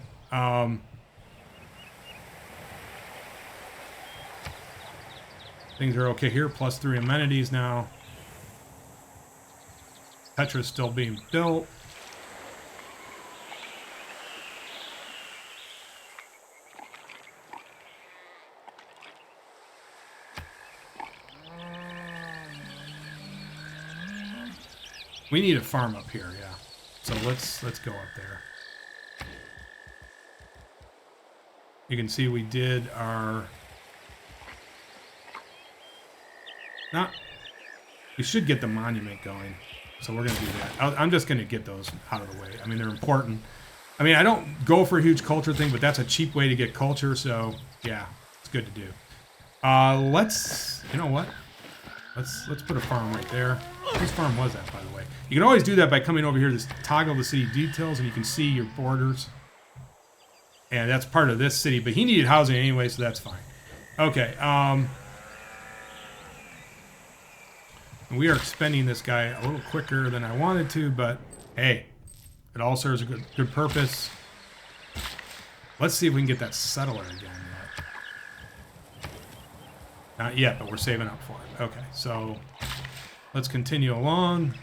Things are okay here. +3 amenities now. Petra's still being built. We need a farm up here, yeah. So let's go up there. You can see we did our... We should get the monument going. So we're going to do that. I'm just going to get those out of the way. I mean, they're important. I mean, I don't go for a huge culture thing, but that's a cheap way to get culture. So, yeah, it's good to do. Let's... You know what? Let's put a farm right there. Whose farm was that, by the way? You can always do that by coming over here to toggle the city details, and you can see your borders. And that's part of this city, but he needed housing anyway, so that's fine. Okay, we are expending this guy a little quicker than I wanted to, but hey, it all serves a good purpose. Let's see if we can get that settler again yet. Not yet, but we're saving up for it. Okay, so let's continue along.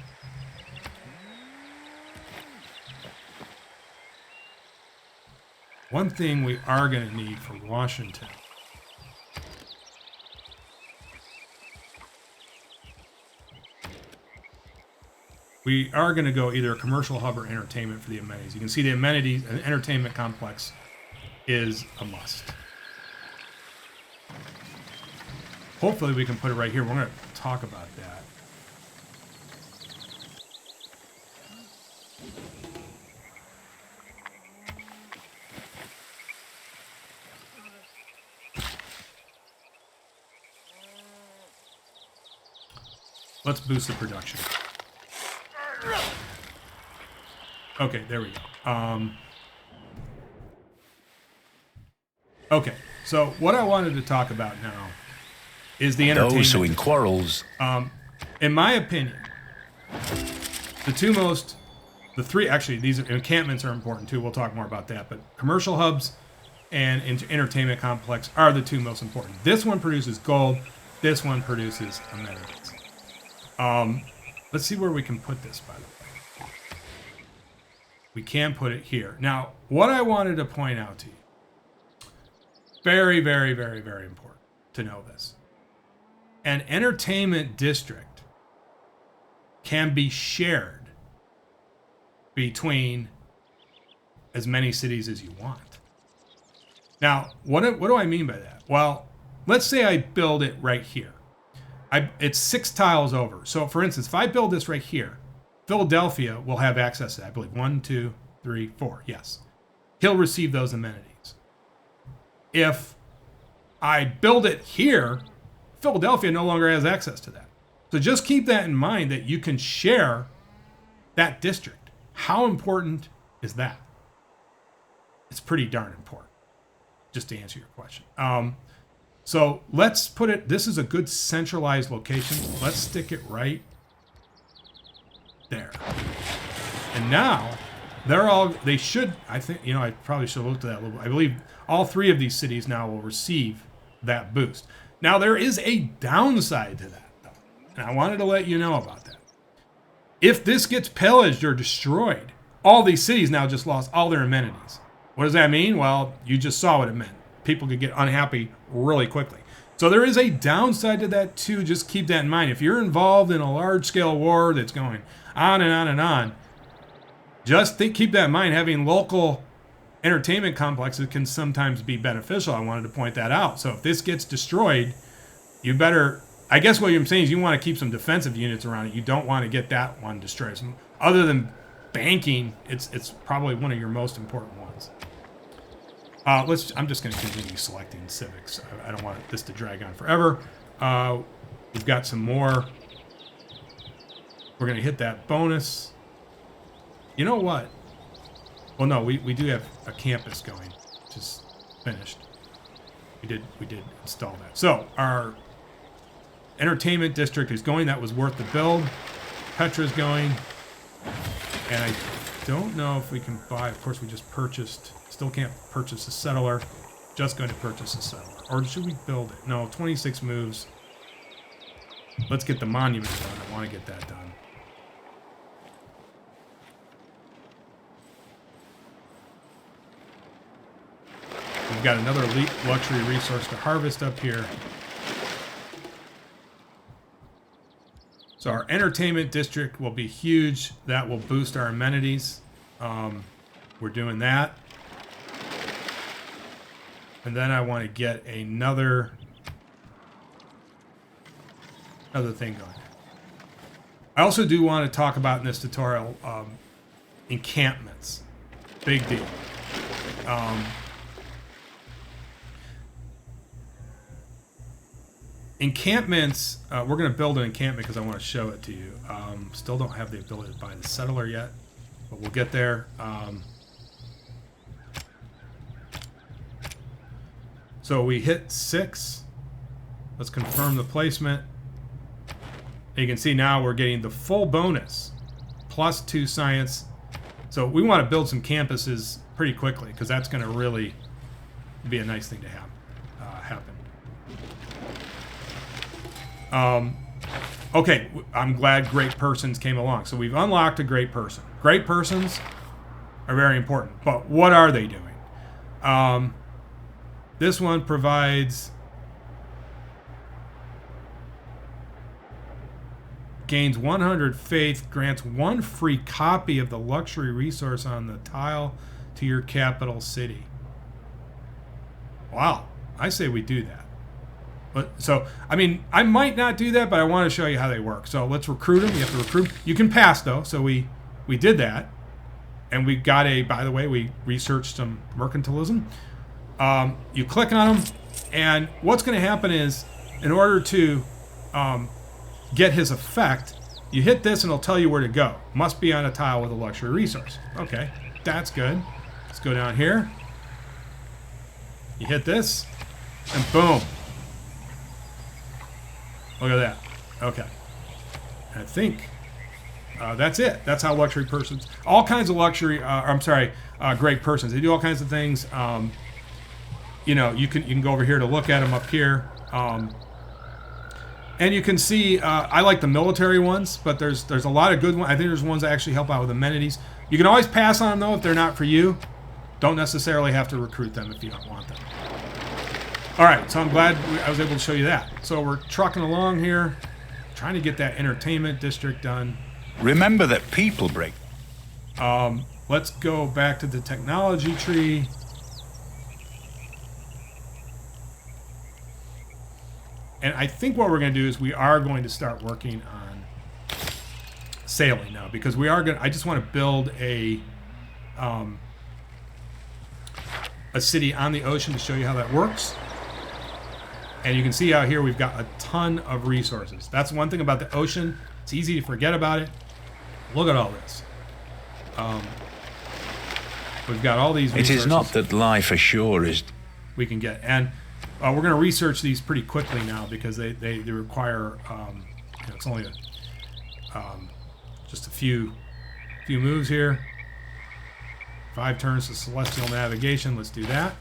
One thing we are going to need for Washington we are going to go either a commercial hub or entertainment for the amenities. You can see the amenities and entertainment complex is a must. Hopefully we can put it right here. We're going to talk about that. Let's boost the production. Okay, there we go. Okay, so what I wanted to talk about now is the entertainment. Those who in quarrels. In my opinion, the three, actually, these encampments are important too. We'll talk more about that. But commercial hubs and entertainment complex are the two most important. This one produces gold. This one produces amenities. Let's see where we can put this, by the way. We can put it here. Now, what I wanted to point out to you, very, very, very, very important to know this. An entertainment district can be shared between as many cities as you want. Now, what do I mean by that? Well, let's say I build it right here. It's 6 tiles over. So, for instance, if I build this right here, Philadelphia will have access to that. I believe 1, 2, 3, 4. Yes. He'll receive those amenities. If I build it here, Philadelphia no longer has access to that. So just keep that in mind, that you can share that district. How important is that? It's pretty darn important, just to answer your question. So let's put it, this is a good centralized location. Let's stick it right there. And now they should, I think, I probably should have looked at that a little bit. I believe all 3 of these cities now will receive that boost. Now there is a downside to that, though, and I wanted to let you know about that. If this gets pillaged or destroyed, all these cities now just lost all their amenities. What does that mean? Well, you just saw what it meant. People could get unhappy really quickly. So there is a downside to that too. Just keep that in mind. If you're involved in a large-scale war that's going on and on and on, just keep that in mind. Having local entertainment complexes can sometimes be beneficial. I wanted to point that out. So if this gets destroyed, you better, I guess what I'm saying is you want to keep some defensive units around it. You don't want to get that one destroyed. Other than banking, it's probably one of your most important ones. I'm just going to continue selecting civics. I don't want this to drag on forever. We've got some more. We're going to hit that bonus. You know what? Well, no, we do have a campus going, which is finished. We did install that. So our entertainment district is going. That was worth the build. Petra's going. And I don't know if we can buy. Of course, we just purchased. Still can't purchase a settler. Just going to purchase a settler. Or should we build it? No, 26 moves. Let's get the monument done. I want to get that done. We've got another elite luxury resource to harvest up here. So our entertainment district will be huge. That will boost our amenities. We're doing that. And then I want to get another thing going. I also do want to talk about in this tutorial encampments. Big deal. Encampments, we're going to build an encampment because I want to show it to you. Still don't have the ability to buy the settler yet, but we'll get there. So we hit 6. Let's confirm the placement. And you can see now we're getting the full bonus, plus 2 science. So we want to build some campuses pretty quickly because that's going to really be a nice thing to have happen. Okay, I'm glad great persons came along. So we've unlocked a great person. Great persons are very important, but what are they doing? This one provides gains 100 faith, grants 1 free copy of the luxury resource on the tile to your capital city. Wow, I say we do that. But so, I mean, I might not do that, but I want to show you how they work. So let's recruit them. You have to recruit. You can pass though. So we did that, and we got by the way, we researched some mercantilism. You click on them, and what's going to happen is, in order to get his effect, you hit this and it'll tell you where to go. Must be on a tile with a luxury resource. Okay, that's good. Let's go down here. You hit this, and boom. Look at that. Okay. I think that's it. That's how luxury persons, all kinds of luxury, great persons. They do all kinds of things. You know, you can go over here to look at them up here. And you can see, I like the military ones, but there's a lot of good ones. I think there's ones that actually help out with amenities. You can always pass on them, though, if they're not for you. Don't necessarily have to recruit them if you don't want them. All right, so I'm glad I was able to show you that. So we're trucking along here, trying to get that entertainment district done. Remember that people break. Let's go back to the technology tree. And I think what we're going to do is we are going to start working on sailing now, because we are going. I just want to build a city on the ocean to show you how that works. And you can see out here we've got a ton of resources. That's one thing about the ocean. It's easy to forget about it. Look at all this. We've got all these resources. It is not that life ashore is... We can get. And we're going to research these pretty quickly now because they require, it's only just a few moves here. 5 turns to celestial navigation. Let's do that.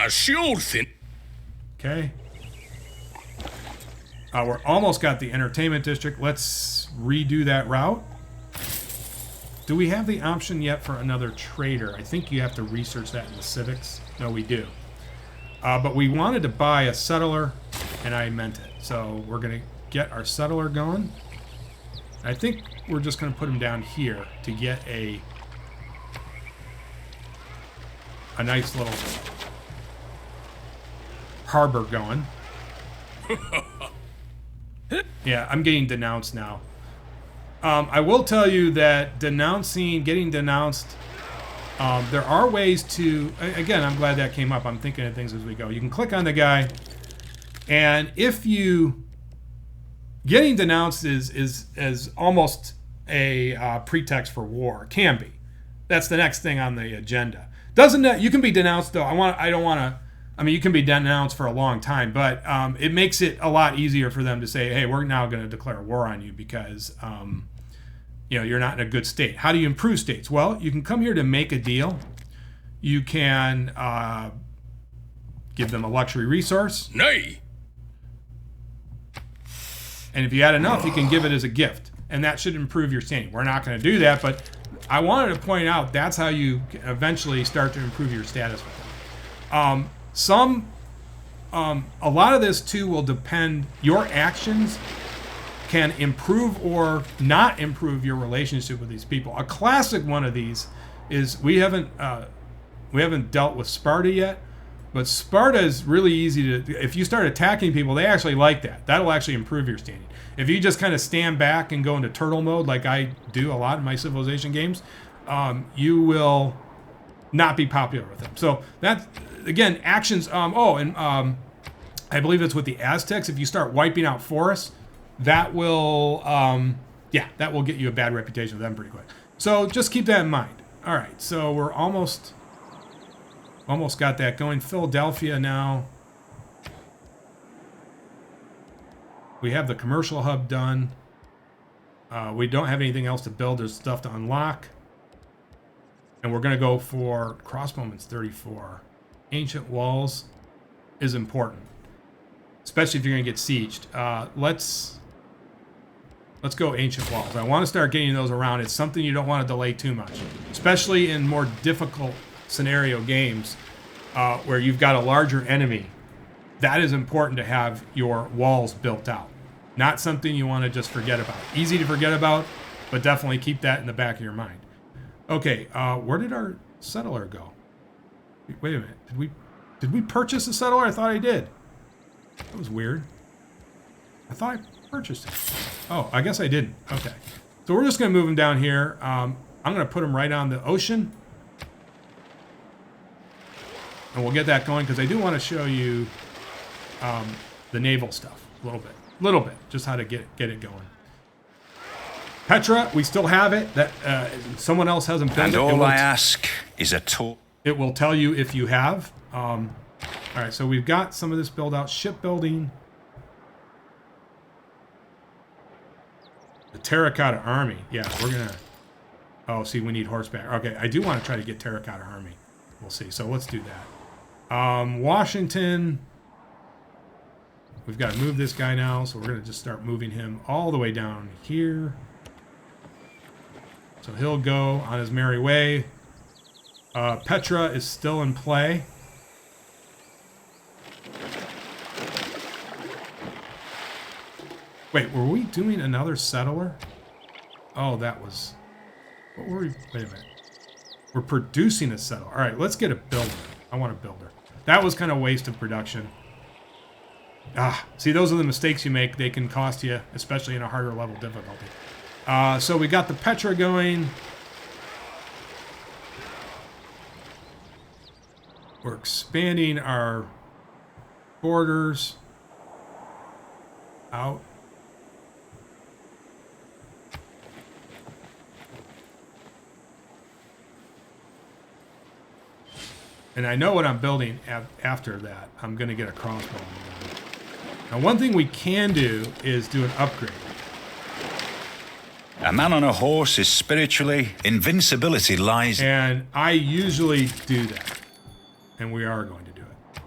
Sure thing. Okay. We're almost got the entertainment district. Let's redo that route. Do we have the option yet for another trader? I think you have to research that in the civics. No, we do. But we wanted to buy a settler, and I meant it. So we're going to get our settler going. I think we're just going to put him down here to get a nice little harbor going. Yeah, I'm getting denounced now. I will tell you that getting denounced, there are ways to, again, I'm glad that came up. I'm thinking of things as we go. You can click on the guy, and if you, getting denounced is almost a pretext for war. It can be. That's the next thing on the agenda. You can be denounced though. You can be denounced for a long time, but it makes it a lot easier for them to say, hey, we're now going to declare war on you because you're not in a good state. How do you improve states? Well, you can come here to make a deal. You can give them a luxury resource. Nay. And if you add enough, you can give it as a gift. And that should improve your standing. We're not going to do that, but I wanted to point out that's how you eventually start to improve your status with them. A lot of this too will depend, your actions can improve or not improve your relationship with these people. A classic one of these is we haven't dealt with Sparta yet, but Sparta is really easy to, if you start attacking people, they actually like that. That'll actually improve your standing. If you just kind of stand back and go into turtle mode like I do a lot in my Civilization games, you will not be popular with them. So that's, again, actions. I believe it's with the Aztecs. If you start wiping out forests, that will, that will get you a bad reputation with them pretty quick. So just keep that in mind. All right, so we're almost got that going. Philadelphia now. We have the commercial hub done. We don't have anything else to build. There's stuff to unlock. And we're going to go for crossbowman's 34. Ancient walls is important, especially if you're going to get sieged. Let's go ancient walls. I want to start getting those around. It's something you don't want to delay too much, especially in more difficult scenario games where you've got a larger enemy. That is important to have your walls built out. Not something you want to just forget about. Easy to forget about, but definitely keep that in the back of your mind. Okay, where did our settler go? Wait a minute. Did we purchase a settler? I thought I did. That was weird. I thought I purchased it. Oh, I guess I didn't. Okay. So we're just going to move him down here. I'm going to put him right on the ocean. And we'll get that going because I do want to show you the naval stuff a little bit, just how to get it going. Petra, we still have it. That someone else hasn't built and it. all I ask is a tour. It will tell you if you have. All right, so we've got some of this build out. Shipbuilding. The Terracotta Army. Yeah, we're gonna. Oh, see, we need horseback. Okay, I do want to try to get Terracotta Army. We'll see. So let's do that. Washington. We've got to move this guy now, so we're going to just start moving him all the way down here. So he'll go on his merry way. Petra is still in play. Wait, were we doing another settler? Oh, that was... What were we... Wait a minute. We're producing a settler. All right, let's get a builder. I want a builder. That was kind of a waste of production. See, those are the mistakes you make. They can cost you, especially in a harder level difficulty. So we got the Petra going. We're expanding our borders out. And I know what I'm building after that. I'm going to get a crossbow. Now, one thing we can do is do an upgrade. A man on a horse is spiritually, invincibility lies. And I usually do that. And we are going to do it.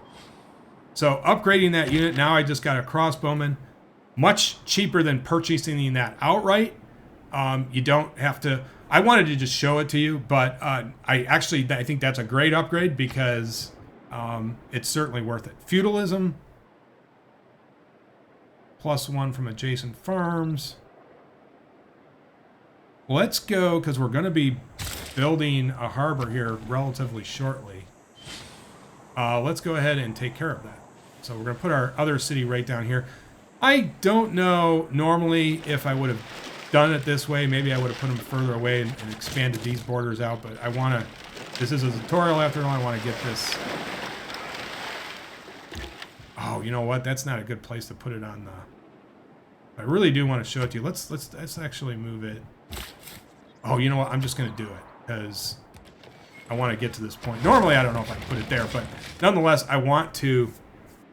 So upgrading that unit, now I just got a crossbowman. Much cheaper than purchasing that outright. You don't have to... I wanted to just show it to you, but I think that's a great upgrade because it's certainly worth it. Feudalism. +1 from adjacent farms. Let's go, because we're going to be building a harbor here relatively shortly. Let's go ahead and take care of that. So we're going to put our other city right down here. I don't know normally if I would have done it this way. Maybe I would have put them further away and expanded these borders out, but I want to... This is a tutorial after all. I want to get this... Oh, you know what? That's not a good place to put it on the... I really do want to show it to you. Let's actually move it. Oh, you know what? I'm just going to do it because I want to get to this point. Normally, I don't know if I can put it there, but nonetheless, I want to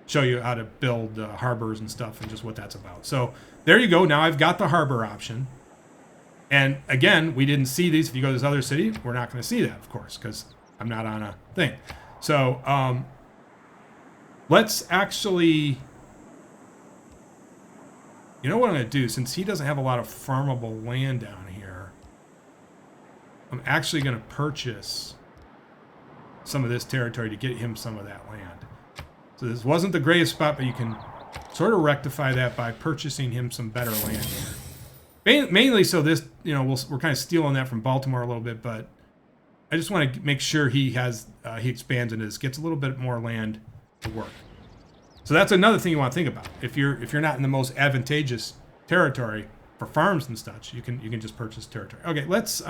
show you how to build harbors and stuff and just what that's about. So there you go. Now I've got the harbor option. And again, we didn't see these. If you go to this other city, we're not going to see that, of course, because I'm not on a thing. So let's actually... You know what I'm going to do? Since he doesn't have a lot of farmable land down here, I'm actually going to purchase some of this territory to get him some of that land. So this wasn't the greatest spot, but you can sort of rectify that by purchasing him some better land here. Mainly so this, you know, we're kind of stealing that from Baltimore a little bit, but I just want to make sure he has, he expands into this, gets a little bit more land to work. So that's another thing you want to think about. If you're not in the most advantageous territory for farms and such, you can just purchase territory. Okay, let's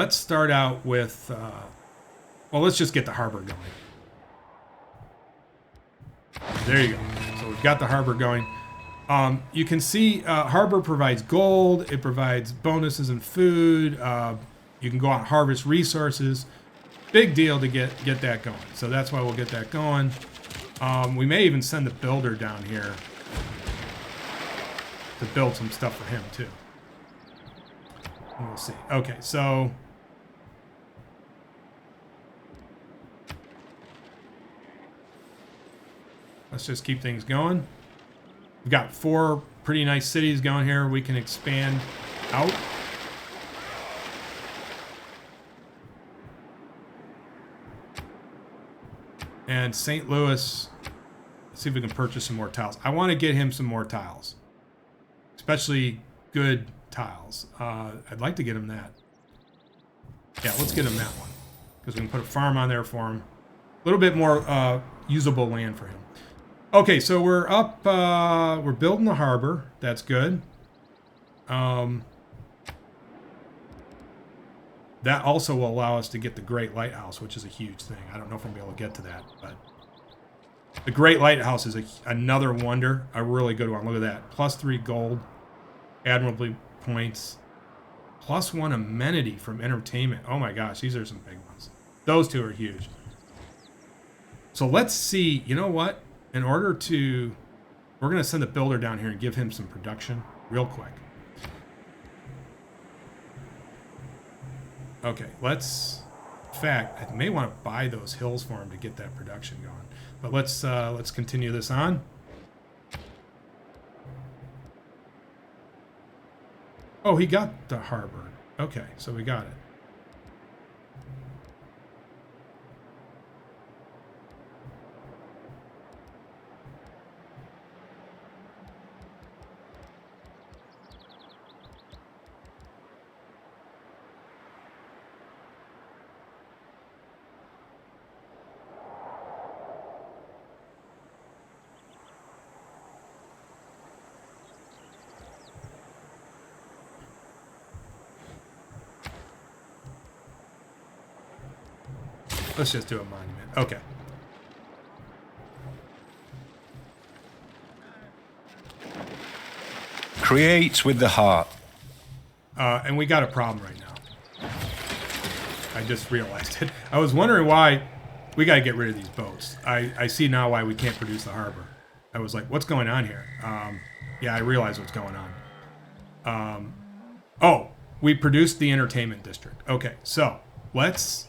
start out with well, let's just get the harbor going. There you go. So we've got the harbor going. You can see harbor provides gold. It provides bonuses and food. You can go out and harvest resources. Big deal to get that going. So that's why we'll get that going. We may even send the builder down here to build some stuff for him too. And we'll see. Okay, so let's just keep things going. We've got 4 pretty nice cities going here. We can expand out. And St. Louis, let's see if we can purchase some more tiles. I want to get him some more tiles, especially good tiles. I'd like to get him that. Yeah, let's get him that one because we can put a farm on there for him. A little bit more usable land for him. Okay, so we're up. We're building the harbor. That's good. That also will allow us to get the Great Lighthouse, which is a huge thing. I don't know if I'm going to be able to get to that, but the Great Lighthouse is another wonder, a really good one. Look at that. +3 gold, admirably points, +1 amenity from entertainment. Oh my gosh, these are some big ones. Those 2 are huge. So let's see. You know what? In order to... We're going to send the builder down here and give him some production real quick. Okay, let's... In fact, I may want to buy those hills for him to get that production going. But let's continue this on. Oh, he got the harbor. Okay, so we got it. Let's just do a monument. Okay. Create with the heart. And we got a problem right now. I just realized it. I was wondering why we got to get rid of these boats. I see now why we can't produce the harbor. I was like, what's going on here? Yeah, I realize what's going on. Oh, we produced the entertainment district. Okay, so let's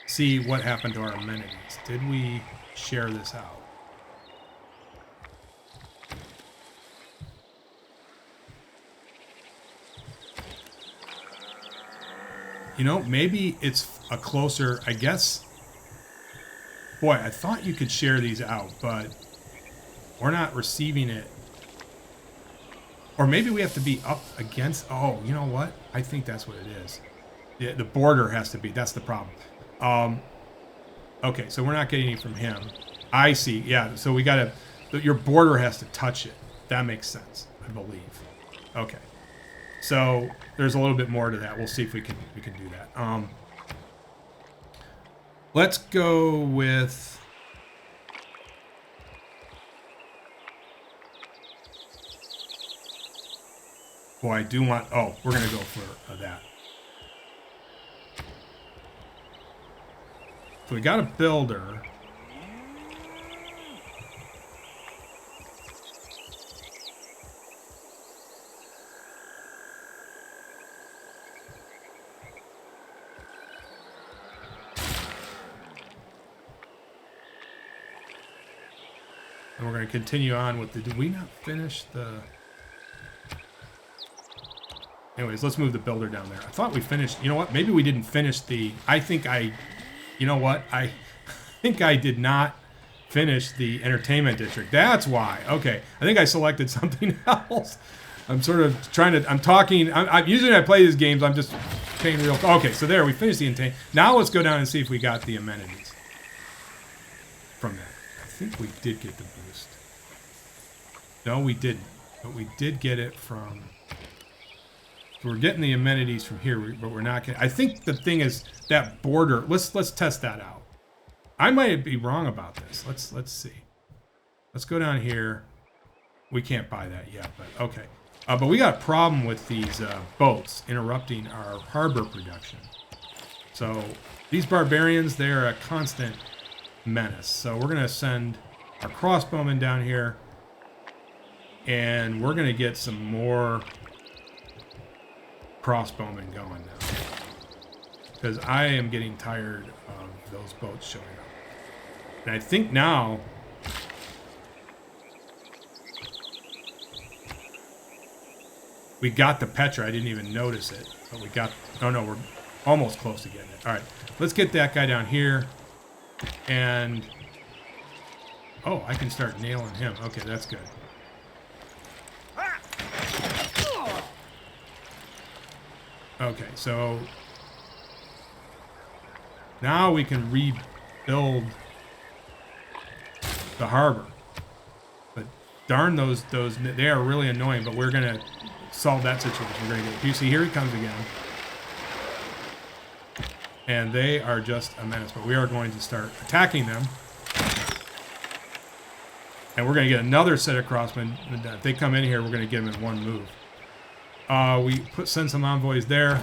see what happened to our amenities. Did we share this out? You know, maybe it's a closer, I guess. Boy, I thought you could share these out, but we're not receiving it. Or maybe we have to be up against, oh, you know what? I think that's what it is. Yeah, the border has to be, that's the problem. Okay, so we're not getting it from him. I see, yeah, so we gotta, your border has to touch it. That makes sense, I believe. Okay. So there's a little bit more to that. We'll see if we can do that. Let's go with boy, I do want. Oh, we're gonna go for that. So we got a builder. And we're going to continue on with the... Did we not finish the... Anyways, let's move the builder down there. I thought we finished... You know what? Maybe we didn't finish the... I think I... You know what? I think I did not finish the entertainment district. That's why. Okay. I think I selected something else. I'm sort of trying to... I'm talking... I'm usually when I play these games, I'm just paying real... Okay, so there. We finished the entertainment. Now let's go down and see if we got the amenities from that. I think we did get the boost. No, we didn't. But we did get it from... So we're getting the amenities from here, but we're not getting... I think the thing is that border... Let's test that out. I might be wrong about this. Let's see. Let's go down here. We can't buy that yet, but okay. But we got a problem with these boats interrupting our harbor production. So these barbarians, they're a constant menace. So we're going to send our crossbowmen down here, and we're going to get some more crossbowmen going now, because I am getting tired of those boats showing up. And I think now we got the Petra. I didn't even notice it, but we got... Oh no, we're almost close to getting it. All right, let's get that guy down here. And oh, I can start nailing him. Okay, that's good. Okay, so now we can rebuild the harbor. But darn those they are really annoying, but we're gonna solve that situation. We're gonna get... You see, here he comes again. And they are just a menace, but we are going to start attacking them. And we're going to get another set of crossmen. If they come in here, we're going to get them in one move. We send some envoys there,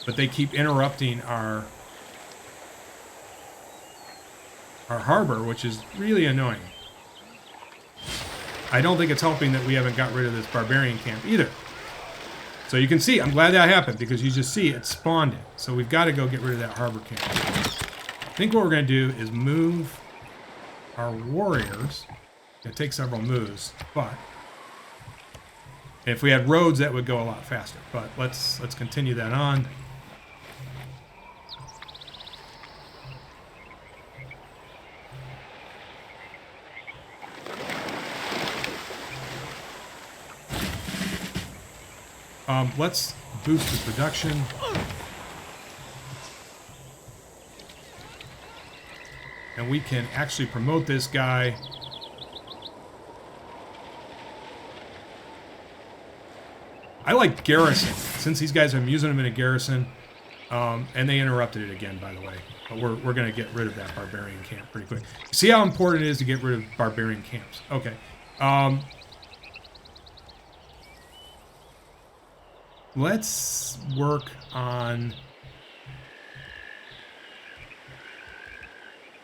but they keep interrupting our harbor, which is really annoying. I don't think it's helping that we haven't got rid of this barbarian camp either. So you can see, I'm glad that happened, because you just see it spawned it. So we've got to go get rid of that harbor camp. I think what we're going to do is move our warriors. It takes several moves, but if we had roads, that would go a lot faster. But let's continue that on. Let's boost the production. And we can actually promote this guy. I like garrison. Since these guys, I'm using them in a garrison. And they interrupted it again, by the way. But we're going to get rid of that barbarian camp pretty quick. See how important it is to get rid of barbarian camps. Okay. Let's work on...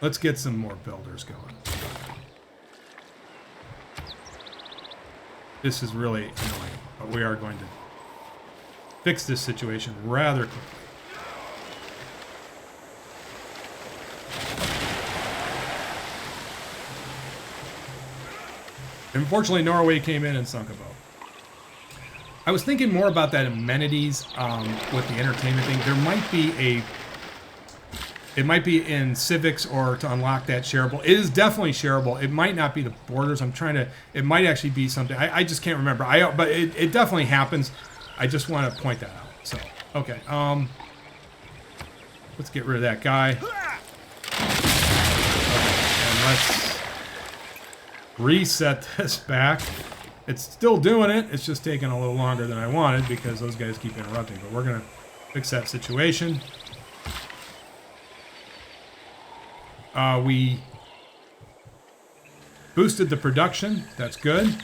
Let's get some more builders going. This is really annoying, but we are going to fix this situation rather quickly. Unfortunately, Norway came in and sunk a boat. I was thinking more about that amenities with the entertainment thing. There might be it might be in civics or to unlock that shareable. It is definitely shareable. It might not be the borders. It might actually be something. I just can't remember. But it definitely happens. I just want to point that out. So, okay. Let's get rid of that guy. Okay, and let's reset this back. It's still doing it. It's just taking a little longer than I wanted because those guys keep interrupting. But we're going to fix that situation. We boosted the production. That's good.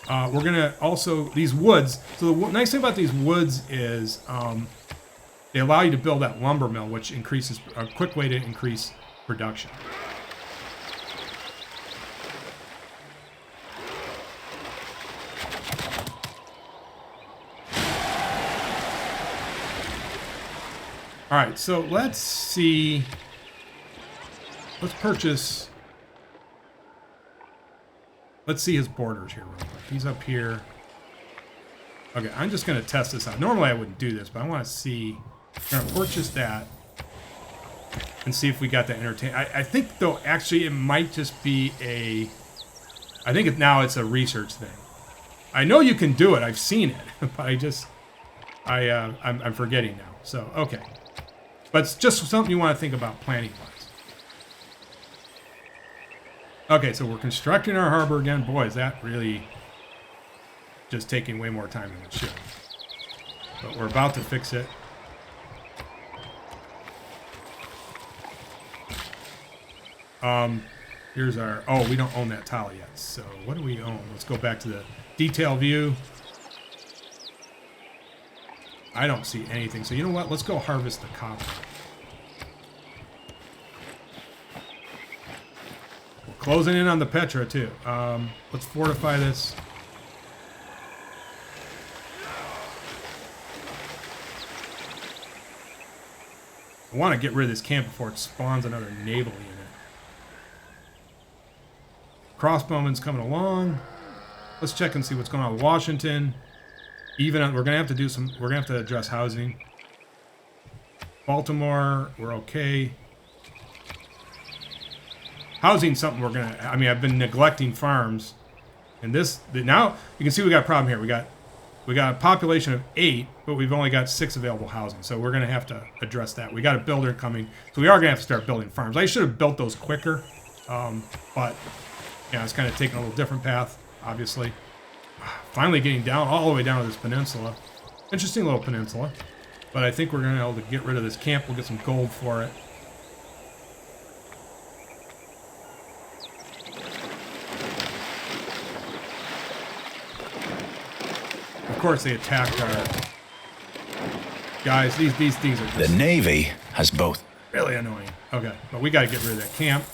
We're going to also... These woods... So the nice thing about these woods is they allow you to build that lumber mill, which increases... A quick way to increase production. All right, so let's see. Let's purchase. Let's see his borders here real quick. He's up here. Okay, I'm just going to test this out. Normally I wouldn't do this, but I want to see. I'm going to purchase that and see if we got the entertain. I think, though, actually it might just be a... I think now it's a research thing. I know you can do it. I've seen it, but I'm forgetting now. So, okay. But it's just something you want to think about planning-wise. Okay, so we're constructing our harbor again. Boy, is that really just taking way more time than it should. But we're about to fix it. Here's our... Oh, we don't own that tile yet. So what do we own? Let's go back to the detail view. I don't see anything. So you know what? Let's go harvest the copper. We're closing in on the Petra, too. Let's fortify this. I want to get rid of this camp before it spawns another naval unit. Crossbowman's coming along. Let's check and see what's going on with Washington. Even we're gonna have to do some. We're gonna have to address housing. Baltimore, we're okay. Housing, something we're gonna. I mean, I've been neglecting farms, and now you can see we got a problem here. We got a population of 8, but we've only got 6 available housing. So we're gonna have to address that. We got a builder coming, so we are gonna have to start building farms. I should have built those quicker, but yeah, it's kind of taking a little different path, obviously. Finally getting down, all the way down to this peninsula. Interesting little peninsula. But I think we're going to be able to get rid of this camp. We'll get some gold for it. Of course, they attacked our guys. These things are just The Navy has both. really annoying. Okay, but we got to get rid of that camp.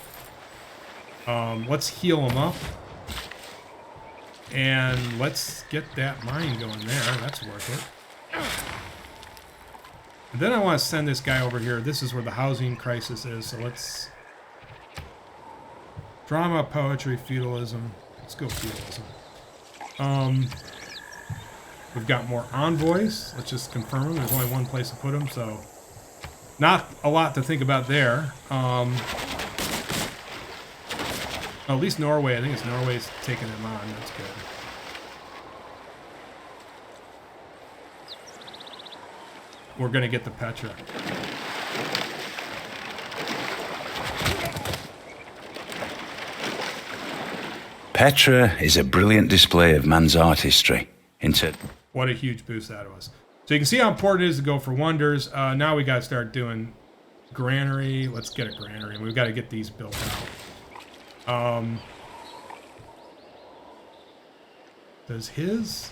Let's heal them up. And let's get that mine going there. That's worth it. And then I want to send this guy over here. This is where the housing crisis is. So let's... Drama, poetry, feudalism. Let's go feudalism. We've got more envoys. Let's just confirm them. There's only one place to put them, so... Not a lot to think about there. At least Norway. I think it's Norway's taking them on. That's good. We're going to get the Petra. Petra is a brilliant display of man's artistry. What a huge boost that was. So you can see how important it is to go for wonders. Now we got to start doing granary. Let's get a granary, and we've got to get these built out. Does his...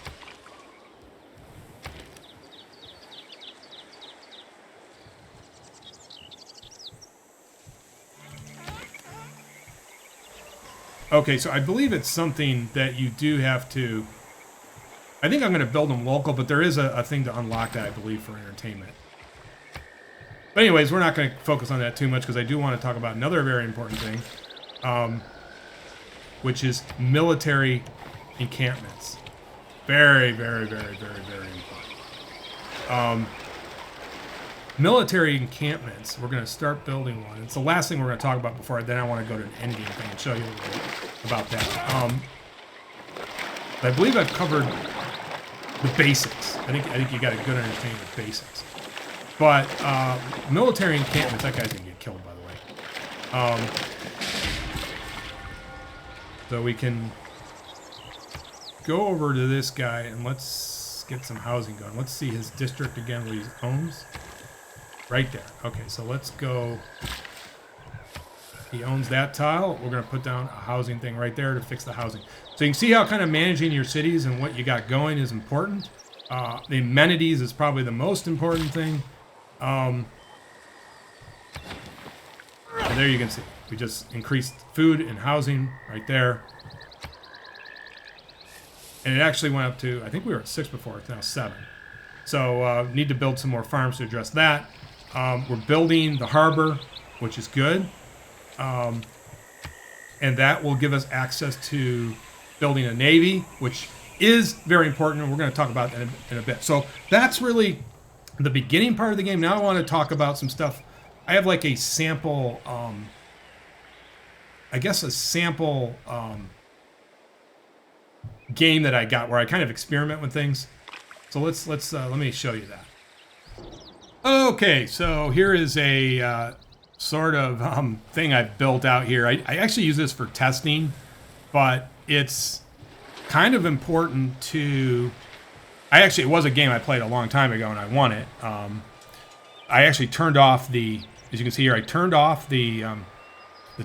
Okay, so I believe it's something that you do have to... I think I'm going to build them local, but there is a thing to unlock that, I believe, for entertainment. But anyways, we're not going to focus on that too much because I do want to talk about another very important thing, which is military encampments. Very, very, very, very, very important. Military encampments, we're going to start building one. It's the last thing we're going to talk about before then I want to go to an endgame thing and show you a little bit about that. I believe I've covered the basics. I think you got a good understanding of basics. But military encampments, that guy's going to get killed, by the way. So we can go over to this guy and let's get some housing going. Let's see his district again, what he owns. Right there. Okay, so let's go. He owns that tile. We're going to put down a housing thing right there to fix the housing. So you can see how kind of managing your cities and what you got going is important. The amenities is probably the most important thing. And there you can see. We just increased food and housing right there. And it actually went up to, I think we were at 6 before, it's now 7. So need to build some more farms to address that. We're building the harbor, which is good. And that will give us access to building a navy, which is very important, and we're going to talk about that in a bit. So that's really the beginning part of the game. Now I want to talk about some stuff. I have like a sample, I guess a sample game that I got where I kind of experiment with things. So let me show you that. Okay, so here is a sort of thing I've built out here. I actually use this for testing, but it's kind of important to... it was a game I played a long time ago and I won it. I actually turned off the... As you can see here, I turned off the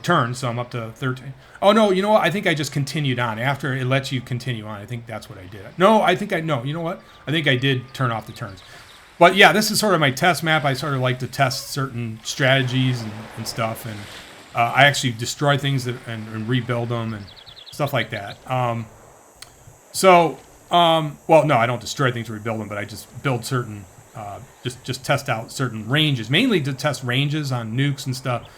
turn, so I'm up to 13. Oh, no, you know what? I think I just continued on. After it lets you continue on, I think that's what I did. No, you know what? I think I did turn off the turns. But yeah, this is sort of my test map. I sort of like to test certain strategies and stuff. And I actually destroy things and rebuild them and stuff like that. Well, no, I don't destroy things to rebuild them, but I just build certain, just test out certain ranges, mainly to test ranges on nukes and stuff.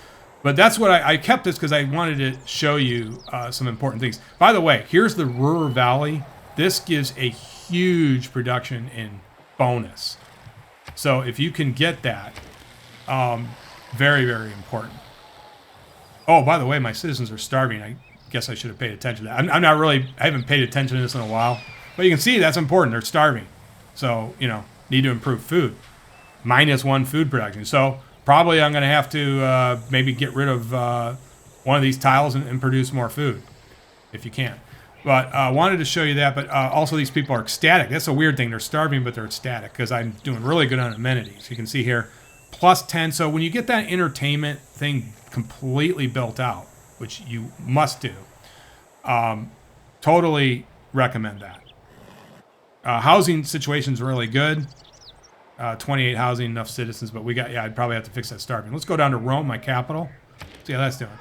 But that's what I kept this because I wanted to show you some important things. By the way, here's the Ruhr Valley. This gives a huge production in bonus. So if you can get that, very, very important. Oh, by the way, my citizens are starving. I guess I should have paid attention to that. I haven't paid attention to this in a while. But you can see that's important. They're starving. So, need to improve food. -1 food production. So probably I'm going to have to maybe get rid of one of these tiles and produce more food, if you can. But I wanted to show you that. But also these people are ecstatic. That's a weird thing. They're starving, but they're ecstatic because I'm doing really good on amenities. You can see here, +10. So when you get that entertainment thing completely built out, which you must do, totally recommend that. Housing situation's really good. 28 housing, enough citizens, but I'd probably have to fix that starving. Let's go down to Rome, my capital. See how that's doing.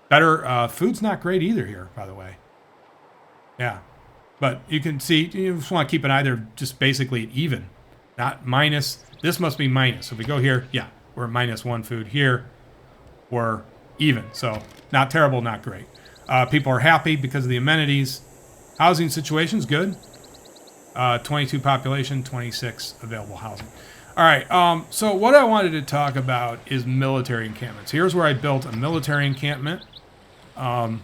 Better, food's not great either here, by the way. Yeah. But you can see, you just want to keep an eye there, just basically at even. Not minus. This must be minus. So if we go here, yeah, we're at -1 food. Here, we're even. So not terrible, not great. People are happy because of the amenities. Housing situation's good. 22 population, 26 available housing. All right, so what I wanted to talk about is military encampments. Here's where I built a military encampment. And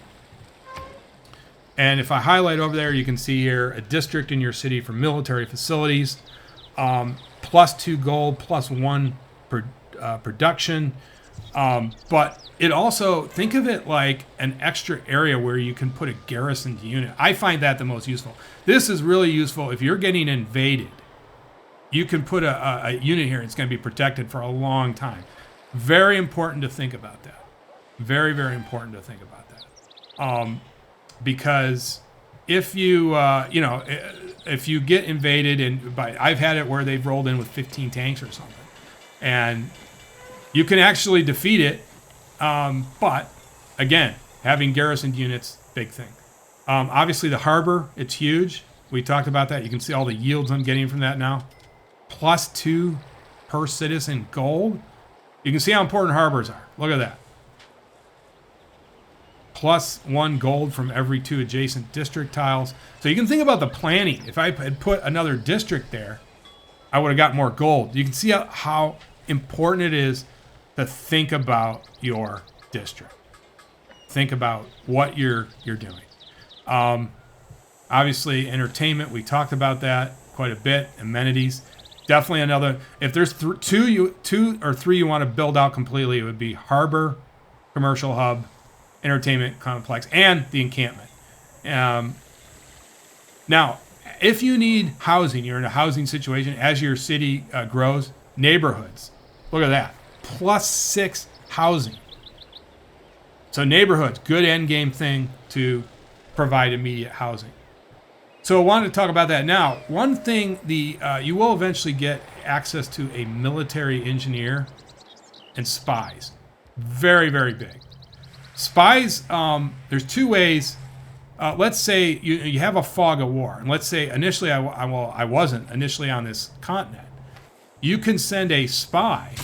if I highlight over there, you can see here a district in your city for military facilities. +2 gold, +1 production. But it also, think of it like an extra area where you can put a garrisoned unit. I find that the most useful. This is really useful if you're getting invaded. You can put a unit here. It's going to be protected for a long time. Very important to think about that. Very, very important to think about that. Because if you, if you get invaded, I've had it where they've rolled in with 15 tanks or something. And you can actually defeat it. But, again, having garrisoned units, big thing. Obviously, the harbor, it's huge. We talked about that. You can see all the yields I'm getting from that now. +2 per citizen gold. You can see how important harbors are. Look at that. +1 gold from every 2 adjacent district tiles. So you can think about the planning. If I had put another district there, I would have got more gold. You can see how important it is to think about your district. Think about what you're doing. Obviously, entertainment, we talked about that quite a bit. Amenities. Definitely another. If there's two or three you want to build out completely, it would be harbor, commercial hub, entertainment complex, and the encampment. Now, if you need housing, you're in a housing situation as your city grows, neighborhoods. Look at that. +6 housing. So neighborhoods, good end game thing to provide immediate housing. So I wanted to talk about that now. One thing, you will eventually get access to a military engineer and spies. Very, very big. Spies, there's 2 ways. Let's say you have a fog of war. And let's say initially I wasn't initially on this continent. You can send a spy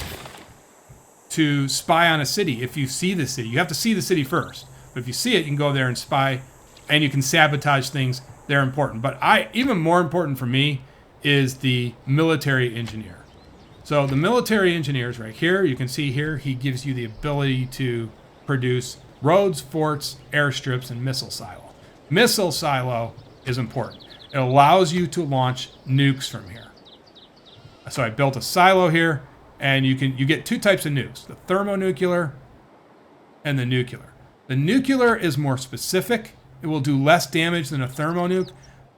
to spy on a city if you see the city. You have to see the city first. But if you see it, you can go there and spy, and you can sabotage things. They're important. But even more important for me is the military engineer. So the military engineer is right here. You can see here, he gives you the ability to produce roads, forts, airstrips, and missile silo. Missile silo is important. It allows you to launch nukes from here. So I built a silo here, and you get 2 types of nukes, the thermonuclear and the nuclear. The nuclear is more specific. It will do less damage than a thermonuke.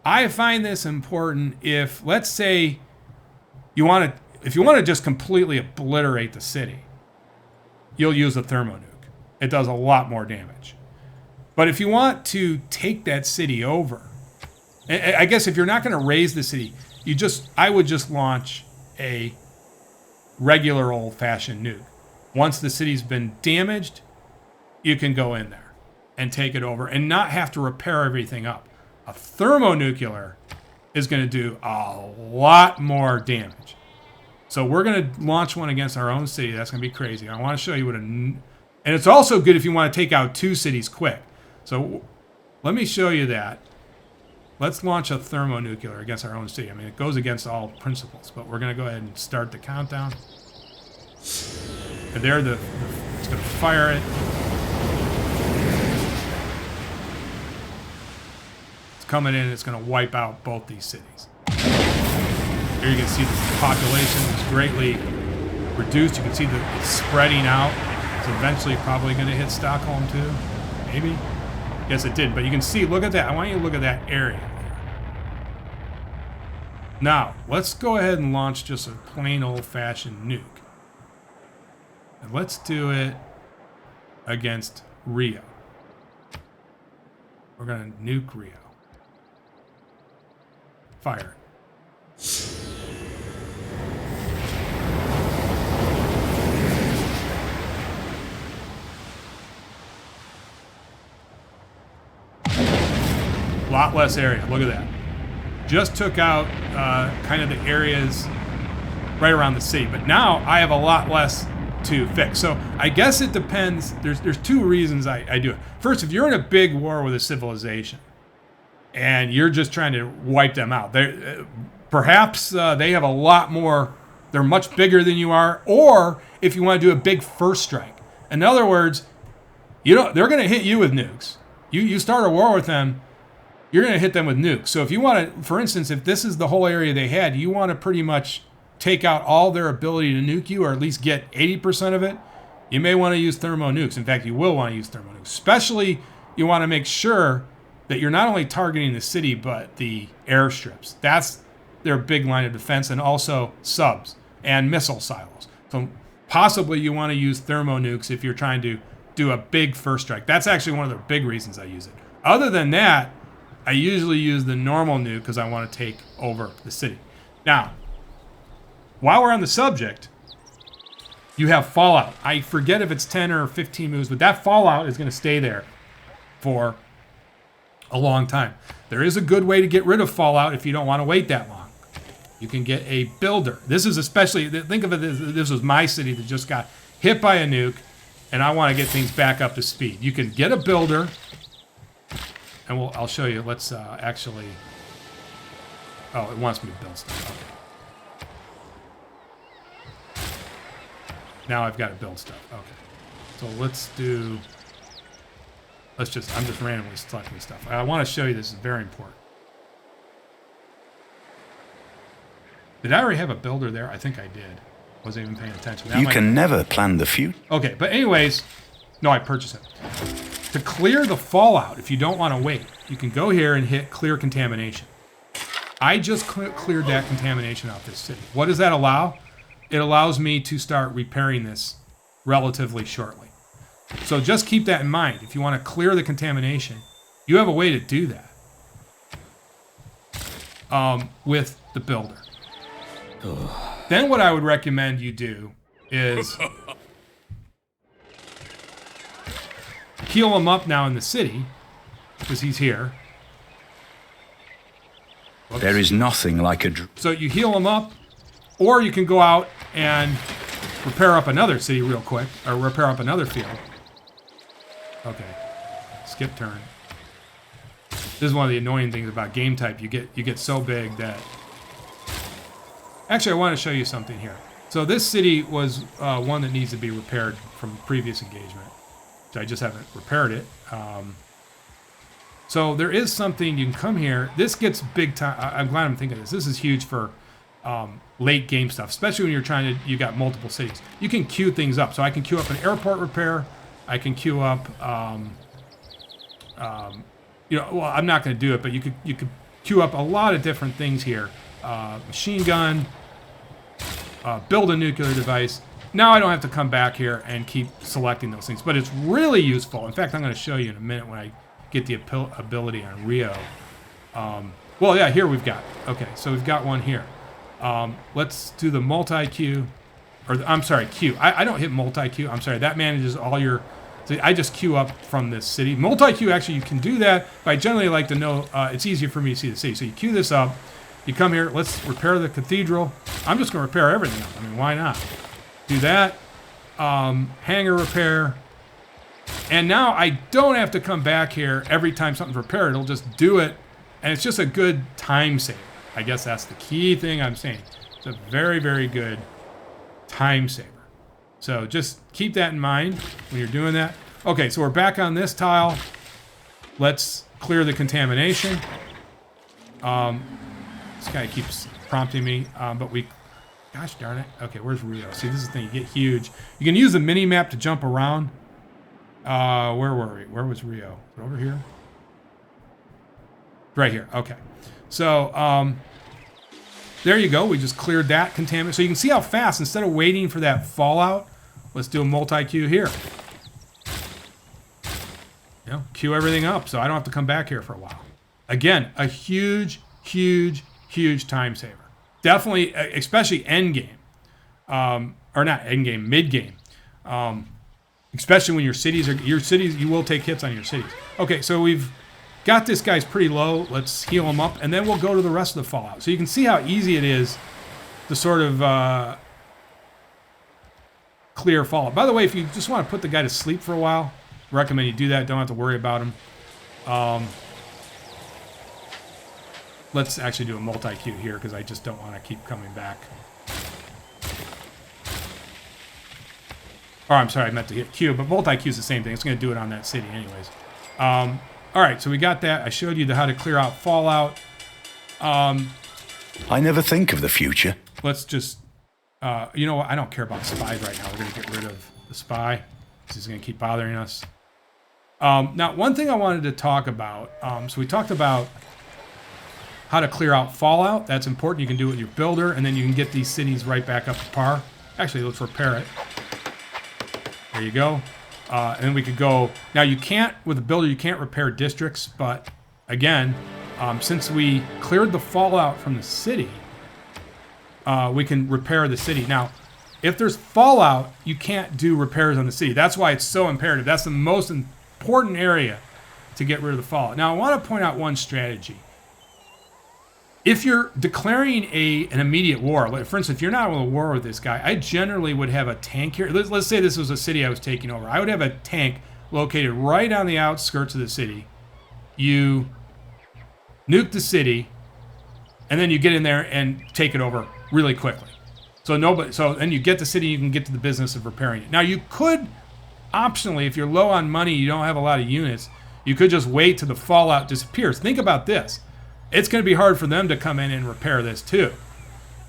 I find this important if, let's say, if you want to just completely obliterate the city, you'll use a thermonuke. It does a lot more damage. But if you want to take that city over, I guess if you're not going to raise the city, I would just launch a regular old-fashioned nuke. Once the city's been damaged, you can go in there and take it over and not have to repair everything up. A thermonuclear is going to do a lot more damage. So we're going to launch one against our own city. That's going to be crazy. I want to show you and it's also good if you want to take out 2 cities quick. So let me show you that. Let's launch a thermonuclear against our own city. I mean, it goes against all principles, but we're going to go ahead and start the countdown. And there, it's going to fire it. It's coming in, it's going to wipe out both these cities. Here you can see the population is greatly reduced. You can see that it's spreading out. It's eventually probably going to hit Stockholm too. Maybe. Yes, it did. But you can see, look at that. I want you to look at that area. Now, let's go ahead and launch just a plain old-fashioned nuke. And let's do it against Rio. We're going to nuke Rio. Fire. A lot less area. Look at that. Just took out kind of the areas right around the city. But now I have a lot less to fix. So I guess it depends. There's 2 reasons I do it. First, if you're in a big war with a civilization and you're just trying to wipe them out, perhaps they have a lot more. They're much bigger than you are. Or if you want to do a big first strike. In other words, they're going to hit you with nukes. You start a war with them, you're going to hit them with nukes. So if you want to, for instance, if this is the whole area they had, you want to pretty much take out all their ability to nuke you, or at least get 80% of it. you may want to use thermo nukes. In fact, you will want to use thermo nukes. Especially, you want to make sure that you're not only targeting the city, but the airstrips. That's their big line of defense, and also subs and missile silos. So possibly you want to use thermo nukes if you're trying to do a big first strike. That's actually one of the big reasons I use it. Other than that, I usually use the normal nuke because I want to take over the city. Now, while we're on the subject, you have fallout. I forget if it's 10 or 15 moves, but that fallout is going to stay there for a long time. There is a good way to get rid of fallout if you don't want to wait that long. You can get a builder. This is especially, think of it as this was my city that just got hit by a nuke, and I want to get things back up to speed. You can get a builder, and I'll show you. Let's actually, oh, it wants me to build stuff. Okay. Now I've got to build stuff. Okay. So I'm just randomly selecting stuff. I want to show you this is very important. Did I already have a builder there? I think I did. Wasn't even paying attention. You can never plan the future. Okay, but anyways, no, I purchased it. To clear the fallout, if you don't want to wait, you can go here and hit clear contamination. I just cleared that contamination off this city. What does that allow? It allows me to start repairing this relatively shortly. So just keep that in mind. If you want to clear the contamination, you have a way to do that with the builder. Then what I would recommend you do is heal him up now in the city, because he's here. Whoops. There is nothing like a... So you heal him up, or you can go out and repair up another city real quick, or repair up another field. Okay, skip turn. This is one of the annoying things about game type. You get so big that... Actually, I want to show you something here. So this city was one that needs to be repaired from previous engagement. So I just haven't repaired it. So there is something, you can come here. This gets big time. I'm glad I'm thinking of this. This is huge for late game stuff, especially when you got multiple cities. You can queue things up. So I can queue up an airport repair. I can queue up, well, I'm not going to do it, but you could queue up a lot of different things here. Machine gun, build a nuclear device. Now I don't have to come back here and keep selecting those things, but it's really useful. In fact, I'm going to show you in a minute when I get the ability on Rio. Well, yeah, here we've got. Okay, so we've got one here. Let's do the multi-queue, I'm sorry, queue. I don't hit multi-queue. I'm sorry, that manages all your... So I just queue up from this city. Multi-queue, actually, you can do that, but I generally like to know, it's easier for me to see the city. So you queue this up, you come here, let's repair the cathedral. I'm just going to repair everything up. I mean, why not? Do that. Hangar repair. And now I don't have to come back here every time something's repaired. It'll just do it, and it's just a good time saver. I guess that's the key thing I'm saying. It's a very, very good time saver. So just keep that in mind when you're doing that. Okay, so we're back on this tile. Let's clear the contamination. This guy keeps prompting me, but gosh darn it. Okay, where's Rio? See, this is the thing, you get huge. You can use the mini map to jump around. Where were we? Where was Rio? Is it over here? Right here, okay. So, there you go. We just cleared that contaminant. So you can see how fast, instead of waiting for that fallout, let's do a multi-queue here. You know, queue everything up so I don't have to come back here for a while. Again, a huge, huge, huge time saver. Definitely, especially end game. Or not end game, mid game. Especially when your cities, you will take hits on your cities. Okay, so we've got this guy's pretty low. Let's heal him up, and then we'll go to the rest of the fallout. So you can see how easy it is to sort of clear fallout. By the way, if you just want to put the guy to sleep for a while, I recommend you do that. Don't have to worry about him. Let's actually do a multi-queue here because I just don't want to keep coming back. Or I'm sorry, I meant to hit Q, but multi-Q is the same thing. It's going to do it on that city anyways. All right, so we got that. I showed you how to clear out fallout. I never think of the future. Let's just You know what? I don't care about spies right now. We're going to get rid of the spy. This is going to keep bothering us. Now, one thing I wanted to talk about. So we talked about how to clear out fallout. That's important. You can do it with your builder, and then you can get these cities right back up to par. Actually, let's repair it. There you go. And then we could go. Now, you can't, with a builder, you can't repair districts. But again, since we cleared the fallout from the city, we can repair the city. Now, if there's fallout, you can't do repairs on the city. That's why it's so imperative. That's the most important area to get rid of the fallout. Now, I want to point out one strategy. If you're declaring an immediate war, like for instance, if you're not in a war with this guy, I generally would have a tank here. Let's say this was a city I was taking over. I would have a tank located right on the outskirts of the city. You nuke the city, and then you get in there and take it over really quickly. So then you get the city, you can get to the business of repairing it. Now you could, optionally, if you're low on money, you don't have a lot of units, you could just wait till the fallout disappears. Think about this. It's going to be hard for them to come in and repair this too.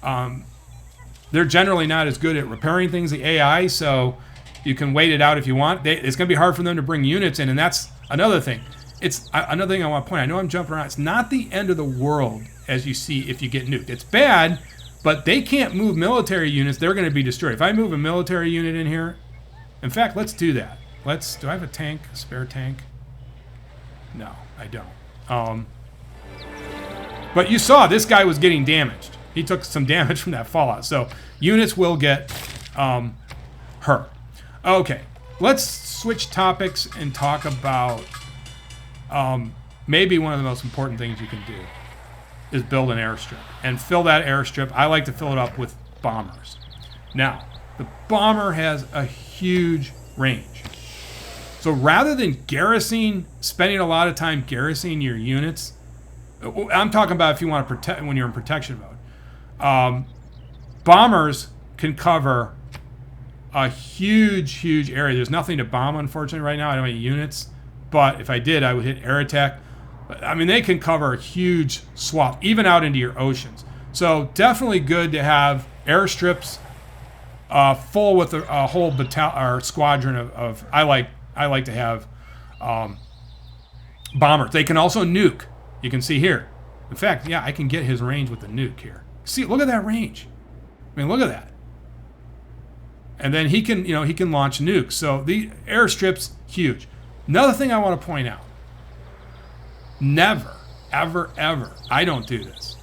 They're generally not as good at repairing things, the AI, so you can wait it out if you want. It's going to be hard for them to bring units in, and that's another thing. It's another thing I want to point out. I know I'm jumping around. It's not the end of the world, as you see, if you get nuked. It's bad, but they can't move military units. They're going to be destroyed. If I move a military unit in here, in fact, let's do that. Do I have a tank, a spare tank? No, I don't. But you saw this guy was getting damaged. He took some damage from that fallout. So units will get hurt. Okay, let's switch topics and talk about maybe one of the most important things you can do is build an airstrip. And fill that airstrip, I like to fill it up with bombers. Now, the bomber has a huge range. So rather than spending a lot of time garrisoning your units, I'm talking about if you want to protect when you're in protection mode. Bombers can cover a huge area. There's nothing to bomb, unfortunately, right now. I don't have any units, but if I did, I would hit air attack. I mean, they can cover a huge swath, even out into your oceans. So definitely good to have airstrips full with a whole or squadron of. I like to have bombers. They can also nuke. You can see here. In fact, yeah, I can get his range with the nuke here. See, look at that range. I mean, look at that. And then he can launch nukes. So the airstrip's huge. Another thing I want to point out. Never, ever, I don't do this,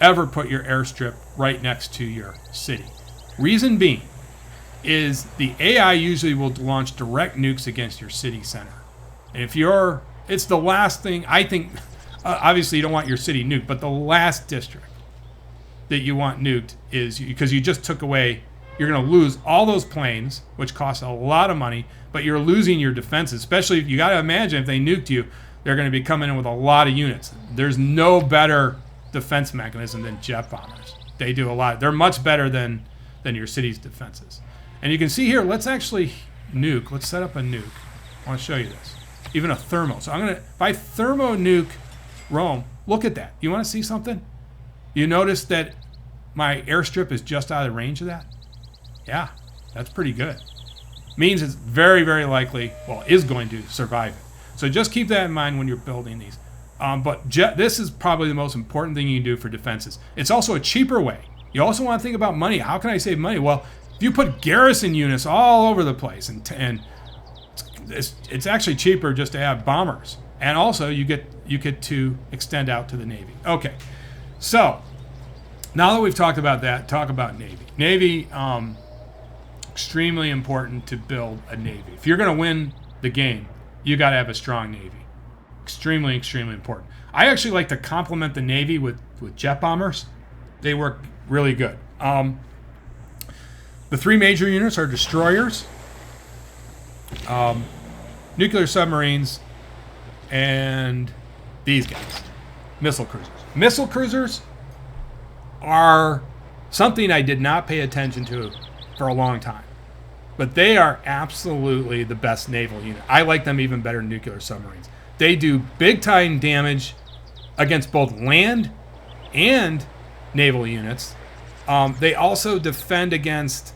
ever put your airstrip right next to your city. Reason being is the AI usually will launch direct nukes against your city center. And it's the last thing, I think. Obviously, you don't want your city nuked, but the last district that you want nuked is because you just took away, you're going to lose all those planes, which cost a lot of money, but you're losing your defenses, especially if you got to imagine if they nuked you, they're going to be coming in with a lot of units. There's no better defense mechanism than jet bombers. They do a lot. They're much better than your city's defenses. And you can see here, let's actually nuke. Let's set up a nuke. I want to show you this. Even a thermo. So if I thermo nuke Rome, look at that. You want to see something? You notice that my airstrip is just out of range of that? Yeah, that's pretty good. Means it's very, very likely, is going to survive it. So just keep that in mind when you're building these. But this is probably the most important thing you can do for defenses. It's also a cheaper way. You also want to think about money. How can I save money? Well, if you put garrison units all over the place, and it's actually cheaper just to have bombers. And also, you get to extend out to the Navy. Okay, so now that we've talked about that, talk about Navy. Navy, extremely important to build a Navy. If you're going to win the game, you got to have a strong Navy. Extremely, extremely important. I actually like to complement the Navy with jet bombers. They work really good. The three major units are destroyers, nuclear submarines, and these guys, missile cruisers. Missile cruisers are something I did not pay attention to for a long time, but they are absolutely the best naval unit. I like them even better than nuclear submarines. They do big time damage against both land and naval units. They also defend against,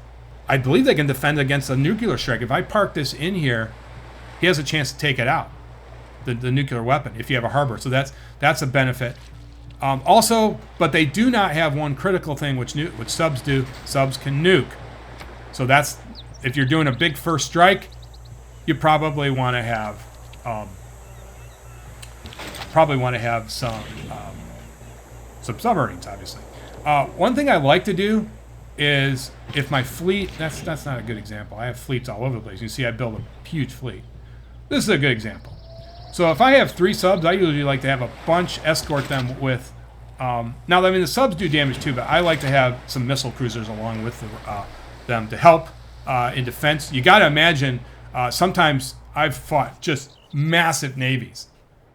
I believe they can defend against a nuclear strike. If I park this in here, he has a chance to take it out, the nuclear weapon, if you have a harbor. So that's a benefit. Also, but they do not have one critical thing, which subs do. Subs can nuke. So that's, if you're doing a big first strike, you probably want to have some submarines, obviously. One thing I like to do is, if my fleet, that's not a good example. I have fleets all over the place. You see I build a huge fleet. This is a good example. So if I have 3 subs, I usually like to have a bunch, escort them with, now I mean the subs do damage too, but I like to have some missile cruisers along with them to help in defense. You got to imagine, sometimes I've fought just massive navies,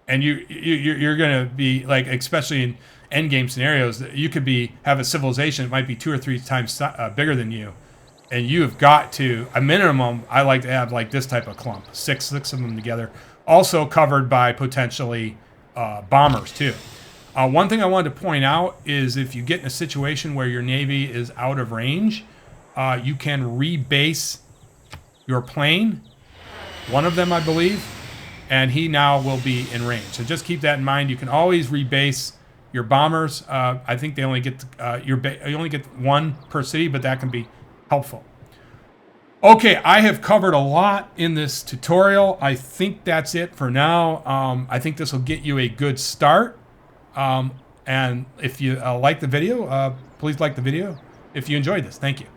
and you're going to be like, especially in endgame scenarios, that you could have a civilization that might be 2 or 3 times bigger than you, and you have got to, a minimum, I like to have like this type of clump, six of them together, also covered by potentially bombers too. One thing I wanted to point out is, if you get in a situation where your navy is out of range, you can rebase your plane, one of them I believe, and he now will be in range. So just keep that in mind. You can always rebase your bombers. I think they only get you only get 1 per city, but that can be helpful. Okay, I have covered a lot in this tutorial. I think that's it for now. I think this will get you a good start. And if you like the video, please like the video if you enjoyed this. Thank you.